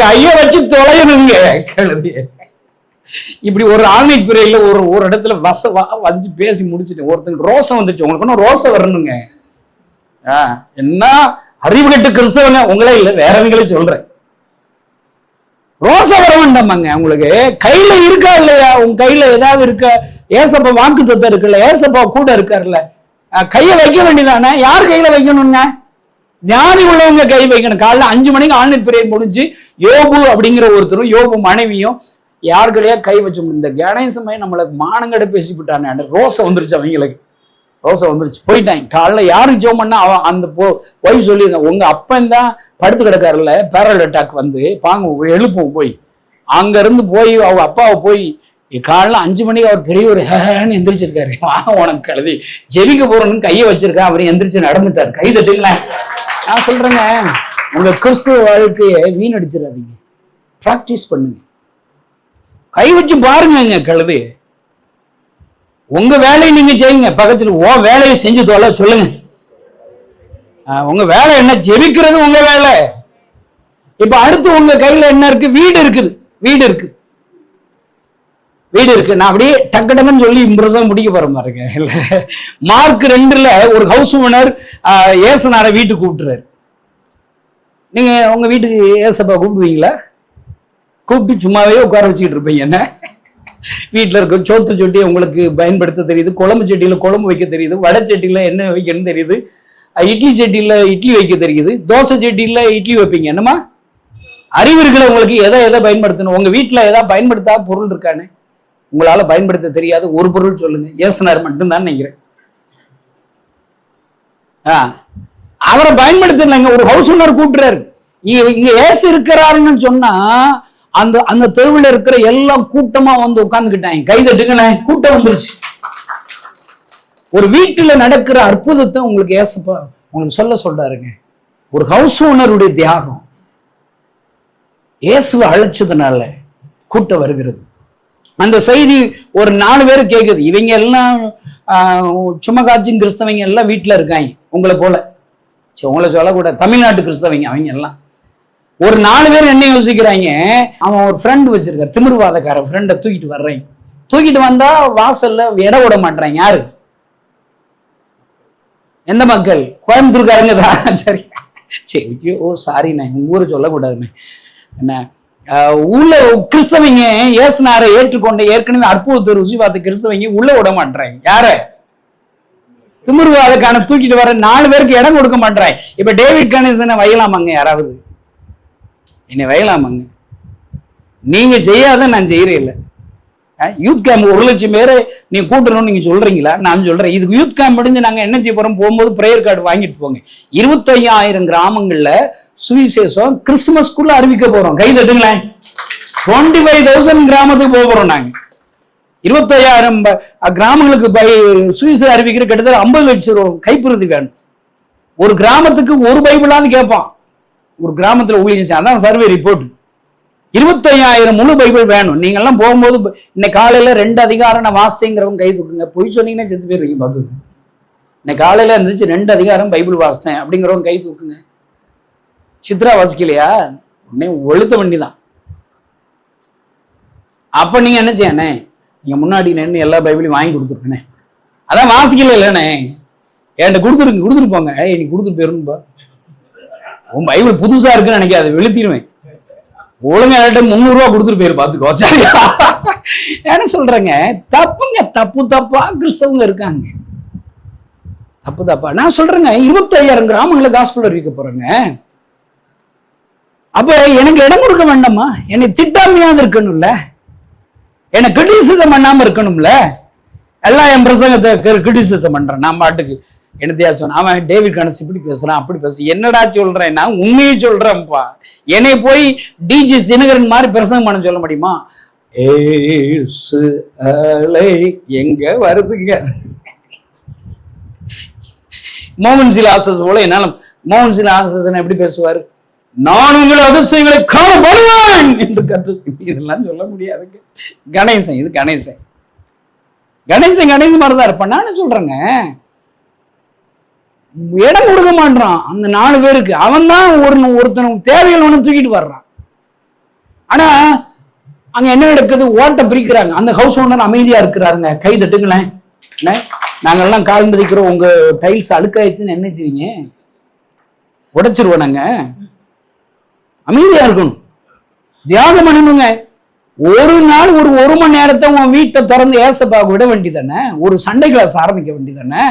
கைய வச்சு தொலையணுங்க. கழுதைய இப்படி ஒரு ஆன்மீக பிறையில ஒரு இடத்துல வந்து பேசி முடிச்சுட்டு ஒருத்தருக்கு ரோசம் வந்துச்சு. உங்களுக்கு ஒன்னும் ரோசம் வரணுங்க. என்ன அறிவு கட்டு கிறிஸ்தவங்க உங்களே இல்லை, வேறவங்களே சொல்றேன். ரோசம் வர வேண்டாமாங்க. உங்களுக்கு கையில இருக்கா இல்லையா? உங்க கையில ஏதாவது இருக்க? ஏசப்பா வாக்கு தத்தம் இருக்குல்ல, ஏசப்பா கூட இருக்காருல்ல, கைய வைக்க வேண்டியதானே? யார் கையில வைக்கணுங்க? வியாதி உள்ளவங்க கை வைக்கணும். காலைல 5 மணிக்கு ஆன்லைன் பிரேயர் முடிஞ்சு யோபு அப்படிங்கிற ஒருத்தரும் யோபு மனைவியும் யாருக்களையா கை வச்சோம். இந்த கணேசமே நம்மளுக்கு மானங்கடை பேசிவிட்டானே, ரோசம் வந்துருச்சு. அவங்களுக்கு ரோசம் வந்துருச்சு, போயிட்டாங்க. காலைல யாருக்கு ஜோம் பண்ணா அவன் அந்த போய் சொல்லியிருந்தேன், உங்க அப்பன் தான் படுத்து கிடக்காருல்ல, பேரல் அட்டாக் வந்து பாங்க எழுப்பும் போய். அங்க இருந்து போய் அவங்க அப்பாவை போய் காலைல 5 மணிக்கு அவர் பெரிய ஒரு ஹேன்னு எந்திரிச்சிருக்காரு. உனக்கு கழுதி ஜெபிக்க போறோன்னு கையை வச்சிருக்கா. அவர் எந்திரிச்சு நடந்துட்டாரு. கை தட்டுங்களா? நான் சொல்றேங்க, உங்க கிறிஸ்துவ வாழ்க்கையை வீணடிச்சிடாதீங்க, பிராக்டிஸ் பண்ணுங்க, கை வச்சு பாருங்க. கழுது உங்க வேலையை நீங்க செய்யுங்க, பக்கத்துல வேலையை செஞ்சு தோல சொல்லுங்க. உங்க வேலை என்ன? ஜெபிக்கிறது உங்க வேலை. இப்ப அடுத்து உங்க கையில என்ன இருக்கு? வீடு இருக்கு. நான் அப்படியே டக்குன்னு சொல்லி பிரசங்கம் முடிக்க போற பாருங்க. மார்க் 2 ஒரு ஹவுஸ் ஓனர் ஏசனார வீட்டுக்கு கூப்பிட்டுறாரு. நீங்க உங்க வீட்டுக்கு ஏசப்பா கூப்பிடுவீங்களா? கூப்பிட்டு சும்மாவே உட்கார வச்சுக்கிட்டு இருப்பீங்க. என்ன வீட்டில் இருக்க சோத்து சட்டியை உங்களுக்கு பயன்படுத்த தெரியுது, குழம்பு சட்டியில் குழம்பு வைக்க தெரியுது, வடை சட்டியில் என்ன வைக்கணும்னு தெரியுது, இட்லி சட்டியில் இட்லி வைக்க தெரியுது, தோசை சட்டியில் இட்லி வைப்பீங்க. என்னமா அறிவு இருக்குல்ல உங்களுக்கு? எதை பயன்படுத்தணும்? உங்க வீட்டில் எதாவது பயன்படுத்தாத பொருள் இருக்கானு உங்களால பயன்படுத்த தெரியாது ஒரு பொருள் சொல்லுங்க. ஏசுனார் மட்டும்தான் நினைக்கிறேன். அவரை பயன்படுத்தலைங்க. ஒரு ஹவுஸ் ஓனர் கூப்பிடுறாரு, இங்க ஏசு இருக்கிறாருன்னு சொன்னா அந்த அந்த தெருவில் இருக்கிற எல்லாம் கூட்டமா வந்து உட்கார்ந்துக்கிட்டாங்க. கைதட்டுங்கண்ணே, கூட்டம் வந்துருச்சு. ஒரு வீட்டுல நடக்கிற அற்புதத்தை உங்களுக்கு ஏசப்பா உங்களுக்கு சொல்றாருங்க. ஒரு ஹவுஸ் ஓனருடைய தியாகம் இயேசுவை அழைச்சதுனால கூட்டம் வருகிறது. அந்த செய்தி ஒரு 4 பேர் கேட்குது. இவங்க எல்லாம் சும்மா காட்சியும் கிறிஸ்தவங்க எல்லாம் வீட்டுல இருக்காங்க உங்களை போல. உங்களை சொல்லக்கூடாது, தமிழ்நாட்டு கிறிஸ்தவங்க அவங்க எல்லாம். ஒரு 4 பேர் என்ன யோசிக்கிறாங்க, அவன் ஒரு ஃப்ரெண்டு வச்சிருக்க, திமிர்வாதக்கார ஃப்ரெண்டை தூக்கிட்டு வர்றேன். தூக்கிட்டு வந்தா வாசல்ல இடம் விட மாட்டேறாங்க. யாரு? எந்த மக்கள்? கோயம்புத்தூர்காரங்க தான். சரி சரி, ஓ சாரி, நான் உங்க ஊரை சொல்லக்கூடாதுன்னு. என்ன உள்ள கிறிஸ்தவங்க ஏசுனாரை ஏற்றுக்கொண்ட ஏற்கனவே அற்புதத்தை ருசி பார்த்த கிறிஸ்தவங்க உள்ள விட மாட்டேறாங்க. யார? திமிர்வாதக்கான தூக்கிட்டு வர 4 பேருக்கு இடம் கொடுக்க மாட்டேறாங்க. இப்ப டேவிட் கணேசனை வையலாமாங்க? யாராவது என்னை வையலாமாங்க? நீங்க செய்யாத நான் செய்யறேன் இல்லை. யூத் கேம்ப் 1,00,000 பேரை நீ கூட்டணும்னு நீங்க சொல்றீங்களா? நான் சொல்றேன், இதுக்கு யூத் கேம்ப் முடிஞ்சு நாங்க என்ன செய்ய போறோம்? போகும்போது பிரேயர் கார்டு வாங்கிட்டு போங்க. 25,000 கிராமங்கள்ல சுவிசேஷம் கிறிஸ்துமஸ்குள்ள அறிவிக்க போறோம். கை தட்டுங்களேன். 25,000 கிராமத்துக்கு போறோம் நாங்க. 25,000 கிராமங்களுக்கு சுவிசேஷம் அறிவிக்கிற கிட்டத்தட்ட 50 லட்சம் கைப்பிரதி வேணும். ஒரு கிராமத்துக்கு ஒரு பைபிளான்னு கேட்பான். ஒரு கிராமத்துல ஊழியம், அதான் சர்வே ரிப்போர்ட். 25,000 முழு பைபிள் வேணும். நீங்க எல்லாம் போகும்போது இன்னைக்கு காலையில 2 அதிகாரம் நான் வாசித்தேங்கிறவங்க கை தூக்குங்க. பொய் சொன்னீங்கன்னா செத்து போயிருவீங்க. பார்த்துங்க, இன்னைக்கு காலையில இருந்துச்சு 2 அதிகாரம் பைபிள் வாசித்தேன் அப்படிங்கிறவங்க கை தூக்குங்க. சித்ரா வாசிக்கலையா? உடனே ஒழுத்த வண்டிதான். அப்ப நீங்க என்ன செய்யணே? நீங்க முன்னாடி நின்று எல்லா பைபிளையும் வாங்கி கொடுத்துருக்கேனே. அதான் வாசிக்கல இல்லைண்ணே, என்கிட்ட கொடுத்துருப்பாங்க. நீ கொடுத்துட்டு போயிருப்பா, உன் பைபிள் புதுசா இருக்குன்னு நினைக்காது, வெளுத்திடுவேன். ஒழுங்கா 300 ரூபா கொடுத்துட்டு போயிரு. பாத்துக்கோ. சரியா? என்ன சொல்றேங்க? தப்புங்க, தப்பா கிறிஸ்தவங்க இருக்காங்க. தப்பா நான் சொல்றேங்க. 25,000 கிராமங்களை காஸ்பல் அறிவிக்க போறேங்க. அப்ப எனக்கு இடம் கொடுக்க வேண்டாமா? என்னை திட்டாமையாவது இருக்கணும்ல, என்னை கிரிட்டிசிசம் பண்ணாம இருக்கணும்ல. எல்லாம் என் பிரசங்கத்தை கிரிட்டிசிசம் பண்றேன் நான் பாட்டுக்கு. என்னத்தையா சொன்ன அவன் டேவிட் கணேசன் இப்படி பேசுறான் அப்படி பேச. என்னடா சொல்றேன்? நான் உண்மையை சொல்றேன்ப்பா. என்னை போய் டிஜி தினகரன் மாதிரி பிரசங்கம் பண்ண சொல்ல முடியுமா? ஏசு அலை எங்க வருதுங்க. மோகன் சிலாசஸ் போல என்னால மோகன் சிலாசன் எப்படி பேசுவாரு? நான் உங்கள் அதிசயங்களை காணப்படுவேன் என்று கற்று. இதெல்லாம் சொல்ல முடியாதுங்க. கணேசன், இது கணேசன் மாதிரிதான் இருப்பான். நான் சொல்றேங்க, இடம் கொடுக்க மாட்டான் அந்த 4 பேருக்கு. அவன் தான் ஒருத்தனுக்கு தேவைகள் ஒன்று தூக்கிட்டு வர்றான். ஆனா அங்க என்ன நடக்குது? ஓட்ட பிரிக்கிறாங்க. அந்த ஹவுஸ் ஓனர் அமைதியா இருக்கிறாருங்க. கை தட்டுங்களேன். நாங்கெல்லாம் கால் மிதிக்கிறோம். உங்க டைல்ஸ் அழுக்காயிடுச்சுன்னு என்ன செய்வீங்க? உடைச்சிருவோம். நாங்க அமைதியா இருக்கணும், தியாகம் பண்ணணுங்க. ஒரு நாள் ஒரு மணி நேரத்தை உன் வீட்டை திறந்து ஏசப்பாக விட வேண்டியதானே? ஒரு சண்டை கிளாஸ் ஆரம்பிக்க வேண்டியதானே?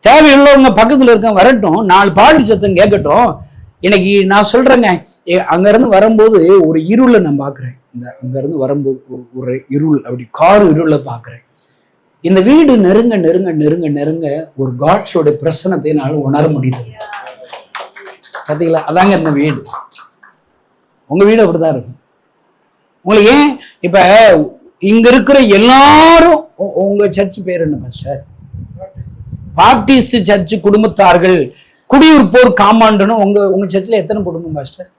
தேவையுள்ளவங்க பக்கத்துல இருக்க வரட்டும், 4 பாட்டு சத்தம் கேட்கட்டும். இன்னைக்கு நான் சொல்றேங்க, அங்க இருந்து வரும்போது ஒரு இருளை நான் பாக்குறேன். அங்க இருந்து வரும்போது ஒரு இருள், அப்படி கார் இருளை பாக்குறேன். இந்த வீடு நெருங்க நெருங்க நெருங்க நெருங்க ஒரு காட்ஸோட பிரசனத்தை என்னால் உணர முடியுது. பாத்தீங்களா? அதாங்க இந்த வீடு. உங்க வீடு அப்படிதான் இருக்கும். உங்களுக்கு ஏன் இப்ப இங்க இருக்கிற எல்லாரும், உங்க சர்ச் பேர் என்ன பாஸ்டர்? பாப்டிஸ்ட் சர்ச் குடும்பத்தார்கள் குடியிருப்போர் காமாண்டுன்னு. உங்க சர்ச்சில் எத்தனை குடும்பம் பாஸ்டர்?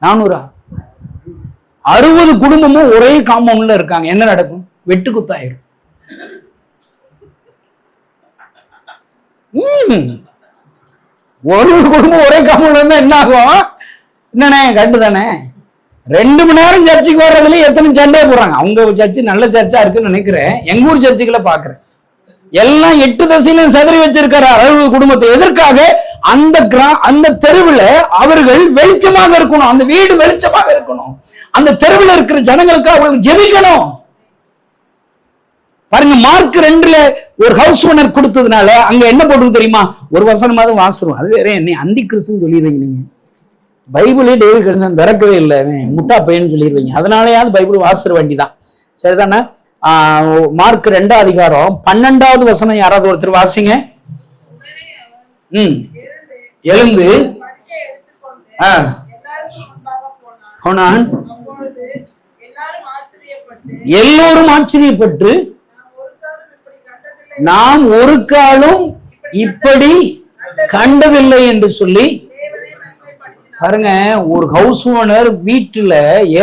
400? 60 குடும்பமும் ஒரே காம்பவுண்ட்ல இருக்காங்க. என்ன நடக்கும்? வெட்டு குத்தாயிரும். ஒரு குடும்பம் ஒரே காம்பவுண்ட்ல இருந்தா என்ன ஆகும்? என்னண்ணே கண்டு தானே? 2 மணி நேரம் சர்ச்சுக்கு வர்றதுல எத்தனை சண்டை போடுறாங்க. அவங்க சர்ச்சு நல்ல சர்ச்சா இருக்குன்னு நினைக்கிறேன். எங்க ஊர் சர்ச்சுக்களை பாக்குறேன். எல்லாம் 8 திசையிலும் செதறி வச்சிருக்கிறார் 60 குடும்பத்தை. எதற்காக? அந்த தெருவுல அவர்கள் வெளிச்சமாக இருக்கணும், அந்த வீடு வெளிச்சமாக இருக்கணும், அந்த தெருவில் இருக்கிற ஜனங்களுக்கு அவர்கள் ஜெபிக்கணும். பாருங்க, மார்க் 2ல ஒரு ஹவுஸ் ஓனர் கொடுத்ததுனால அங்க என்ன போட்டு தெரியுமா? ஒரு வசனமாவது வாசிரும். அது வேற என்ன அந்தி கிறிஸ்துன்னு சொல்லிடுவீங்க நீங்க. பைபிளே டேவிட் கிறிஸ்டன் திறக்கவே இல்லை, முட்டா பையன்னு சொல்லிடுவீங்க. அதனாலயாவது பைபிள் வாசிற வேண்டிதான். சரிதானே? மார்க் 2ஆம் அதிகாரம் 12வது வசனம் யாராவது ஒருத்தர் வாசிங்க. எழுந்து போனான். எல்லோரும் ஆச்சரியப்பட்டு நாம் ஒரு காலம் இப்படி கண்டதில்லை என்று சொல்லி. பாருங்க, ஒரு ஹவுஸ் ஓனர் வீட்டுல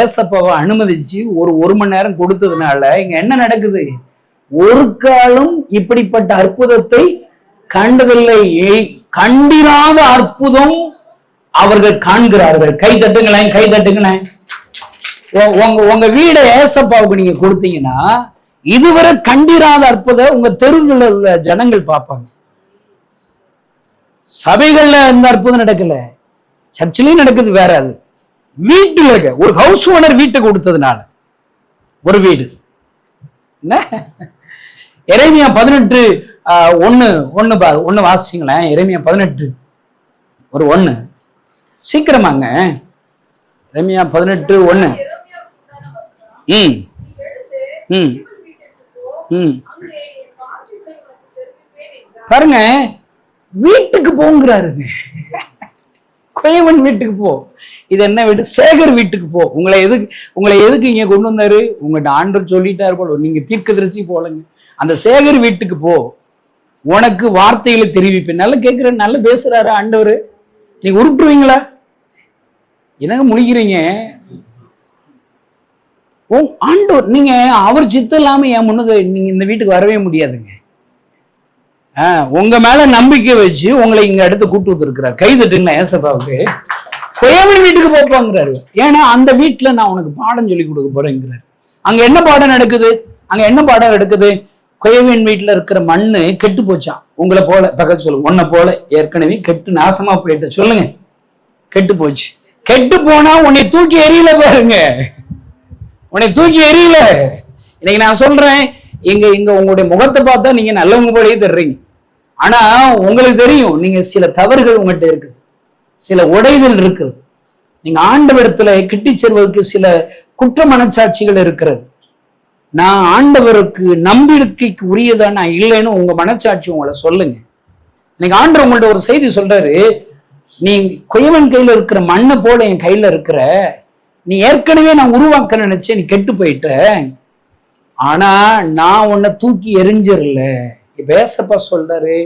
ஏசப்பாவை அனுமதிச்சு ஒரு மணி நேரம் கொடுத்ததுனால இங்க என்ன நடக்குது? ஒரு காலம் இப்படிப்பட்ட அற்புதத்தை கண்டதில்லை, கண்டிராத அற்புதம் அவர்கள் காண்கிறார்கள். கை தட்டுங்களேன், கை தட்டுங்களேன். உங்க வீட ஏசப்பாவுக்கு நீங்க கொடுத்தீங்கன்னா இதுவரை கண்டிராத அற்புதம் உங்க தெருவில் உள்ள ஜனங்கள் பார்ப்பாங்க. சபைகள்ல இந்த அற்புதம் நடக்கல, சர்ச்சிலையும் நடக்குது. வேற அது வீட்டுல ஒரு ஹவுஸ் ஓனர் வீட்டை கொடுத்ததுனால ஒரு வீடு. எரேமியா 18:1 வாசிங்களேன். எரேமியா 18:1 சீக்கிரமாங்க. எரேமியா 18:1. பாருங்க, வீட்டுக்கு போங்கிறாருங்க. குயவன் வீட்டுக்கு போ. இது என்ன வீடு? சேகர் வீட்டுக்கு போ. உங்களை எதுக்கு இங்க கொண்டு வந்தாரு? உங்கள்கிட்ட ஆண்டவர் சொல்லிட்டாரு போல, நீங்க தீர்க்கதரிசி போலங்க. அந்த சேகர் வீட்டுக்கு போ, உனக்கு வார்த்தைகளை தெரிவிப்பேன். நல்லா கேட்கிறேன், நல்லா பேசுறாரு ஆண்டவர். நீங்க உருட்டுருவீங்களா? என்னங்க முழிக்கிறீங்க? ஆண்டவர், நீங்க அவர் சித்தம் இல்லாம என் முன்னுக்கு நீங்க இந்த வீட்டுக்கு வரவே முடியாதுங்க. உங்க மேல நம்பிக்கை வச்சு உங்களை இங்க அடுத்து கூட்டு வந்துருக்கிறார். கை தட்டுங்களா ஏசப்பாவுக்கு. குயவன் வீட்டுக்கு போப்பாங்கிறாரு. ஏன்னா அந்த வீட்டுல நான் உனக்கு பாடம் சொல்லி கொடுக்க போறேங்கிறாரு. அங்க என்ன பாடம் நடக்குது? குயவன் வீட்டுல இருக்கிற மண்ணு கெட்டு போச்சான். உங்களை போல பக்கத்து சொல்லுங்க, உன்னை போல ஏற்கனவே கெட்டு நாசமா போயிட்ட. சொல்லுங்க, கெட்டு போச்சு. கெட்டு போனா உன்னை தூக்கி எரியல. பாருங்க, உன்னை தூக்கி எரியல. இன்னைக்கு நான் சொல்றேன், இங்க உங்களுடைய முகத்தை பார்த்தா நீங்க நல்லவங்க போலயே தர்றீங்க. ஆனா உங்களுக்கு தெரியும், நீங்க சில தவறுகள் உங்கள்கிட்ட இருக்குது, சில உடைகள் இருக்குது. நீங்க ஆண்டவரிடத்துல கிட்டி செல்வதற்கு சில குற்ற மனச்சாட்சிகள் இருக்கிறது. நான் ஆண்டவருக்கு நம்பிக்கைக்கு உரியதா நான் இல்லைன்னு உங்க மனச்சாட்சி உங்களை சொல்லுங்க. இன்னைக்கு ஆண்டவர் உங்கள்ட்ட ஒரு செய்தி சொல்றாரு, நீ குயவன் கையில இருக்கிற மண்ணை போல என் கையில இருக்கிற, நீ ஏற்கனவே நான் உருவாக்க நினைச்சேன், நீ கெட்டு போயிட்ட, ஆனா நான் உன்னை தூக்கி எரிஞ்சிடல. இப்ப ஏசப்பா சொல்றாரு,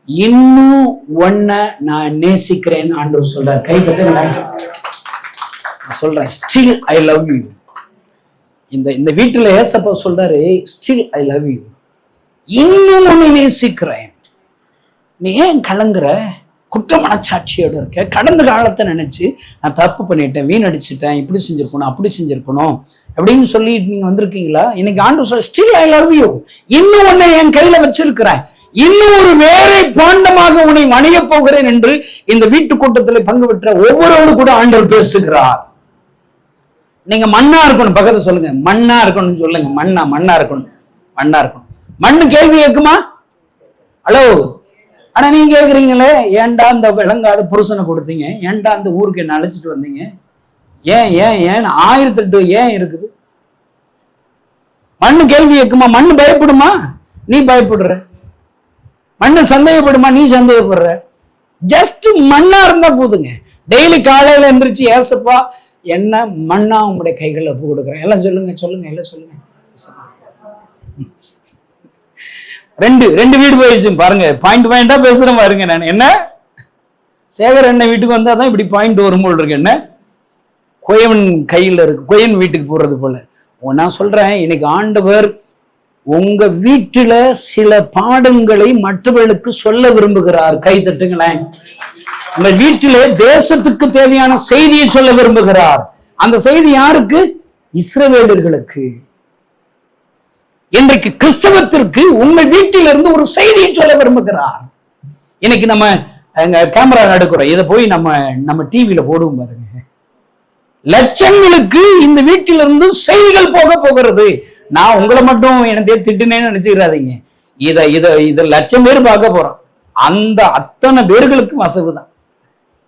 இன்னும் ஒன்ன நான் நேசிக்கிறேன்னு ஆண்டவர் சொல்றாரு. கை தட்டு. நான் சொல்றேன், ஸ்டில் ஐ லவ் யூ. இந்த வீட்டுல ஏசப்பா சொல்றாரு, ஸ்டில் ஐ லவ் யூ, இன்னும் உன்னை நேசிக்கிறேன். நீ ஏன் கலங்குற? குற்ற மனச்சாட்சியோட இருக்க. கடந்த காலத்தை நினைச்சு நான் தப்பு பண்ணிட்டேன், வீணடிச்சுட்டேன், இப்படி செஞ்சிருக்கணும், அப்படி செஞ்சிருக்கணும் அப்படின்னு சொல்லி நீங்க வந்திருக்கீங்களா? இன்னைக்கு ஆண்டவர் சொல்ற, ஸ்டில் ஐ லவ் யூ, இன்னும் உன்னை என் கையில வச்சிருக்கிறேன், இன்னும் ஒரு வேற பாண்டமாக உன்னை மணிய போகிறேன் என்று இந்த வீட்டு கூட்டத்தில் பங்கு பெற்ற ஒவ்வொருவரும் கூட ஆண்டவர் பேசுகிறார். நீங்க மண்ணா இருக்கணும். பக்கத்துல சொல்லுங்க, மண்ணா இருக்கணும்னு சொல்லுங்க. மண்ணா இருக்கணும். மண்ணு கேள்வி கேட்குமா? ஹலோ. ஆனா நீங்க கேக்குறீங்களே, ஏன்டா அந்த விளங்காத புருஷனை கொடுத்தீங்க, ஏன்டா அந்த ஊருக்கு என்ன அழைச்சிட்டு வந்தீங்க, ஏன் 1008 ஏன் இருக்குது? மண்ணு கேள்வி கேட்குமா? மண்ணு பயப்படுமா? நீ பயப்படுற. மண்ணு சந்தேகப்படுமா? நீ சந்தேகப்படுற. ஜஸ்ட் மண்ணா இருந்தா போதுங்க. டெய்லி காலையில எந்திரிச்சு, ஏசப்பா என்ன மண்ணா உங்களுடைய கைகளில் ஒப்பு கொடுக்குறேன். எல்லாம் சொல்லுங்க. எல்லாம் சொல்லுங்க. ரெண்டு வீடு போயிடுச்சு பாருங்க. பாயிண்டா பேசுறேன் பாருங்க. நான் என்ன சேகர் என்ன வீட்டுக்கு வந்தாதான் இப்படி பாயிண்ட் வரும்போது இருக்கு. என்ன குயவன் கையில இருக்கு, குயவன் வீட்டுக்கு போறது போல. நான் சொல்றேன், இன்னைக்கு ஆண்டவர் உங்க வீட்டுல சில பாடங்களை மற்றவர்களுக்கு சொல்ல விரும்புகிறார். கை தட்டுங்களேன். உங்க வீட்டிலே தேசத்துக்கு தேவையான செய்தியை சொல்ல விரும்புகிறார். அந்த செய்தி யாருக்கு? இஸ்ரவேலர்களுக்கு. இன்றைக்கு கிறிஸ்தவத்திற்கு உங்கள் வீட்டிலிருந்து ஒரு செய்தியை சொல்ல விரும்புகிறார். இன்னைக்கு நம்ம கேமரா எடுக்கிறோம், இதை போய் நம்ம டிவியில போடுவோம் பாருங்க. லட்சங்களுக்கு இந்த வீட்டிலிருந்து செய்திகள் போகிறது. நான் உங்களை மட்டும் எனக்கு திட்டுனேன்னு நினைச்சுக்கிறாதீங்க. இத லட்சம் பேர் பார்க்க போறோம். அந்த அத்தனை பேர்களுக்கு வசவுதான்.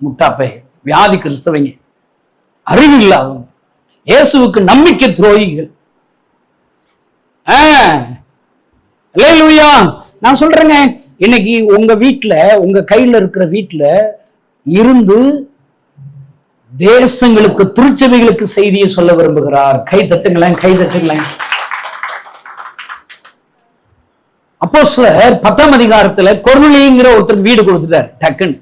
முட்டாப்பை, வியாதி கிறிஸ்தவங்க, அறிவில்லாதவங்க, இயேசுவுக்கு நம்பிக்கை துரோகிகள். நான் சொல்றேங்க, இன்னைக்கு உங்க வீட்டுல, உங்க கையில இருக்கிற வீட்டுல இருந்து தேசங்களுக்கு, திருச்சபைகளுக்கு செய்தியை சொல்ல விரும்புகிறார். கை தட்டுங்களேன், கை தட்டுங்களேன். அப்போஸ்தலர் 10ஆம் அதிகாரத்துல கொர்நேலியுங்கிற ஒருத்தருக்கு வீடு கொடுத்துட்டார். டக்குன்னு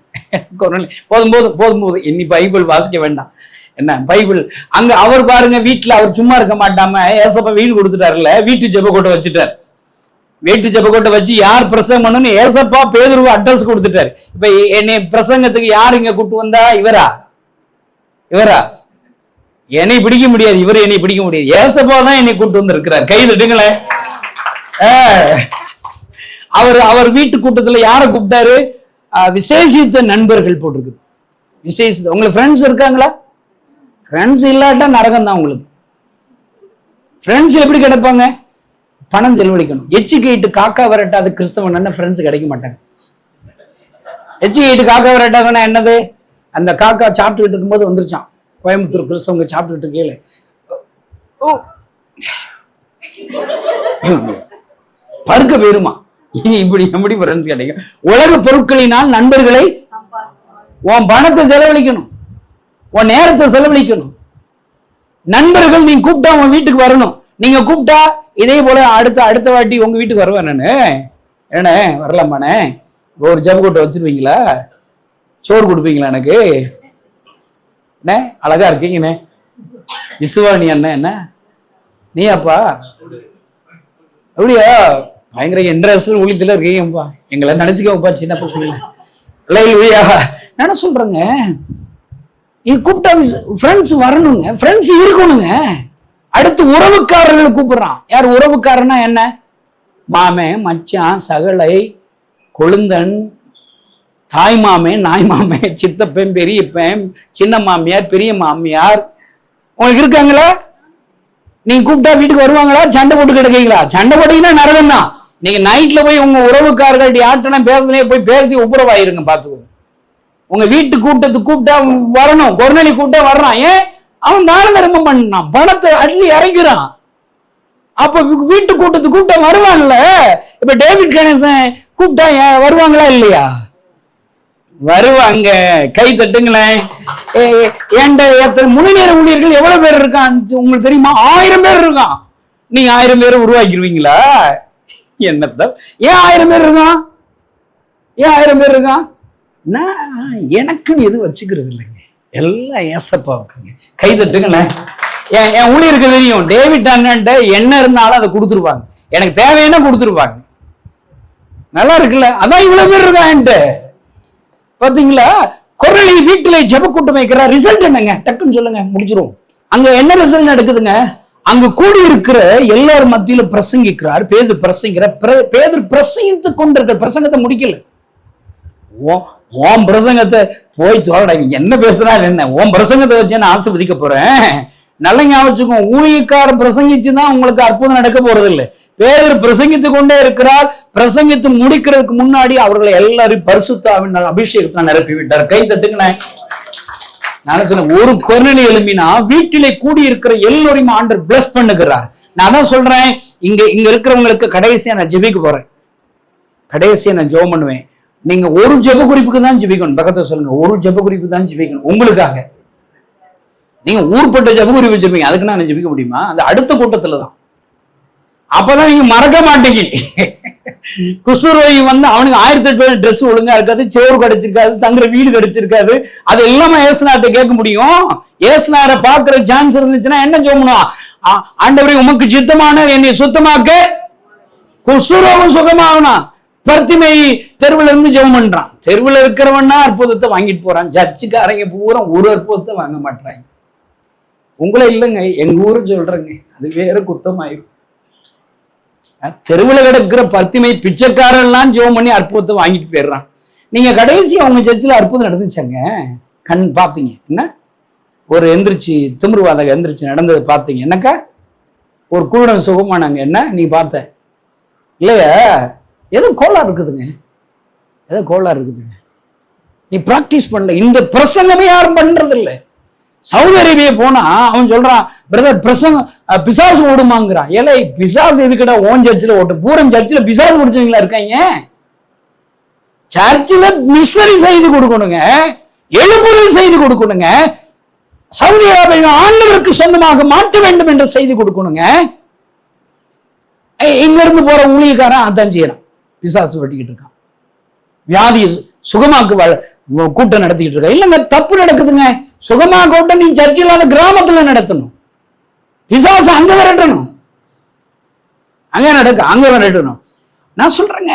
போதும் இனி பைபிள் வாசிக்க வேண்டாம். என்ன பைபிள் அங்க அவர் பாருங்க, வீட்டுல அவர் சும்மா இருக்க மாட்டாம ஏசப்பா வீடு கொடுத்துட்டாருல, வீட்டு ஜெபக்கோட்டை வச்சுட்டார். வீட்டு ஜெபக்கோட்டை வச்சு யார் பிரசங்கம் பண்ணணும்னு ஏசப்பா பேதுருவு அட்ரஸ் கொடுத்துட்டாரு. இப்ப என்னை பிரசங்கத்துக்கு யார் இங்க கூட்டு வந்தா? இவரா என்னை பிடிக்க முடியாது, இவரு என்னை பிடிக்க முடியாது. ஏசப்பா தான் என்னை கூட்டு வந்து இருக்கிறார். கை தட்டுங்களேன். அவர் வீட்டு கூட்டத்துல யாரை கூப்பிட்டாரு? விசேஷித்த நண்பர்கள் போட்டிருக்கு. விசேஷித்த உங்களுக்கு ஃப்ரெண்ட்ஸ் இருக்காங்களா? ஃப்ரெண்ட்ஸ் இல்லாட்டா நரகம் தான் உங்களுக்கு. ஃப்ரெண்ட்ஸ் எப்படி கிடைப்பாங்க? பணம் செலவழிக்கணும். எச்சுக்கிட்டு காக்கா வரட்டாது கிறிஸ்தவன் ஃப்ரெண்ட்ஸ் கிடைக்க மாட்டாங்க. எச்சுக்கிட்டு காக்கா வரட்டாதுன்னா என்னது? அந்த காக்கா சாப்பிட்டுக்கிட்டு இருக்கும்போது வந்துருச்சான். கோயம்புத்தூர் கிறிஸ்தவங்க சாப்பிட்டுக்கிட்டு கேளு, பருக்க போயிருமா. இப்படி எப்படி ஃப்ரெண்ட்ஸ் கிடைக்கும்? உலக பொருட்களினால் நண்பர்களை, உன் பணத்தை செலவழிக்கணும், உன் நேரத்தை செலவழிக்கணும். நண்பர்கள் நீங்க கூப்பிட்டா உன் வீட்டுக்கு வரணும். நீங்க கூப்பிட்டா இதே போல அடுத்த வாட்டி உங்க வீட்டுக்கு வருவேன் நானு. என்ன வரலாமாண்ணே? ஒரு ஜபக்கூட்டை வச்சிருவீங்களா? சோறு கொடுப்பீங்களா எனக்கு? என்ன அழகா இருக்கீங்கண்ணே. விசுவாணி அண்ணன் என்ன நீ அப்பா? அப்படியா? பயங்கர இன்ட்ரெஸ்ட் ஊழியத்துல இருக்கீங்கப்பா. எங்களை நினைச்சுக்கோப்பா சின்ன பசங்கள. நான் சொல்றேங்க, நீ கூப்பிட்டா ஃப்ரெண்ட்ஸ் வரணுங்க, ஃப்ரெண்ட்ஸ் இருக்கணுங்க. அடுத்து உறவுக்காரர்களை கூப்பிடுறான். யார் உறவுக்காரனா? என்ன? மாமே, மச்சான், சகலை, கொழுந்தன், தாய் மாமே, நாய் மாமே, சித்தப்பன், பெரியப்பன், சின்ன மாமியார், பெரிய மாமியார் உங்களுக்கு இருக்காங்களா? நீங்க கூப்பிட்டா வீட்டுக்கு வருவாங்களா? சண்டை போட்டு கிடக்கீங்களா? சண்டை போட்டீங்கன்னா நரகம் தான். நீங்க நைட்ல போய் உங்க உறவுக்காரர்கள் யார்ட்டனா பேசுனே போய் பேசி உப்புரவாயிருங்க. பாத்துக்கோ. உங்க வீட்டு கூட்டத்துக்கு கூப்பிட்டா வரணும். கொர்நேலி கூப்பிட்டா வர்றான். ஏன்? அவன் தான தர்மம் பண்ணான், பணத்தை அள்ளி இறங்கிறான். அப்ப வீட்டு கூட்டத்துக்கு கூப்பிட்டா வருவாங்கல்ல. இப்ப டேவிட் கணேசன் கூப்பிட்டா வருவாங்களா இல்லையா? வருவாங்க. கை தட்டுங்களேன். முழு நேர ஊழியர்கள் எவ்வளவு பேர் இருக்கான் உங்களுக்கு தெரியுமா? 1000 பேர் இருக்கான். நீங்க 1000 பேரை உருவாக்கிடுவீங்களா? என்னத்த ஏன் 1000 பேர் இருக்கான்? ஏன் 1000 பேர் இருக்கான்? எனக்குன்னு எதுவும் வச்சுக்கிறது இல்லைங்க, எல்லாம் ஏசப்பாவுக்குங்க. கை தட்டுங்களேன். என் ஊழியருக்கு தெரியும், டேவிட் அண்ணன்ட்ட என்ன இருந்தாலும் அதை கொடுத்துருவாங்க. எனக்கு தேவையான கொடுத்துருவாங்க. நல்லா இருக்குல்ல? அதான் இவ்வளவு பேர் இருக்கான்ட்டு பாத்தீங்களா? கொர்நேலி வீட்டுல ஜெப கூட்டம் வைக்கிற ரிசல்ட் என்னங்க? டக்குன்னு சொல்லுங்க, முடிச்சிருவோம். அங்க என்ன ரிசல்ட் நடக்குதுங்க? அங்க கூடி இருக்கிற எல்லாரும் மத்தியில பிரசங்கிக்கிறார். பேதுரு பிரசங்கித்துக் கொண்டிருக்கிற பிரசங்கத்தை முடிக்கல. ஓம் பிரசங்கத்தை போய் தோட என்ன பேசுறாரு? என்ன ஓம் பிரசங்கத்தை வச்சு நான் ஆசீர்வதிக்க போறேன்? நல்ல ஞாபகம். ஊழியக்காரர் பிரசங்கிச்சுதான் உங்களுக்கு அற்புதம் நடக்க போறது இல்லை. பேதுரு பிரசங்கித்து கொண்டே இருக்கிறார். பிரசங்கித்து முடிக்கிறதுக்கு முன்னாடி அவர்களை எல்லாரும் பரிசுத்த ஆவியினால் அபிஷேகத்தை நிரப்பி விட்டார். கை தட்டுங்களேன். நான் சொன்னேன், ஒரு கொர்நேலி எழும்பினா வீட்டிலே கூடி இருக்கிற எல்லோரையும் ஆண்டவர் பிளஸ் பண்ணுகிறார். நான் தான் சொல்றேன், இங்க இருக்கிறவங்களுக்கு கடைசியா நான் ஜெபிக்க போறேன். கடைசியா நான் ஜெபம் பண்ணுவேன். நீங்க ஒரு ஜெப குறிப்புக்கு தான் ஜெபிக்கணும். பக்கத்துல சொல்லுங்க, ஒரு ஜெப குறிப்பு தான் ஜெபிக்கணும் உங்களுக்காக. நீங்க ஊர்பட்ட ஜெப குறிப்பு வச்சிருப்பீங்க, அதுக்கு நான் ஜெபிக்க முடியுமா? அந்த அடுத்த கூட்டத்துலதான். அப்பதான் நீங்க மறக்க மாட்டீங்க. குஷ்டரோகி அவனுக்கு 1008 ட்ரெஸ் ஒழுங்கா இருக்காது, சோறு கிடைச்சிருக்காது, தங்குற வீடு கிடைச்சிருக்காது. அது எல்லாமே ஏசுநாட்ட கேட்க முடியும். ஏசுநாரை பாக்குற சான்ஸ் இருந்துச்சுன்னா என்ன சொல்லணும்? ஆண்டவரே உமக்கு சித்தமான என்னை சுத்தமாக்க. குஷ்டரோகம் சுகமாகணும். பர்த்திமை தெருவுல இருந்து ஜெபம் பண்றான். தெருவுல இருக்கிறவன்னா அற்புதத்தை வாங்கிட்டு போறான். சர்ச்சுக்காரங்க பூரா ஒரு அற்புதத்தை வாங்க மாட்டாங்க. உங்களை இல்லைங்க, எங்க ஊரு சொல்றேங்க, அது வேற குத்தமாயிரும். தெருவில் கிடக்கிற பத்திமை பிச்சைக்காரெல்லாம் ஜெபம் பண்ணி அற்புதத்தை வாங்கிட்டு போயிடுறான். நீங்க கடைசி அவங்க சர்ச்சில் அற்புதம் நடந்துச்சாங்க, கண் பார்த்தீங்க என்ன? ஒரு எந்திரிச்சு திமிர்வாதக எந்திரிச்சு நடந்தது பார்த்தீங்க என்னக்கா? ஒரு குருடன் சுகமானாங்க என்ன நீ பார்த்த இல்லையா? ஏதோ கோளாறு இருக்குதுங்க, ஏதோ கோளாறு இருக்குதுங்க. நீ பிராக்டிஸ் பண்ணல. இந்த பிரசங்கமே யாரும் பண்றது இல்லை. சவுதி அரேபியா போனா அவன் சொல்றான், பிரதர் பிரசங்கம் பிசாசு ஓடுமாங்கிறான். ஏலே பிசாசு எதுக்கிட்ட ஓன் சர்ச்சில் ஓட்டு? பூரம் சர்ச்சில் பிசாசு முடிச்சவங்களா இருக்காங்க. சர்ச்சில் மிஷனரி செய்து கொடுக்கணுங்க, எழுப்புதல் செய்து கொடுக்கணுங்க, சவுதி அரேபியா ஆண்டவருக்கு சொந்தமாக மாற்ற வேண்டும் என்று செய்து கொடுக்கணுங்க. இங்க இருந்து போற ஊழியக்காரன் அதான் செய்யறான், பிசாசு வெட்டிக்கிட்டு இருக்கான், வியாதி சுகமாக்கு கூட்டம் நடத்திக்கிட்டு இருக்க. இல்லைங்க, தப்பு நடக்குதுங்க. சுகமா கூட்டம் நீ சர்ச்சில் கிராமத்துல நடத்தணும், பிசாசு அங்க விரட்டணும், அங்க விரட்டணும். நான் சொல்றேங்க,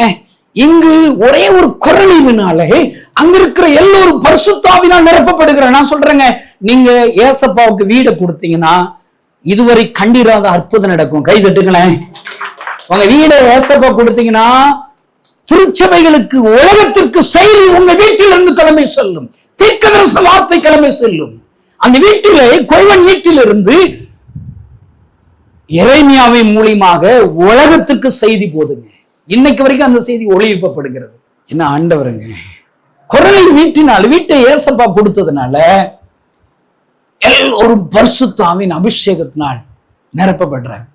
இங்கு ஒரே ஒரு குரலினாலே அங்க இருக்கிற எல்லோரும் பரிசுத்தாவினால் நிரப்பப்படுகிற. நான் சொல்றேங்க, நீங்க ஏசப்பாவுக்கு வீடை கொடுத்தீங்கன்னா இதுவரை கண்டிராத அற்புதம் நடக்கும். கை தட்டுங்களேன். உங்க வீடை ஏசப்பா கொடுத்தீங்கன்னா திருச்சபைகளுக்கு, உலகத்திற்கு செய்தி உங்க வீட்டிலிருந்து கிளம்பி செல்லும், தீர்க்கதரிசன வார்த்தை கிளம்பி செல்லும். அந்த வீட்டிலே கொய்வன் வீட்டிலிருந்து எரேமியாவின் மூலியமாக உலகத்துக்கு செய்தி போதுங்க. இன்னைக்கு வரைக்கும் அந்த செய்தி ஒளிபரப்பப்படுகிறது. என்ன ஆண்டவருங்க, குரலை வீட்டினால், வீட்டை ஏசப்பா கொடுத்ததுனால எல்லோரும் பரிசுத்தாவின் அபிஷேகத்தினால் நிரப்பப்படுறாங்க.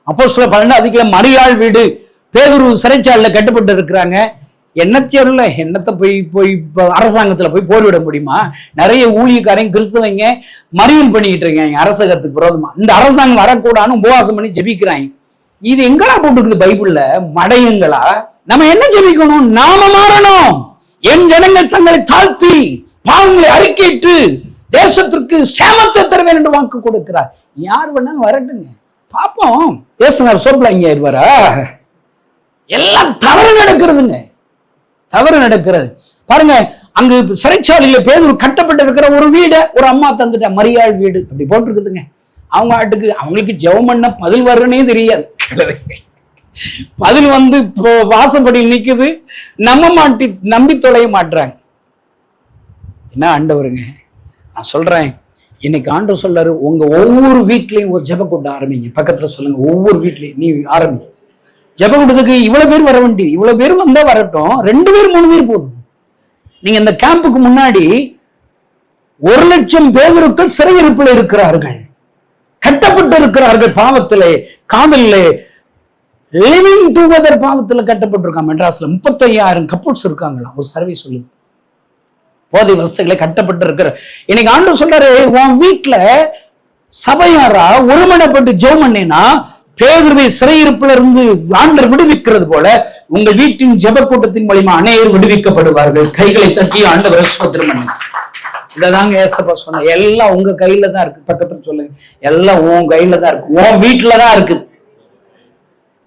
அப்போஸ்தலர் 12 மரியாள் வீடு பேதுரு சிறைச்சாலையில கட்டுப்பட்டு இருக்கிறாங்க. என்னச்சேருல என்னத்தை போய் அரசாங்கத்துல போய் போர்விட முடியுமா? நிறைய ஊழியக்காரங்க கிறிஸ்தவங்க மறியல் பண்ணிக்கிட்டு இருக்காங்க அரசாங்கத்துக்கு விரோதமா. இந்த அரசாங்கம் வரக்கூடாதுன்னு உபவாசம் பண்ணி ஜெபிக்கிறாங்க. இது எங்களா போட்டுருக்குது பைபிள்ல? மடையங்களா? நம்ம என்ன ஜெபிக்கணும்? நாம மாறணும். என் ஜனங்கள் தங்களை தாழ்த்தி பாவங்களை அறிக்கையிட்டு தேசத்திற்கு சேமத்தை தருவேன் என்று வாக்கு கொடுக்கிறார். யார் வேணாலும் வரட்டுங்க, பாப்போம். பேசுனார் சோர்பிளாங்க இருவாரா? எல்லாம் தவறு நடக்கிறதுங்க, தவறு நடக்கிறது. பாருங்க, அங்கு சிறைச்சாலையில பேதுரு கட்டப்பட்டு இருக்கிற ஒரு வீடை ஒரு அம்மா தந்துட்டா, மரியாள் வீடு அப்படி போட்டிருக்குதுங்க. அவங்க ஆட்டுக்கு அவங்களுக்கு ஜெபம் பண்ண பதில் வருன்னே தெரியாது. பதில் வந்து வாசப்படி நிக்குது, நம்பி தொலைய மாட்டுறாங்க. என்ன ஆண்டவருங்க, நான் சொல்றேன், இன்னைக்கு ஆண்டவர் சொல்றாரு, உங்க ஒவ்வொரு வீட்லயும் ஒரு ஜெப கூட்டம் ஆரம்பிங்க. பக்கத்துல சொல்லுங்க, ஒவ்வொரு வீட்லயும் நீ ஆரம்பி. ஜெப கூட்டத்துக்கு இவ்வளவு பேர் வர வேண்டியது, இவ்வளவு பேர் வந்தா வரட்டும், 2 பேர் 3 பேர் போதும். நீங்க இந்த கேம்புக்கு முன்னாடி 1,00,000 பேருக்கு சிறையிருப்பில் இருக்கிறார்கள், கட்டப்பட்டு இருக்கிறார்கள், பாவத்திலே காதலிலே லிவிங் டுகெதர் பாவத்துல கட்டப்பட்டிருக்காங்க. மெட்ராஸ்ல 35,000 கப்புள்ஸ் இருக்காங்களா, ஒரு சர்வே சொல்லுது. போதை வசதிகளை கட்டப்பட்டு இருக்கிற. இன்னைக்கு ஆண்டவர் சொல்றாரு, உன் வீட்டுல சபையாரா ஒருமனப்பட்டு ஜெபம் பண்ணேன்னா பேதுருவை சிறையிருப்புல இருந்து ஆண்டவர் விடுவிக்கிறது போல உங்கள் வீட்டின் ஜெப கூட்டத்தின் மூலமா அநேகர் விடுவிக்கப்படுவார்கள். கைகளை தட்டி ஆண்டவர் ஸ்தோத்திரம் பண்ணுங்க. இதாங்க ஏசப்பா சொன்ன, எல்லாம் உங்க கையில தான் இருக்கு. பக்கத்துல சொல்லுங்க, எல்லாம் உன் கையில தான் இருக்கு, உன் வீட்டுலதான் இருக்குது.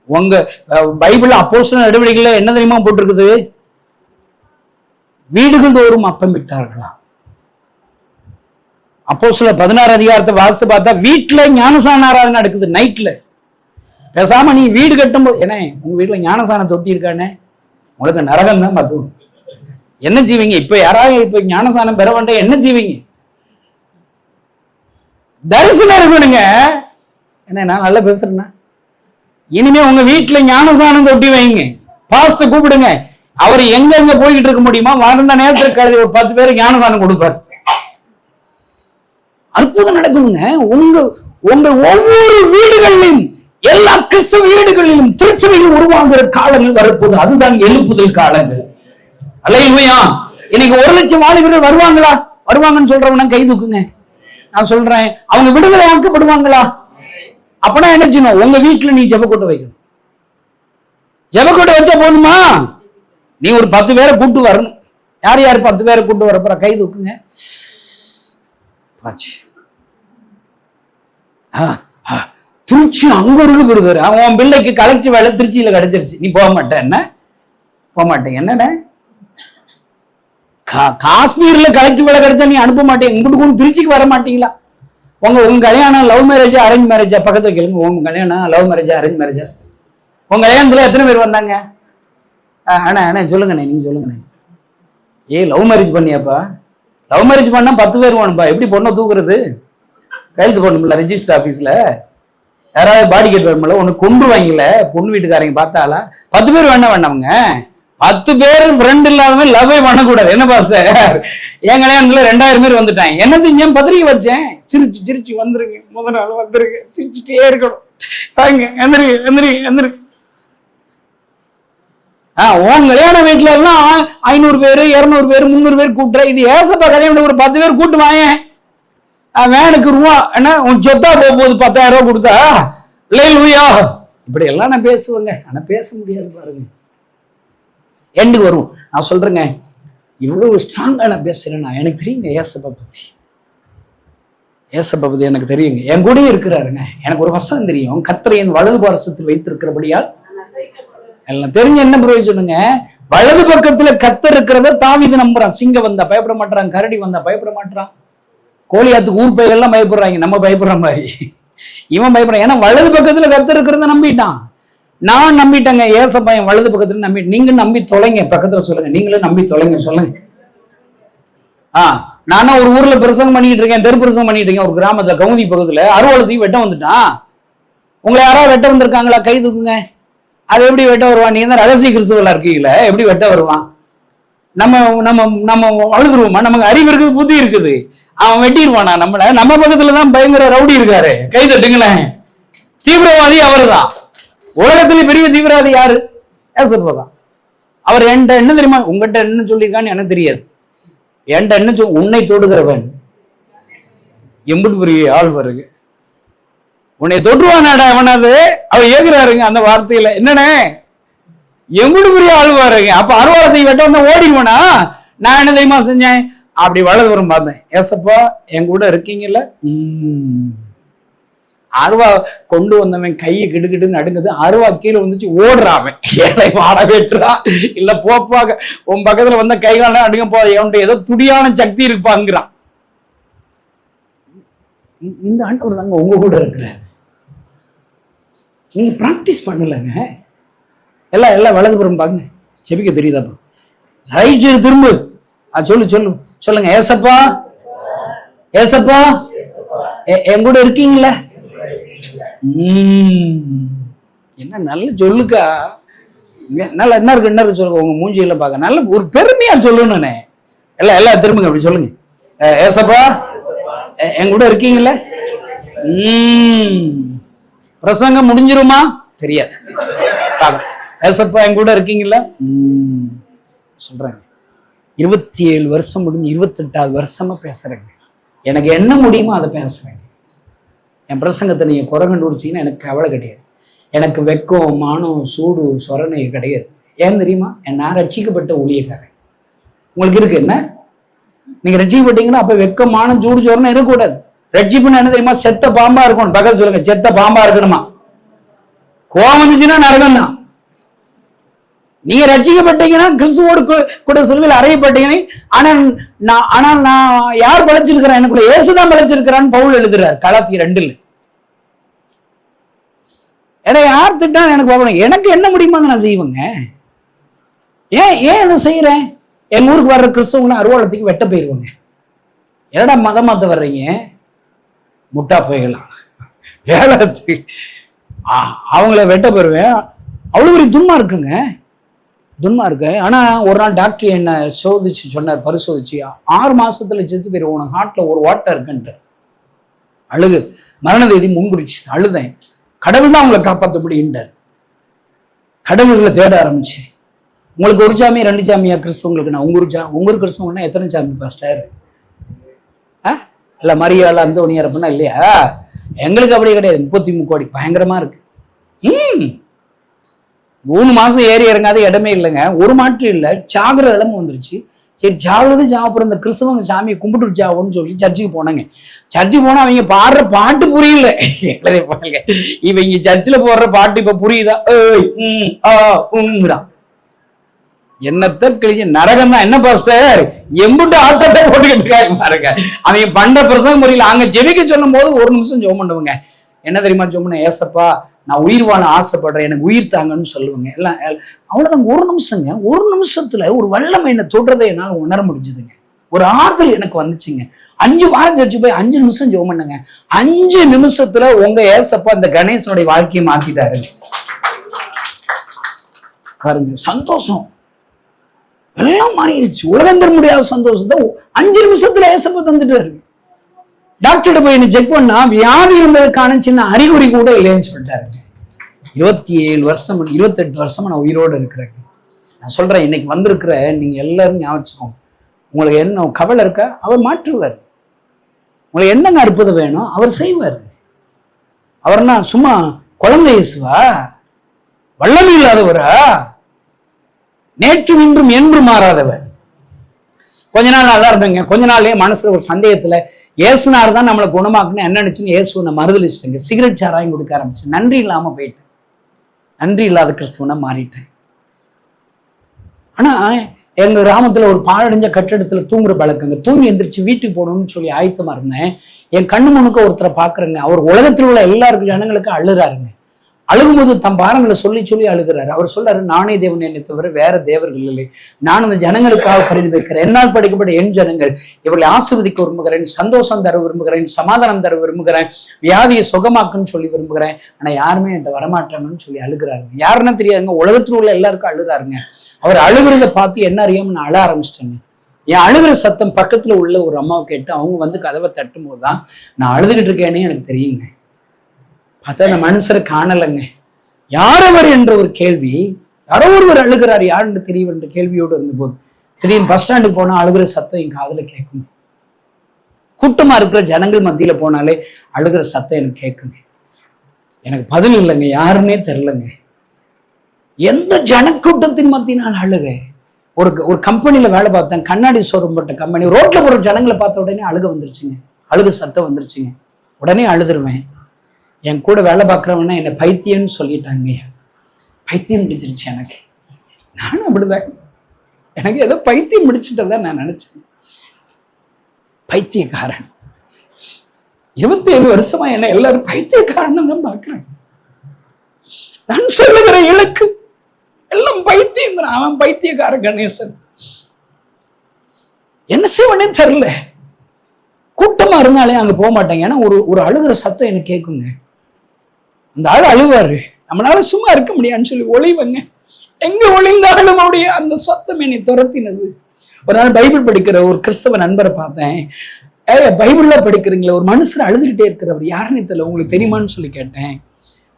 உங்க பைபிள் அப்போஸ்தலர் நடவடிக்கைகள்ல என்ன தெரியுமா போட்டிருக்குது? வீடுகள் தோறும் அப்பம் விட்டார்களாம். அப்போஸ்தலர் 16 அதிகாரத்தை வாசிச்சு பார்த்தா வீட்டுல ஞானசான ஆராதனை நடக்குது நைட்ல. பேசாம நீ வீடு கட்டும் போது, ஏன்னா உங்க வீட்டுல ஞானசான தொட்டி இருக்கானே, உங்களுக்கு நரகம் தான் பார்த்துக்கணும். என்ன செய்வீங்க? இப்ப யாராவது இப்ப ஞானசானம் பெற வேண்டாம், என்ன செய்வீங்க? தரிசனம் இருக்கணுங்க. என்ன நான் நல்லா பேசுறேன்னா, இனிமே உங்க வீட்டுல ஞானசானம் தொட்டி வைங்க, பாஸ்டர் கூப்பிடுங்க. அவர் எங்க போய்கிட்டு இருக்க முடியுமா, வாழ்ந்த நேரத்துக்கு கழுதி ஒரு 10 பேருக்கு ஞானசானம் கொடுப்பார். அற்புதம் நடக்கணுங்க. உங்க ஒவ்வொரு வீடுகளிலும், எல்லா கிறிஸ்தவ வீடுகளிலும் திருச்சபையில் உருவாகிற காலங்கள் வரப்போது. அதுதான் எழுப்புதல் காலங்கள். அல்லேலூயா. இன்னைக்கு 1,00,000 வாலிபர்கள் வருவாங்களா? வருவாங்கன்னு சொல்றவங்க கை தூக்குங்க. நான் சொல்றேன், அவங்க விடுதலை ஆக்கப்படுவாங்களா? அப்பனா என்ன செய்யணும்? உங்க வீட்டுல நீ ஜெபக்கூட்டம் வைக்கணும். ஜெபக்கூட்டம் வச்சா போதுமா? நீ ஒரு 10 பேரை கூட்டு வரணும். யார் 10 பேரை கூட்டு வரப்போற? கை தூக்குங்க. திருச்சி அங்க இருக்கு பெறுவாரு. அவன் பிள்ளைக்கு கலெக்டர் வேலை திருச்சியில கிடைச்சிருச்சு, நீ போக மாட்டேன். என்ன போக மாட்டேன்? என்னடா காஷ்மீர்ல கலெக்டர் வேலை கிடைச்சா நீ அனுப்ப மாட்டேன், உங்களுக்கு திருச்சிக்கு வர மாட்டீங்களா? உங்க கல்யாணம் லவ் மேரேஜா அரேஞ்ச் மேரேஜா? பக்கத்துல கேளுங்க, உங்க கல்யாணம் லவ் மேரேஜா அரேஞ்ச் மேரேஜா? உங்க கல்யாணத்துல எத்தனை பேர் வந்தாங்க? அண்ணா அண்ணா சொல்லுங்கண்ணே, நீங்க சொல்லுங்கண்ணே. லவ் மேரேஜ் பண்ணியாப்பா? லவ் மேரேஜ் பண்ணா 10 பேர் வேணும்பா. எப்படி பொண்ணை தூக்குறது? கையெழுத்து போடணும்ல ரெஜிஸ்டர் ஆபீஸ்ல. யாராவது பாடி கேட் வரணும்ல, ஒண்ணு கொண்டு வாங்கல பொண்ணு வீட்டுக்காரங்க பார்த்தாலா? 10 பேர் வேண்டாமங்க. 10 பேர் ஃப்ரெண்ட் இல்லாதவங்க லவ்வே பண்ணக்கூடாது. என்ன பாஸ்டர், என் கல்யாணத்துல 2000 பேர் வந்துட்டாங்க. என்ன செஞ்சேன்? பத்திரிக்கை வச்சேன். சிரிச்சு சிரிச்சு வந்துருங்க, முதல் நாள் வந்துருங்க, சிரிச்சுட்டே இருக்கணும். தாங்க எந்திரிங்க எந்திரிங்க எந்திரிங்க. உன் கல்யாண வீட்டுல எல்லாம் 500 பேர் 200 பேர் 300 பேர் கூட்டுற. இது ஏசப்பா கல்யாணம் ஒரு 10 பேர் கூட்டு வாங்க. வேனுக்கு ரூபா என்ன உன் சொத்தா போகும்போது 10,000 ரூபாய் கொடுத்தா இல்லையா? இப்படி எல்லாம் நான் பேசுவேங்க. ஆனா பேச முடியாது பாருங்க. எண்டுக்கு வரும். நான் சொல்றேங்க, இவ்வளவு ஸ்ட்ராங்கா நான் பேசுறேன்னா எனக்கு தெரியுங்க ஏசப்பா பத்தி. ஏசப்பா பத்தி எனக்கு தெரியுங்க. என் கூடயே இருக்கிறாருங்க. எனக்கு ஒரு வசனம் தெரியும், கர்த்தரை என் வலது பாரசத்தில் வைத்திருக்கிறபடியால் எல்லாம் தெரிஞ்சு என்ன பிரயோஜனங்க? வலது பக்கத்துல கர்த்தர் இருக்கிறத தாவீது நம்புறான். சிங்கம் வந்தா பயப்பட மாட்டான், கரடி வந்தா பயப்பட மாட்டான், கோலியாத்துக்கு ஊர் பையெல்லாம் பயப்படுறாங்க, நம்ம பயப்படுற மாதிரி இவன் பயப்படுறான். ஏன்னா வலது பக்கத்துல கர்த்தர் இருக்கிறத நம்பிட்டான். நான் நம்பிட்டேங்க ஏசப்பா என் வலது பக்கத்துல நம்பி. நீங்க நம்பி தொலைங்க, பக்கத்துல சொல்லுங்க, நீங்களும் நம்பி தொலைங்க. சொல்லுங்க. நானும் ஒரு ஊர்ல பிரசங்கம் பண்ணிட்டு இருக்கேன், தெரு பிரசங்கம் பண்ணிட்டு இருக்கேன். ஒரு கிராமத்துல கவுதி பக்கத்துல அறுவலத்தையும் வெட்ட வந்துட்டான். உங்களை யாராவது வெட்ட வந்திருக்காங்களா? கை தூக்குங்க. அது எப்படி வெட்ட வருவான்? நீங்க தான் ரகசிய கிறிஸ்துவலா இருக்கீங்களா? எப்படி வெட்ட வருவான்? நம்ம நம்ம நம்ம வளர்ந்துருவோமா? நமக்கு அறிவு இருக்குது, புத்தி இருக்குது. அவன் வெட்டிடுவானா நம்மள? நம்ம பக்கத்துலதான் பயங்கர ரவுடி இருக்காரு. கை தட்டுங்களேன். தீவிரவாதி அவரு தான். உலகத்துல பெரிய தீவிரவாதி யாரு? ஏசப்பா. அவர் என்கிட்ட என்ன தெரியுமா? உங்ககிட்ட என்ன சொல்லியிருக்கான்னு எனக்கு தெரியாது. என்கிட்ட என்ன உன்னை தொடுகிறவன் எம்புட்டு பெரிய ஆள் வருங்க. உன்னை தொற்றுவானாடா அவனாது. அவர் ஏகுறாருங்க அந்த வார்த்தையில. என்னன்னு எம்புட்டு பெரிய ஆள் பாருங்க. அப்ப அறுவாரத்தை வெட்ட வந்தா ஓடிடுவானா? நான் என்ன தெரியுமா செஞ்சேன்? அப்படி வலதுபுறம் பார்த்தேன். ஏசப்பா என் கூட இருக்கீங்கல்ல. அருவா கொண்டு வந்தவன் கையை கிடுக்கிட்டு நடுங்குது. அருவா கீழே வந்துச்சு, ஓடுறான். ஏழை வாட வெட்டுறா இல்ல போப்பா, உன் பக்கத்துல வந்த கைகால அடுங்க போ, எவன்ட்டு ஏதோ துடியான சக்தி இருப்பாங்கிறான். இந்த ஆண்டவர் தாங்க உங்க கூட இருக்கிறார். நீங்க பிராக்டிஸ் பண்ணலங்க. எல்லாம் வலதுபுறம் பாங்க. செபிக்க தெரியுதாப்பா? சைடு திரும்ப சொல்லு சொல்லு சொல்லுங்க. ஏசப்பா ஏசப்பா என் கூட இருக்கீங்களா? என்ன நல்ல சொல்லுக்கா. நல்லா என்ன இருக்கு என்ன இருக்கு சொல்லுங்க. உங்க மூஞ்சியெல்லாம் பார்க்க நல்ல ஒரு பெருமையா சொல்லணும்னே. எல்லாம் திரும்புங்க, அப்படி சொல்லுங்க. ஏசப்பா என் கூட இருக்கீங்களா? பிரசங்கம் முடிஞ்சிருமா? தெரியாது. ஏசப்பா என் கூட இருக்கீங்களா? சொல்றேன். 27 வருஷம் முடிஞ்சு 28வது வருஷமா பேசுறேங்க. எனக்கு என்ன முடியுமோ அதை பேசுறேன். என் பிரசங்கத்தை நீங்க குறை கண்டுபிடிச்சிங்கன்னா எனக்கு கவலை கிடையாது. எனக்கு வெக்கம் மானம் சூடு சொரணை கிடையாது. ஏன் தெரியுமா? நான் ரட்சிக்கப்பட்ட ஊழியக்காரன். உங்களுக்கு இருக்கு என்ன? நீங்க ரட்சிக்கப்பட்டீங்கன்னா அப்ப வெக்கம் மானம் சூடு சொரணை இருக்கக்கூடாது. ரட்சிப்புன்னு என்ன தெரியுமா? செத்த பாம்பா இருக்கணும். பக்கத்து சொல்லுங்க, செத்த பாம்பா இருக்கணுமா? கோவம் வந்துச்சுன்னா நரகம் தான். நீங்க ரட்சிக்கப்பட்டீங்கன்னா கிறிஸ்துவோடு கூட சிலுவையில் அறையப்பட்டீங்கன்னா, ஆனால் நான் யார் படைச்சிருக்கிறேன்? எனக்குள்ள இயேசுதான் படைச்சிருக்கிறான்னு பவுல் எழுதுறாரு கலாத்தியர் 2. ஏன்னா யார் திட்டா எனக்கு பார்க்கணும். எனக்கு என்ன முடியுமோ நான் செய்வேங்க. ஏன் இதை செய்யறேன்? எங்க ஊருக்கு வர்ற கிறிஸ்தவங்களும் அறுவாலத்துக்கு வெட்ட போயிருவாங்க. என்னடா மதம் மாத்த வர்றீங்க? முட்டா போய்கலாம் வேலை அவங்கள வெட்ட போயிருவேன். அவ்வளவு ஒரு துன்மா இருக்குங்க, துன்மா இருக்கு. ஆனா ஒரு நாள் டாக்டர் என்ன சோதிச்சு சொன்னார், பரிசோதிச்சு 6 மாசத்துல செத்து போயிருவோம், உனக்கு ஹார்ட்ல ஒரு வாட்டர் இருக்குன்ற. அழுகு, மரண தேதி முன்குறிச்சு. அழுதேன். கடவுள் தான் அவங்களை காப்பாற்ற முடியுன்றார். கடவுள்களை தேட ஆரம்பிச்சு. உங்களுக்கு ஒரு சாமியா 2 சாமியா கிறிஸ்தவங்களுக்கு? நான் உங்க கிறிஸ்தவங்கன்னா எத்தனை சாமி பாஸ்டர்? இல்ல மரியாதை அந்தோனியார் அப்படின்னா இல்லையா? எங்களுக்கு அப்படி கிடையாது. 33 கோடி பயங்கரமா இருக்கு. 3 மாசம் ஏறி இறங்காத இடமே இல்லைங்க. ஒரு மாற்றம் இல்லை, சாகுற இடமும் வந்துருச்சு. சரி சாகுறது சாப்பிட்ற இந்த கிறிஸ்தவங்க சாமியை கும்பிட்டு சாவோன்னு சொல்லி சர்ச்சுக்கு போனாங்க. சர்ச்சுக்கு போனா அவங்க பாடுற பாட்டு புரியல. இவங்க சர்ச்சில் போடுற பாட்டு இப்ப புரியுதா? என்னத்த கிழிச்சு நரகம் தான். என்ன பாஸ்டர் எம்புட்டு ஆட்டத்தை போட்டுக்கிட்டு இருக்காங்க பாருங்க. அவங்க பண்ற பிரசங்கம் புரியல. அங்க ஜெபிக்க சொல்லும் போது 1 நிமிஷம் ஜெபம் பண்ணுவாங்க. என்ன தெரியுமா ஜெபம் பண்ண? ஏசப்பா நான் உயிர் வாழ ஆசைப்படுறேன், எனக்கு உயிர் தாங்கன்னு சொல்லுவேங்க. எல்லாம் அவ்வளவுதான். ஒரு நிமிஷங்க, ஒரு நிமிஷத்துல ஒரு வல்லமை என்ன தொடுறதை என்னால் உணர முடிஞ்சுதுங்க. ஒரு ஆறுதல் எனக்கு வந்துச்சுங்க. 5 வாரம் கழிச்சு போய் 5 நிமிஷம் ஜெபம் பண்ணுங்க. 5 நிமிஷத்துல உங்க ஏசப்பா இந்த கணேசனுடைய வாழ்க்கையை மாத்திட்டாரு பாருங்க. சந்தோஷம் எல்லாம் மாறிடுச்சு. உலகம் தர முடியாத சந்தோஷத்தை 5 நிமிஷத்துல ஏசப்பா தந்துட்டாரு. டாக்டர்கிட்ட போய் என்ன செக் பண்ணா வியாதி இருந்ததுக்கான சின்ன அறிகுறி கூட இல்லைன்னு சொல்லிட்டாரு. 27 வருஷம் 28 வருஷமா நான் உயிரோடு இருக்கிறேன். நான் சொல்றேன், இன்னைக்கு வந்திருக்கிற நீங்க எல்லாரும் ஞாபகம், உங்களுக்கு என்ன கவலை இருக்கா, அவர் மாற்றுவார். உங்களுக்கு என்னங்க அற்புதம் வேணும், அவர் செய்வார். அவர்னா சும்மா குழந்தை இயேசுவா, வல்லமை இல்லாதவரா, நேற்றும் இன்றும் என்றும் மாறாதவர். கொஞ்ச நாள் நல்லா இருந்தேங்க, கொஞ்ச நாள்லயே மனசுல ஒரு சந்தேகத்துல ஏசுனார் தான் நம்மளை குணமாக்குன்னு என்ன நினைச்சுன்னு இயேசுவை மறுதலிச்சிட்டேங்க. சிகரெட் சாராயம் கொடுக்க ஆரம்பிச்சு. நன்றி இல்லாம போயிட்டேன், நன்றி இல்லாத கிறிஸ்துவனா மாறிட்டேன். ஆனா எங்க கிராமத்துல ஒரு பாழடைஞ்ச கட்டிடத்துல தூங்குற பழக்கங்க. தூங்கி எந்திரிச்சு வீட்டுக்கு போகணும்னு சொல்லி ஆயத்தமா இருந்தேன். என் கண்ணு முனுக்க ஒருத்தரை பாக்குறேங்க. அவர் உலகத்தில் உள்ள எல்லாருக்கும் ஜனங்களுக்கு அழுறாருங்க. அழுகும்போது தம் பாரங்களை சொல்லி சொல்லி அழுகிறாரு. அவர் சொல்றாரு, நானே தேவன் என்னை தவிர வேற தேவர்கள் இல்லை, நான் அந்த ஜனங்களுக்காக பரிந்து வைக்கிறேன். என்னால் படிக்கப்பட்ட என் ஜனங்கள், இவர்களை ஆசீர்வதிக்க விரும்புகிறேன், சந்தோஷம் தர விரும்புகிறேன், சமாதானம் தர விரும்புகிறேன், வியாதியை சுகமாக்குன்னு சொல்லி விரும்புகிறேன். ஆனா யாருமே என்கிட்ட வரமாட்டாங்கன்னு சொல்லி அழுகிறாருங்க. யாருன்னா தெரியாதுங்க, உலகத்தில் உள்ள எல்லாருக்கும் அழுகிறாருங்க. அவர் அழுகிறத பார்த்து என்ன அறியாம நான் அழ ஆரம்பிச்சிட்டேங்க. என் அழுகிற சத்தம் பக்கத்துல உள்ள ஒரு அம்மாவை கேட்டு அவங்க வந்து கதவை தட்டும் போதுதான் நான் அழுதுகிட்டு இருக்கேனே எனக்கு தெரியுங்க. பார்த்தா அந்த மனுஷரை காணலைங்க. யாரவர் என்ற ஒரு கேள்வி, யாரோ ஒருவர் அழுகிறார், யாருன்னு தெரியும் என்ற கேள்வியோடு இருந்தபோது திடீர்னு பஸ் ஸ்டாண்டுக்கு போனா அழுகிற சத்தம் என் காதுல கேட்குங்க. கூட்டமா இருக்கிற ஜனங்கள் மத்தியில போனாலே அழுகிற சத்தம் எனக்கு கேட்குங்க. எனக்கு பதில் இல்லைங்க, யாருன்னே தெரிலங்க. எந்த ஜனக்கூட்டத்தின் மத்தியினால் அழுக. ஒரு கம்பெனியில வேலை பார்த்தேன், கண்ணாடி ஷோரூம் போட்ட கம்பெனி. ரோட்ல போற ஜனங்களை பார்த்த உடனே அழுக வந்துருச்சுங்க, அழுக சத்தம் வந்துருச்சுங்க. உடனே அழுதுருவேன். என் கூட வேலை பார்க்குறவன்னா என்னை பைத்தியம்னு சொல்லிட்டாங்க. பைத்தியம் பிடிச்சிருச்சு எனக்கு. நானும் அப்படிதான், எனக்கு ஏதோ பைத்தியம் பிடிச்சிட்டதான் நான் நினைச்சேன். பைத்தியக்காரன். 27 வருஷமா என்ன எல்லாரும் பைத்தியக்காரன் தான் பார்க்கிறேன். நான் சொல்லுகிற இலக்கு எல்லாம் பைத்தியம். அவன் பைத்தியக்கார கணேசன். என்ன செய்வனே தெரியல. கூட்டமா இருந்தாலே அங்க போக மாட்டாங்க. ஏன்னா ஒரு அழுகிற சத்தம் எனக்கு கேட்குங்க. அந்த ஆள் அழுவாரு, நம்மளால சும்மா இருக்க முடியாதுன்னு சொல்லி ஒளிவங்க. எங்க ஒளிந்தாலும் அவருடைய அந்த சத்தம் என்னை துரத்தினது. ஒரு நாள் பைபிள் படிக்கிற ஒரு கிறிஸ்தவ நண்பரை பார்த்தேன். பைபிள்ல படிக்கிறீங்களா, ஒரு மனுஷர் அழுதுகிட்டே இருக்கிறவர், யாருன்னு தெரியல, உங்களுக்கு தெரியுமான்னு சொல்லி கேட்டேன்.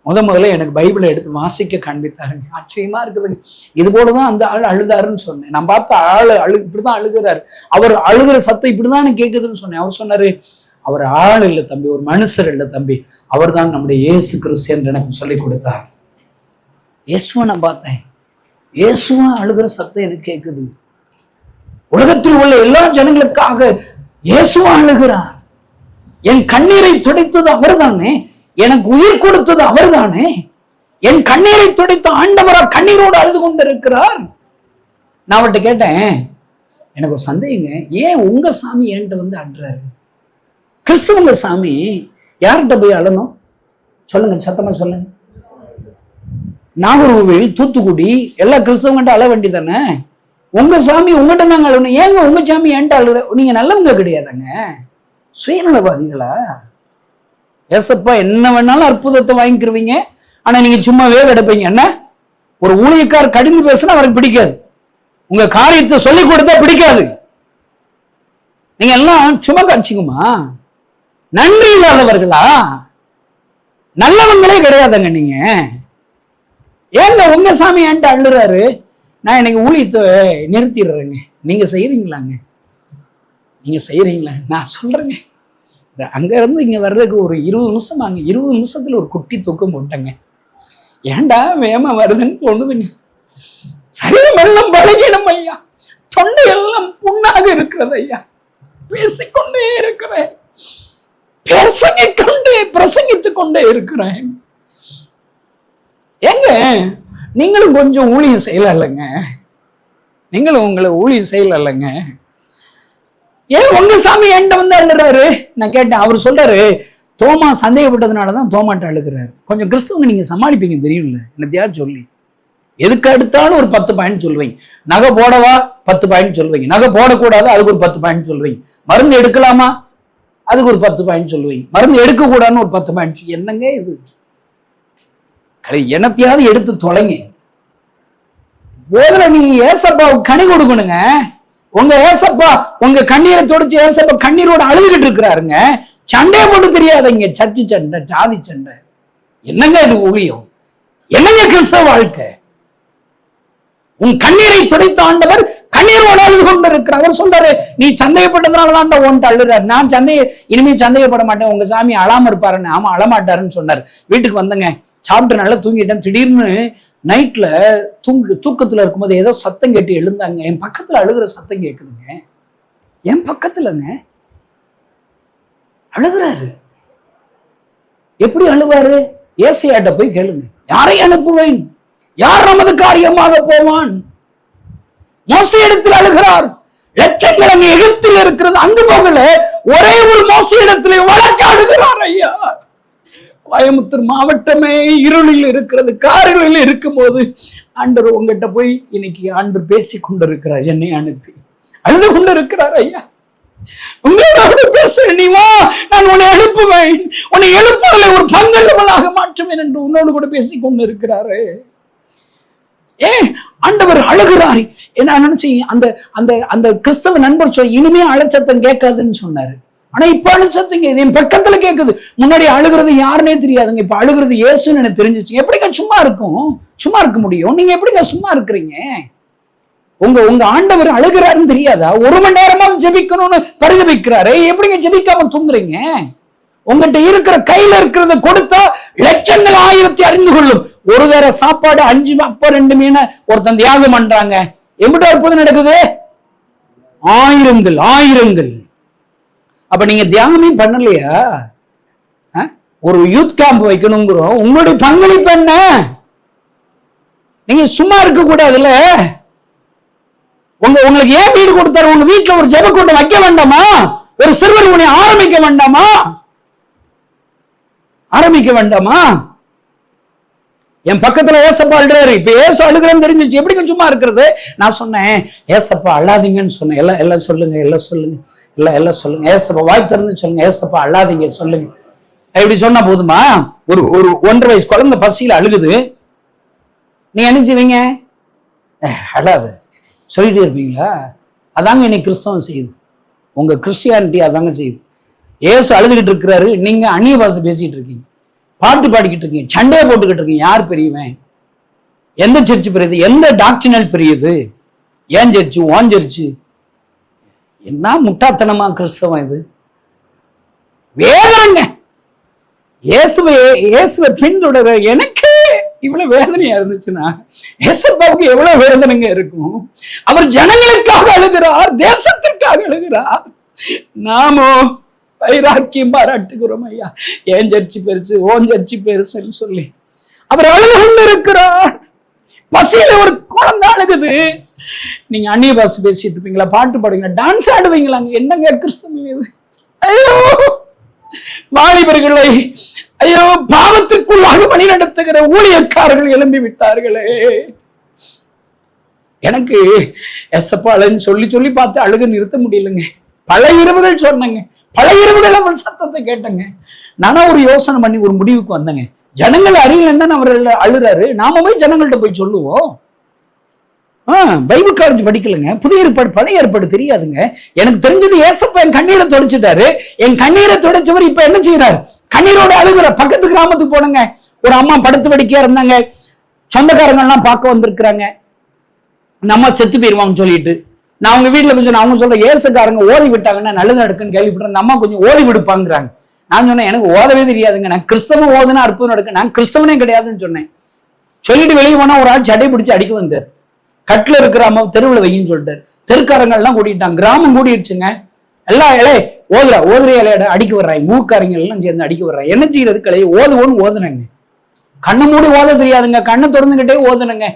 முதல்ல எனக்கு பைபிளை எடுத்து வாசிக்க காண்பித்தாருங்க. ஆச்சரியமா இருக்குதுங்க. இது போலதான் அந்த ஆள் அழுதாருன்னு சொன்னேன். நான் பார்த்த ஆள் இப்படிதான் அழுகிறாரு. அவர் அழுகிற சத்தம் இப்படிதான் கேட்குதுன்னு சொன்னேன். அவர் சொன்னாரு, அவர் ஆள் இல்லை தம்பி, ஒரு மனுஷர் இல்லை தம்பி, அவர் தான் நம்முடைய இயேசு கிறிஸ்து என்று எனக்கு சொல்லி கொடுத்தார். இயேசுவை நான் பார்த்தேன். இயேசுவா அழுகிற சத்தம் எனக்கு கேட்குது. உலகத்தில் உள்ள எல்லா ஜனங்களுக்காக இயேசுவா அழுகிறார். என் கண்ணீரை துடைத்தது அவர் தானே, எனக்கு உயிர் கொடுத்தது அவர் தானே. என் கண்ணீரை துடைத்த ஆண்டவரா கண்ணீரோடு அழுது கொண்டிருக்கிறார். நான் அவர்கிட்ட கேட்டேன், எனக்கு ஒரு சந்தேகங்க, ஏன் உங்க சாமி என்கிட்ட வந்து அழுறாரு? கிறிஸ்துவங்க சாமி யார்கிட்ட போய் அழணும் சொல்லுங்க, சத்தமா சொல்லுங்க. நாகர்கோவில், தூத்துக்குடி எல்லா கிறிஸ்தவங்கிட்ட அழ வேண்டி தானே. உங்க சாமி உங்ககிட்ட தாங்க அழணும். ஏங்க உங்க சாமி என்கிட்ட அழுற? நீங்க நல்லவங்க கிடையாதாங்க, சுயநலவாதிகளா? ஏசப்பா என்ன வேணாலும் அற்புதத்தை வாங்கிக்கிருவீங்க, ஆனா நீங்க சும்மாவே கிடப்பீங்க. என்ன ஒரு ஊழியக்கார் கடிந்து பேசினா அவருக்கு பிடிக்காது, உங்க காரியத்தை சொல்லி கொடுத்தா பிடிக்காது. நீங்க எல்லாம் சும்மா காட்சிக்குமா? நன்றி இல்லாதவர்களா? நல்லவங்களே கிடையாதுங்க நீங்க. ஏங்க உங்க சாமி என்கிட்ட அழுறாரு? நான் எனக்கு ஊழியத்தை நிறுத்திடுறேங்க. நீங்க செய்யறீங்களாங்க? நீங்க செய்யறீங்களா? நான் சொல்றேங்க, அங்க இருந்து இங்க வர்றதுக்கு ஒரு 20 நிமிஷம் ஆங்க. 20 நிமிஷத்துல ஒரு குட்டி தூக்கம் போட்டேங்க. ஏண்டா வேமா வருதுன்னு தோணுதுங்க. சரீரம் எல்லாம் பலகீனம் ஐயா, தொண்டை எல்லாம் புண்ணாக இருக்கிறது ஐயா. பேசிக்கொண்டே இருக்கிறேன், பிரசங்கித்துக் கொண்டே இருக்கிறேன். ஏங்க நீங்களும் கொஞ்சம் ஊழியம் செய்யல இல்லைங்க? நீங்களும் உங்களை ஊழியம் செய்யல இல்லைங்க? ஏன் உங்க சாமி என்கிட்ட வந்து அழுறாரு? நான் கேட்டேன். அவர் சொல்றாரு, தோமா சந்தேகப்பட்டதுனாலதான் தோமாட்ட அழுகிறாரு. கொஞ்சம் கிறிஸ்தவங்க நீங்க சமாளிப்பீங்க தெரியும்ல, என்னத்தையா சொல்லி எதுக்கு எடுத்தாலும் ஒரு 10 பாயிண்ட் சொல்றீங்க. நகை போடவா 10 பாயிண்ட் சொல்றீங்க, நகை போடக்கூடாது அதுக்கு ஒரு 10 பாயிண்ட் சொல்றீங்க, மருந்து எடுக்கலாமா அதுக்கு ஒரு 10 பாயிண்ட் சொல்லுவீங்க, மருந்து எடுக்க கூடாதுன்னு ஒரு 10 பாயிண்ட். என்னங்க இது? என்னத்தையாவது எடுத்து தொலைங்க. போதுல நீங்க ஏசப்பாவுக்கு கனி கொடுக்கணுங்க. உங்க ஏசப்பா உங்க கண்ணீரை தொடச்சு ஏசப்பா கண்ணீரோட அழுதுகிட்டு இருக்கிறாருங்க. சண்டையை போட்டு தெரியாதீங்க, சர்ச்சு சண்டை, ஜாதி சண்டை. என்னங்க இது ஊழியம்? என்னங்க கிறிஸ்தவ வாழ்க்கை? உன் கண்ணீரை துடைத்த ஆண்டவர் கண்ணீரோடு அழுது கொண்டு இருக்கிறார். அவர் சொல்றாரு, நீ சந்தேகப்பட்டதுனாலதான் ஓன்ட்டு அழுறாரு. நான் இனிமே சந்தேகப்பட மாட்டேன், உங்க சாமி அழாம இருப்பாருன்னு. ஆமா அழமாட்டாருன்னு சொன்னார். வீட்டுக்கு வந்தங்க, சாப்பிட்டு நல்லா தூங்கிட்டேன். திடீர்னு நைட்ல தூக்கத்துல இருக்கும்போது ஏதோ சத்தம் கேட்டு எழுந்தாங்க. என் பக்கத்துல அழுகிற சத்தம் கேட்குதுங்க. என் பக்கத்துலங்க அழுகிறாரு. எப்படி அழுவாரு? ஏசையாட்ட போய் கேளுங்க, யாரை அனுப்புவேன், யார் நமது காரியமாக போவான்? மோசே இடத்தில் அழுகிறார். லட்சங்கள் அங்க எகிப்தில் இருக்கிறது, அங்கு போகல, ஒரே ஒரு மோசே இடத்துல வழக்காடுகிறார். ஐயா, கோயம்புத்தூர் மாவட்டமே இருளில் இருக்கிறது, காரில் இருக்கும் போது ஆண்டவர் உங்ககிட்ட போய் இன்னைக்கு ஆண்டவர் பேசி கொண்டிருக்கிறார், என்னை அனுப்பி அழுது கொண்டிருக்கிறார். ஐயா, உங்களோட பேச நீ வா, நான் உன்னை அனுப்புவேன், உன்னை எழுப்புதலை ஒரு பங்கல்லவனாக மாற்றுவேன் என்று உன்னோடு கூட பேசி கொண்டு இருக்கிறாரு. ஆண்டவர் அழுகிறாரு. என்ன நினைச்சு அந்த அந்த அந்த கிறிஸ்தவ நண்பர் சொல் இனிமே அழைச்சத்தம் கேட்காதுன்னு சொன்னாரு. ஆனா இப்ப அழைச்சத்தங்க என் பக்கத்துல கேட்குது. முன்னாடி அழுகிறது யாருன்னே தெரியாதுங்க, இப்ப அழுகிறது இயேசுன்னு எனக்கு தெரிஞ்சிச்சு. எப்படிங்க சும்மா இருக்கும்? சும்மா இருக்க முடியும்? நீங்க எப்படிங்க சும்மா இருக்கிறீங்க? உங்க ஆண்டவர் அழுகிறாருன்னு தெரியாதா? 1 மணி நேரமாவது ஜெபிக்கணும்னு பரிதபிக்கிறாரு, எப்படிங்க ஜெபிக்காம தூங்குறீங்க? உங்ககிட்ட இருக்கிற கையில இருக்கிறத கொடுத்தா லட்சங்கள் 1000 அறிந்து கொள்ளும். ஒரு வேற சாப்பாடு 5 அப்ப 2 மீனை ஒருத்தன் தியாகம் பண்றாங்க. எப்படி அற்புதம் நடக்குது? ஆயிரங்கள். அப்ப நீங்க தியாகமே பண்ணலையா? ஒரு யூத் கேம்ப் வைக்கணுங்கிறோம், உங்களுடைய பங்களிப்பு என்ன? நீங்க சும்மா இருக்க கூடாதுல்ல. உங்களுக்கு ஏன் வீடு கொடுத்தாரு? உங்க வீட்டுல ஒரு ஜெப கூட்டம் வைக்க வேண்டாமா? ஒரு சிறுவர் உன்னை ஆரம்பிக்க வேண்டாமா? என் பக்கத்துல ஏசப்பா அழுறாரு. இப்ப ஏசு அழுகிறேன்னு தெரிஞ்சிச்சு, எப்படிங்க சும்மா இருக்கிறது? நான் சொன்னேன், ஏசப்பா அழாதீங்கன்னு சொன்னேன். எல்லாம் சொல்லுங்க, எல்லாம் சொல்லுங்க. ஏசப்பா வாய் திறந்து சொல்லுங்க, ஏசப்பா அழாதீங்க சொல்லுங்க. இப்படி சொன்னா போதுமா? ஒரு 1.5 வயசு குழந்தை பசியில அழுகுது, நீ நினைச்சுவீங்க அழாது சொல்லிட்டே இருப்பீங்களா? அதாங்க இன்னைக்கு கிறிஸ்தவம் செய்யுது. உங்க கிறிஸ்டியானிட்டி அதாங்க செய்யுது. ஏசு அழுதுகிட்டு இருக்கிறாரு, நீங்க அந்நிய பாஷை பேசிட்டு இருக்கீங்க, பாட்டு பாடிக்கிட்டு இருக்கீங்க, சண்டையை போட்டுக்கிட்டு இருக்கீங்க. யார் பெரியவன்? எந்த சர்ச்சு பெரியது? எந்த டாக்டினல் பெரியது? ஏன் சர்ச்சு, ஓன் சர்ச்சு? என்ன முட்டாத்தனமா கிறிஸ்தவம் இது? வேதனைங்க. இயேசுவை பின்தொடர எனக்கு இவ்வளவு வேதனையா இருந்துச்சுன்னா ஏசப்பாவுக்கு எவ்வளவு வேதனைங்க இருக்கும்? அவர் ஜனங்களுக்காக அழுகிறார், தேசத்திற்காக அழுகிறார். நாமோ வைராக்கியம் பாராட்டுகிறோம். ஐயா, ஏன் சர்ச்சு பெருசு, ஓன் சர்ச்சு பெருசுன்னு சொல்லி அவர் அழுது கொண்டு இருக்கிறார். பசியில ஒரு குழந்தை அழுகுது, நீங்க அந்நிய பாஷை பேசிட்டு இருப்பீங்களா, பாட்டு பாடுவீங்களா, டான்ஸ் ஆடுவீங்களாங்க? என்னங்க கிறிஸ்தவம் இது? ஐயோ வாலிபர்களை, ஐயோ பாவத்திற்குள்ளாக வழி நடத்துகிற ஊழியக்காரர்கள் எழும்பி விட்டார்களே. எனக்கு எசப்பாளன்னு சொல்லி பார்த்து அழுக நிறுத்த முடியலங்க. பல இரவுகள் சொன்னங்க, பல இரவுகள் அவன் சத்தத்தை கேட்டங்க. நானா ஒரு யோசனை பண்ணி ஒரு முடிவுக்கு வந்தேங்க. ஜனங்கள் அறியலன்னு தான் அவர் அழுறாரு, நாம போய் ஜனங்கள்ட்ட போய் சொல்லுவோம். பைபிள் காலேஜ் படிக்கலங்க, புதிய ஏற்பாடு பழைய ஏற்பாடு தெரியாதுங்க. எனக்கு தெரிஞ்சது ஏசப்பா என் கண்ணீரை தொடச்சிட்டாரு. என் கண்ணீரை தொடச்சவர் இப்ப என்ன செய்யறாரு? கண்ணீரோட அழுகுற. பக்கத்து கிராமத்துக்கு போனங்க, ஒரு அம்மா படுத்து வடிக்கையா இருந்தாங்க, சொந்தக்காரங்க எல்லாம் பார்க்க வந்திருக்கிறாங்க. நம்ம செத்து போயிருவாங்கன்னு சொல்லிட்டு நான் அவங்க வீட்டுல போய் சொன்னேன். அவங்க சொல்ற ஏசுக்காரங்க ஓதி விட்டாங்கன்னா நல்லது நடக்குன்னு கேள்விப்பட்டேன், நம்ம கொஞ்சம் ஓதி விடுப்பாங்கிறாங்க. நான் சொன்னேன், எனக்கு ஓதவே தெரியாதுங்க, நான் கிறிஸ்தவன் ஓதுனா அற்புதம் நடக்கு, நான் கிறிஸ்தவனே கிடையாதுன்னு சொன்னேன். சொல்லிட்டு வெளியே போனா ஒரு ஆள் சட்டை பிடிச்சு அடிக்க வந்தார். கட்டில இருக்கிற அம்மா தெருவில் வையின்னு சொல்லிட்டாரு. தெருக்காரங்க எல்லாம் கூட்டிட்டாங்க, கிராமம் கூடிடுச்சுங்க. எல்லாம் ஓதுற இலையோட அடிக்க வர்றாங்க, மூக்காரங்க எல்லாம் சேர்ந்து அடிக்க வர்றாங்க. என்ன செய்யறது? கிடையாது, ஓதுனங்க. கண்ணை மூடி ஓத தெரியாதுங்க, கண்ணை திறந்துகிட்டே ஓதுனங்க.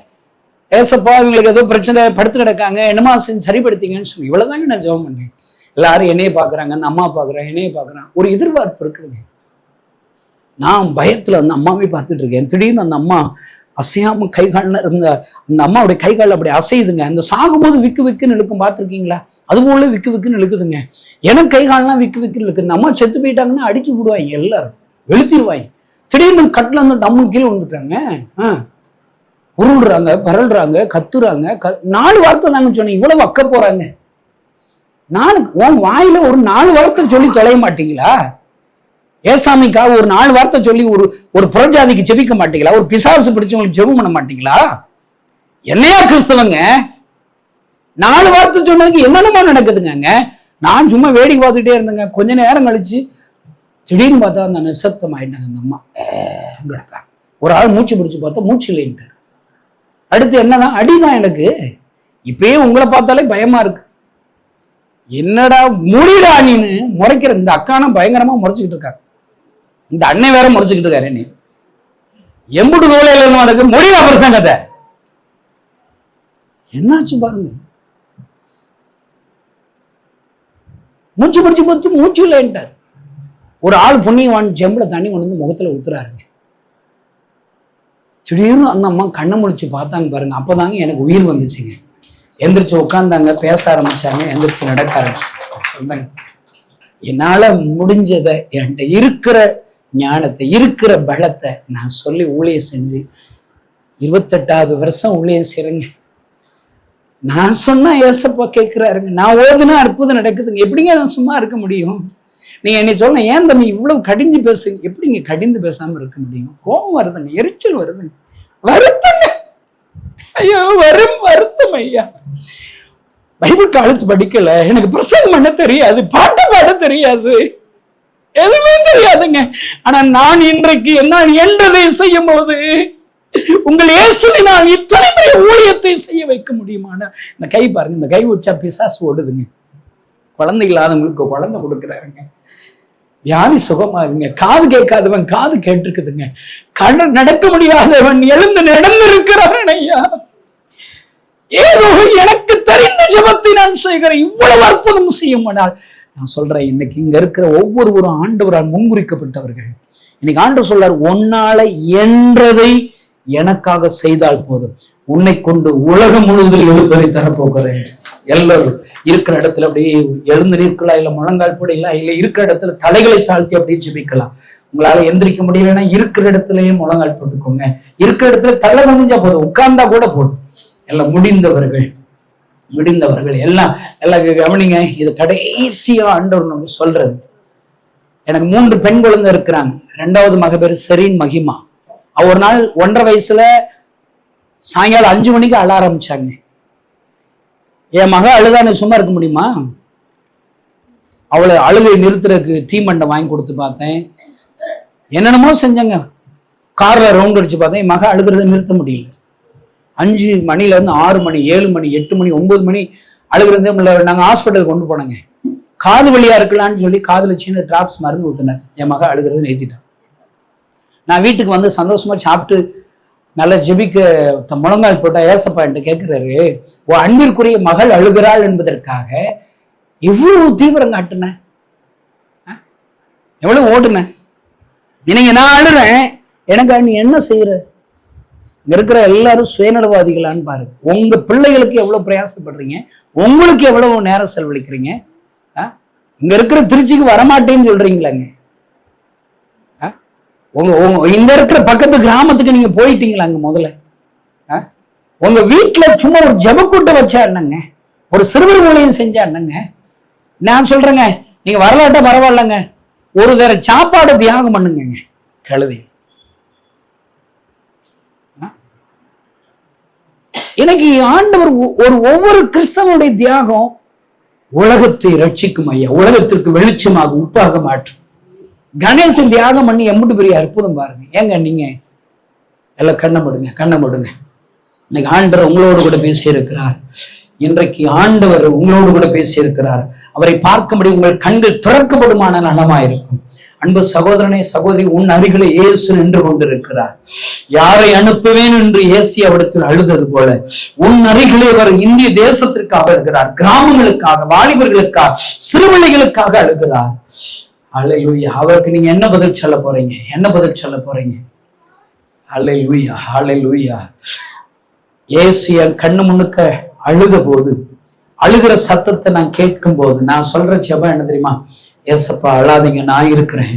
ஏசப்பா இவங்களுக்கு ஏதோ பிரச்சனை, படுத்து கிடக்காங்க, என்னமா செஞ்சு சரிப்படுத்திங்கன்னு சொல்லி இவ்வளவுதாங்க நான் ஜெபம் பண்ணேன். எல்லாரும் என்னைய பாக்குறாங்க, அம்மா பாக்குறாங்க, என்னைய பாக்குறாங்க. ஒரு எதிர்பார்ப்பு இருக்குதுங்க. நான் பயத்துல அந்த அம்மாவே பார்த்துட்டு இருக்கேன். திடீர்னு அந்த அம்மா அசையாம கை கால்ல இருந்த அந்த அம்மாவுடைய கை கால் அப்படி அசையுதுங்க. அந்த சாகும்போது விக்கு விக்குன்னு இழுக்கும், பார்த்துருக்கீங்களா? அது போல விக்கு விக்குன்னு இழுக்குதுங்க. எனக்கு கை கால்லாம் விக்கு விக்குன்னு இழுக்குது. அந்த அம்மா செத்து போயிட்டாங்கன்னா அடிச்சு விடுவாங்க, எல்லாரும் வெளுத்திடுவாங்க. திடீர்னு கட்டில வந்து டம்மு கீழே வந்துட்டாங்க. உருள்றாங்க, பரல்றாங்க, கத்துறாங்க. 4 வார்த்தை தாங்க சொன்னேன். இவ்வளவு அக்க போறாங்க. உன் வாயில ஒரு 4 வார்த்தை சொல்லி தொலைய மாட்டீங்களா? ஏசாமிக்காக ஒரு 4 வார்த்தை சொல்லி ஒரு புறஜாதிக்கு செபிக்க மாட்டீங்களா? ஒரு பிசாசு பிடிச்சவங்களுக்கு ஜெபம் பண்ண மாட்டீங்களா? என்னையா கிறிஸ்தவங்க 4 வார்த்தை சொன்னதுக்கு என்னென்னமோ நடக்குதுங்க. நான் சும்மா வேடிக்கை பார்த்துட்டே இருந்தேங்க. கொஞ்ச நேரம் கழிச்சு திடீர்னு பார்த்தா அந்த நிசப்தம் ஆயிட்டாங்க. அந்த அம்மா கிடக்கா. ஒரு ஆள் மூச்சு பிடிச்சு பார்த்தா மூச்சு இல்லைன்ட்டார். அடுத்து என்னதான் அடிதான் எனக்கு. இப்பயே உங்களை பார்த்தாலே பயமா இருக்கு. என்னடா முடிடா நீன்னு முறைக்கிற. இந்த அக்கானா பயங்கரமா முறைச்சுக்கிட்டு இருக்காங்க. இந்த அண்ணன் வேற முறைச்சுக்கிட்டு இருக்காரு. நீ எம்புட்டு தோலையில இருக்கு முடிவா பிரசங்கத்தை என்னாச்சு பாருங்க. மூச்சு பிடிச்சு பார்த்து மூச்சு இல்லைன்ட்டார். ஒரு ஆள் புண்ணியவான் செம்புல தண்ணி கொண்டு வந்து முகத்துல ஊத்துறாருங்க. திடீர்னு அந்த அம்மா கண்ணை முடிச்சு பார்த்தாங்க பாருங்க. அப்பதாங்க எனக்கு உயிர் வந்துச்சுங்க. எந்திரிச்சு உட்காந்தாங்க, பேச ஆரம்பிச்சாங்க, எந்திரிச்சு நடக்க ஆரம்பிச்சாங்க. என்னால முடிஞ்சதை, என்கிட்ட இருக்கிற ஞானத்தை, இருக்கிற பலத்தை நான் சொல்லி ஊழியம் செஞ்சு 28வது வருஷம் ஊழியம் செய்றேங்க. நான் சொன்னா ஏசப்பா கேட்கிறாருங்க. நான் ஓதுனா அற்புதம் நடக்குதுங்க. எப்படிங்க நான் சும்மா இருக்க முடியும்? நீங்க என்னை சொல்ல, ஏன் தம்பி இவ்வளவு கடிஞ்சு பேசுங்க? எப்படிங்க கடிந்து பேசாம இருக்க முடியும்? கோபம் வருதுங்க, எரிச்சல் வருதுங்க, வருத்தங்க. ஐயோ வருத்தம் ஐயா. பைபிள் காலேஜ் படிக்கல, எனக்கு பிரசங்கம் பண்ண தெரியாது, பாட்டு பாட தெரியாது, எதுவுமே தெரியாதுங்க. ஆனா நான் இன்றைக்கு என்ன என்றதை செய்யும் போது உங்கள் இயேசுவினால் இத்தனை பெரிய ஊழியத்தை செய்ய வைக்க முடியுமான இந்த கை பாருங்க. இந்த கை வச்சா பிசாசு ஓடுதுங்க. குழந்தை இல்லாதவங்களுக்கு குழந்தை கொடுக்குறாருங்க. வியாதி சுகமாகுங்க. காது கேட்காதவன் காது கேட்டிருக்குதுங்க. நடக்க முடியாதவன் எழுந்து நடந்திருக்கிறான் ஐயா. ஏதோ எனக்கு தெரிந்த ஜெபத்தை நான் செய்கிறேன். இவ்வளவு அற்புதம் செய்யுமானால் நான் சொல்றேன், இன்னைக்கு இங்க இருக்கிற ஒவ்வொருவரும் ஆண்டவரால் முன்குறிக்கப்பட்டவர்கள். இன்னைக்கு ஆண்டவர் சொல்றார், உன்னால என்றதை எனக்காக செய்தால் போதும், உன்னை கொண்டு உலகம் முழுவதும் எழுப்பதை தரப்போகிறேன். எல்லாரும் இருக்கிற இடத்துல அப்படியே எழுந்து நிற்கலாம், இல்ல முழங்கால் போடலாம், இல்ல இருக்கிற இடத்துல தலைகளை தாழ்த்தி அப்படியே ஜெபிக்கலாம். உங்களால எந்திரிக்க முடியலன்னா இருக்கிற இடத்துலயே முழங்கால் போட்டுக்கோங்க. இருக்கிற இடத்துல தலை குனிஞ்சா போதும், உட்கார்ந்தா கூட போதும். எல்லாம் முடிந்தவர்கள் எல்லாம் கவனிங்க. இது கடைசியா ஆண்டவர் நம்ம சொல்றது. எனக்கு 3 பெண் குழந்தை இருக்கிறாங்க. 2வது மக பேரு செரீன் மகிமா. ஒரு நாள் 1.5 வயசுல சாயங்காலம் 5 மணிக்கு அழ ஆரம்பிச்சாங்க. என் மக அழுதானே சும்மா இருக்க முடியுமா? அவளை அழுகை நிறுத்துறதுக்கு தீமண்டை வாங்கி கொடுத்து பார்த்தேன், என்னென்னமோ செஞ்சாங்க. கார்ல ரவுண்ட் அடிச்சு பார்த்தேன், என் மக அழுகிறத நிறுத்த முடியல. 5 மணில இருந்து 6 மணி, 7 மணி, 8 மணி, 9 மணி அழுகிறதே முடியல. நாங்க ஹாஸ்பிட்டலுக்கு கொண்டு போனாங்க. காது வழியா இருக்கலான்னு சொல்லி காதுல சின்ன டிராப்ஸ் மருந்து ஊத்துனேன். என் மக அழுகிறத நிறுத்திட்டேன். நான் வீட்டுக்கு வந்து சந்தோஷமா சாப்பிட்டு நல்லா ஜெபிக்க முழங்கால் போட்டா ஏசப்பா என்கிட்ட கேட்கிறாரு, உன் அன்பிற்குரிய மகள் அழுகிறாள் என்பதற்காக எவ்வளவு தீவிரம் காட்டுன, எவ்வளவு ஓடுன. இன்னைக்கு நான் அழுறேன், எனக்கு நீ என்ன செய்யற? இங்க இருக்கிற எல்லாரும் சுயநலவாதிகளான்னு பாருங்க. உங்க பிள்ளைகளுக்கு எவ்வளவு பிரயாசப்படுறீங்க, உங்களுக்கு எவ்வளவு நேரம் செலவழிக்கிறீங்க. இங்க இருக்கிற திருச்சிக்கு வரமாட்டேன்னு சொல்றீங்களாங்க. இங்க இருக்கிற பக்கத்து கிராமத்துக்கு நீங்க போயிட்டீங்களாங்க. முதல்ல உங்க வீட்டுல சும்மா ஒரு ஜெபக்கூட்டம் வச்சா என்னங்க, ஒரு சிறுவர் ஊழியம் செஞ்சா என்னங்க. நான் சொல்றேங்க, நீங்க வரலாட்டா பரவாயில்லங்க, ஒரு தர சாப்பாடு தியாகம் பண்ணுங்க. கழுதை எனக்கு ஆண்டவர் ஒவ்வொரு கிறிஸ்தவனுடைய தியாகம் உலகத்தை ரட்சிக்கும் ஐயா, உலகத்திற்கு வெளிச்சமாக உப்பாக மாற்றும். கணேசன் தியாகம் பண்ணி எம்பிட்டு பெரிய அற்புதம் பாருங்க. ஏங்க நீங்க எல்லாம் கண்ணை மூடுங்க. இன்னைக்கு ஆண்டவர் உங்களோடு கூட பேசி இருக்கிறார். இன்றைக்கு ஆண்டவர் உங்களோடு கூட பேசி இருக்கிறார். அவரை பார்க்கும்படி உங்கள் கண்கள் திறக்கப்படுமான நலமாயிருக்கும். அன்பு சகோதரனே, சகோதரி, உன் அருகிலே இயேசு நின்று கொண்டிருக்கிறார். யாரை அனுப்புவேன் என்று ஏசியாவிடத்தில் அழுதது போல உன் அருகிலே அவர் இந்திய தேசத்திற்காக அழுகிறார், கிராமங்களுக்காக, வாலிபர்களுக்காக, சிறுபிள்ளைகளுக்காக அழுகிறார். ஹல்லேலூயா. அவருக்கு நீங்க என்ன பதில் சொல்ல போறீங்க? என்ன பதில் சொல்ல போறீங்க? ஹல்லேலூயா, ஹல்லேலூயா. இயேசு என் கண்ணு முன்னுக்க அழுத போது, அழுகிற சத்தத்தை நான் கேட்கும் போது நான் சொல்ற ஜெபம் என்ன தெரியுமா? ஏசப்பா அழாதீங்க, நான் இருக்கிறேன்.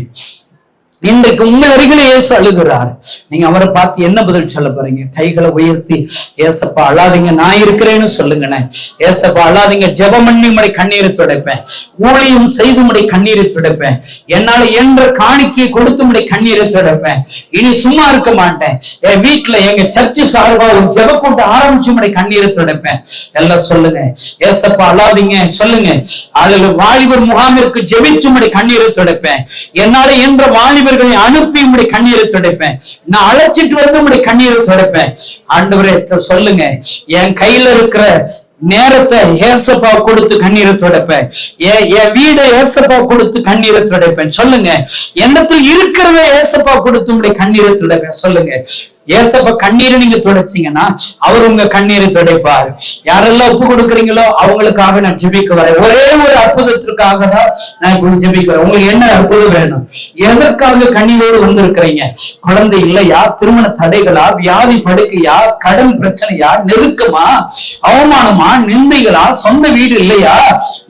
இன்றைக்கு உங்க அருகிலே இயேசு அழுகிறார். நீங்க அவரை பார்த்து என்ன பதில் சொல்ல போறீங்க? கைகளை உயர்த்தி ஏசப்பா அழாதீங்க, நான் இருக்கிறேன்னு சொல்லுங்கண்ணே. ஏசப்பா அழாதீங்க, ஜெபம் பண்ணி உடைய கண்ணீரை துடைப்பேன், ஊழியம் செய்து உடைய கண்ணீரை துடைப்பேன், என்னால என்ற காணிக்கையை கொடுத்து உடைய கண்ணீரை துடைப்பேன், இனி சும்மா இருக்க மாட்டேன், என் வீட்டுல எங்க சர்ச்சு சார்பா ஒரு ஜெப கூட்டம் ஆரம்பிச்சு உடைய கண்ணீரை துடைப்பேன். எல்லாம் சொல்லுங்க, ஏசப்பா அழாதீங்க சொல்லுங்க. அதுல வாலிபர் முகாமிற்கு ஜெபிச்சு உடைய கண்ணீரை துடைப்பேன், என்னால என்ற வாலிபர் அனுப்பி உடைய கண்ணீரை துடைப்பேன், நான் அழைச்சிட்டு வந்து உடைய கண்ணீரை துடைப்பேன். ஆண்டவரே சொல்லுங்க, என் கையில இருக்கிற நேரத்தை ஏசப்பா கொடுத்து கண்ணீரை துடைப்பேன், என் வீடை ஏசப்பா கொடுத்து கண்ணீரை துடைப்பேன். சொல்லுங்க, என்னத்தில் இருக்கிறத ஏசப்பா கொடுத்து உடைய கண்ணீரை துடைப்பேன். சொல்லுங்க, ஏசப்பா கண்ணீரை நீங்க துடைச்சீங்கன்னா அவர் உங்க கண்ணீரை துடைப்பார். யாரெல்லாம் ஒப்பு கொடுக்குறீங்களோ அவங்களுக்காக நான் ஜெபிக்க வரேன். ஒரே ஒரு அற்புதத்திற்காக தான் நான் இப்படி ஜெபிக்க வரேன். உங்களுக்கு என்ன அற்புதம் வேணும்? எதற்காக கண்ணீரோடு வந்திருக்கிறீங்க? குழந்தை இல்லையா? திருமண தடைகளா? வியாதி படுக்கையா? கடன் பிரச்சனையா? நெருக்கமா? அவமானமா? நிந்தைகளா? சொந்த வீடு இல்லையா?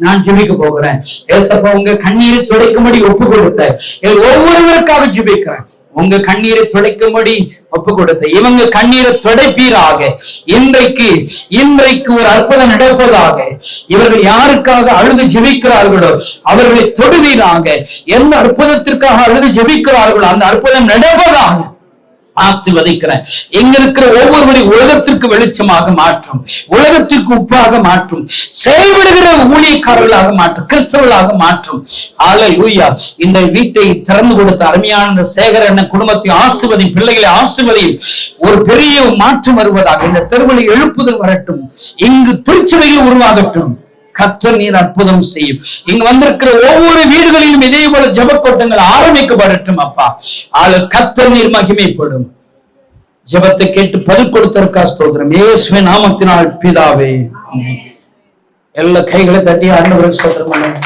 நான் ஜெபிக்க போகிறேன். ஏசப்பா உங்க கண்ணீரை துடைக்கும்படி ஒப்பு கொடுத்த ஒவ்வொருவருக்காக ஜெபிக்கிறேன். உங்க கண்ணீரை துடைக்கும்படி ஒப்பு கொடுத்த இவங்க கண்ணீரை துடைப்பீராக. இன்றைக்கு ஒரு அற்புதம் நடப்பதாக. இவர்கள் யாருக்காக அழுது ஜெபிக்கிறார்களோ அவர்களை தொடுவீராக. எந்த அற்புதத்திற்காக அழுது ஜெபிக்கிறார்களோ அந்த அற்புதம் நடப்பதாக ஆசீர்வதிக்கிறேன். எங்க இருக்கிற ஒவ்வொருவரையும் உலகத்திற்கு வெளிச்சமாக மாற்றும், உலகத்திற்கு உப்பாக மாற்றும், செயல்படுகிற ஊழியக்காரர்களாக மாற்றும், கிறிஸ்தவர்களாக மாற்றும். ஹல்லேலூயா. இந்த வீட்டை திறந்து கொடுத்த அருமையான சேகர் அண்ணன் குடும்பத்தை ஆசீர்வதி, பிள்ளைகளை ஆசீர்வதி. ஒரு பெரிய மாற்றம் வருவதாக. இந்த தெருவில் எழுப்புதல் வரட்டும், இங்கு திருச்சபையில் உருவாகட்டும். கர்த்தர் நீர் அற்புதம் செய்யும். இங்க வந்திருக்கிற ஒவ்வொரு வீடுகளிலும் இதே போல ஜெபக்கூட்டங்கள் ஆரம்பிக்கப்படட்டும் அப்பா. கர்த்தர் நீர் மகிமைப்படும். ஜெபத்தை கேட்டு பதில் கொடுத்ததற்காக ஸ்தோத்திரம். இயேசுவின் நாமத்தினால் பிதாவே. எல்லா கைகளை தட்டி ஆண்டவரை ஸ்தோத்திரம்.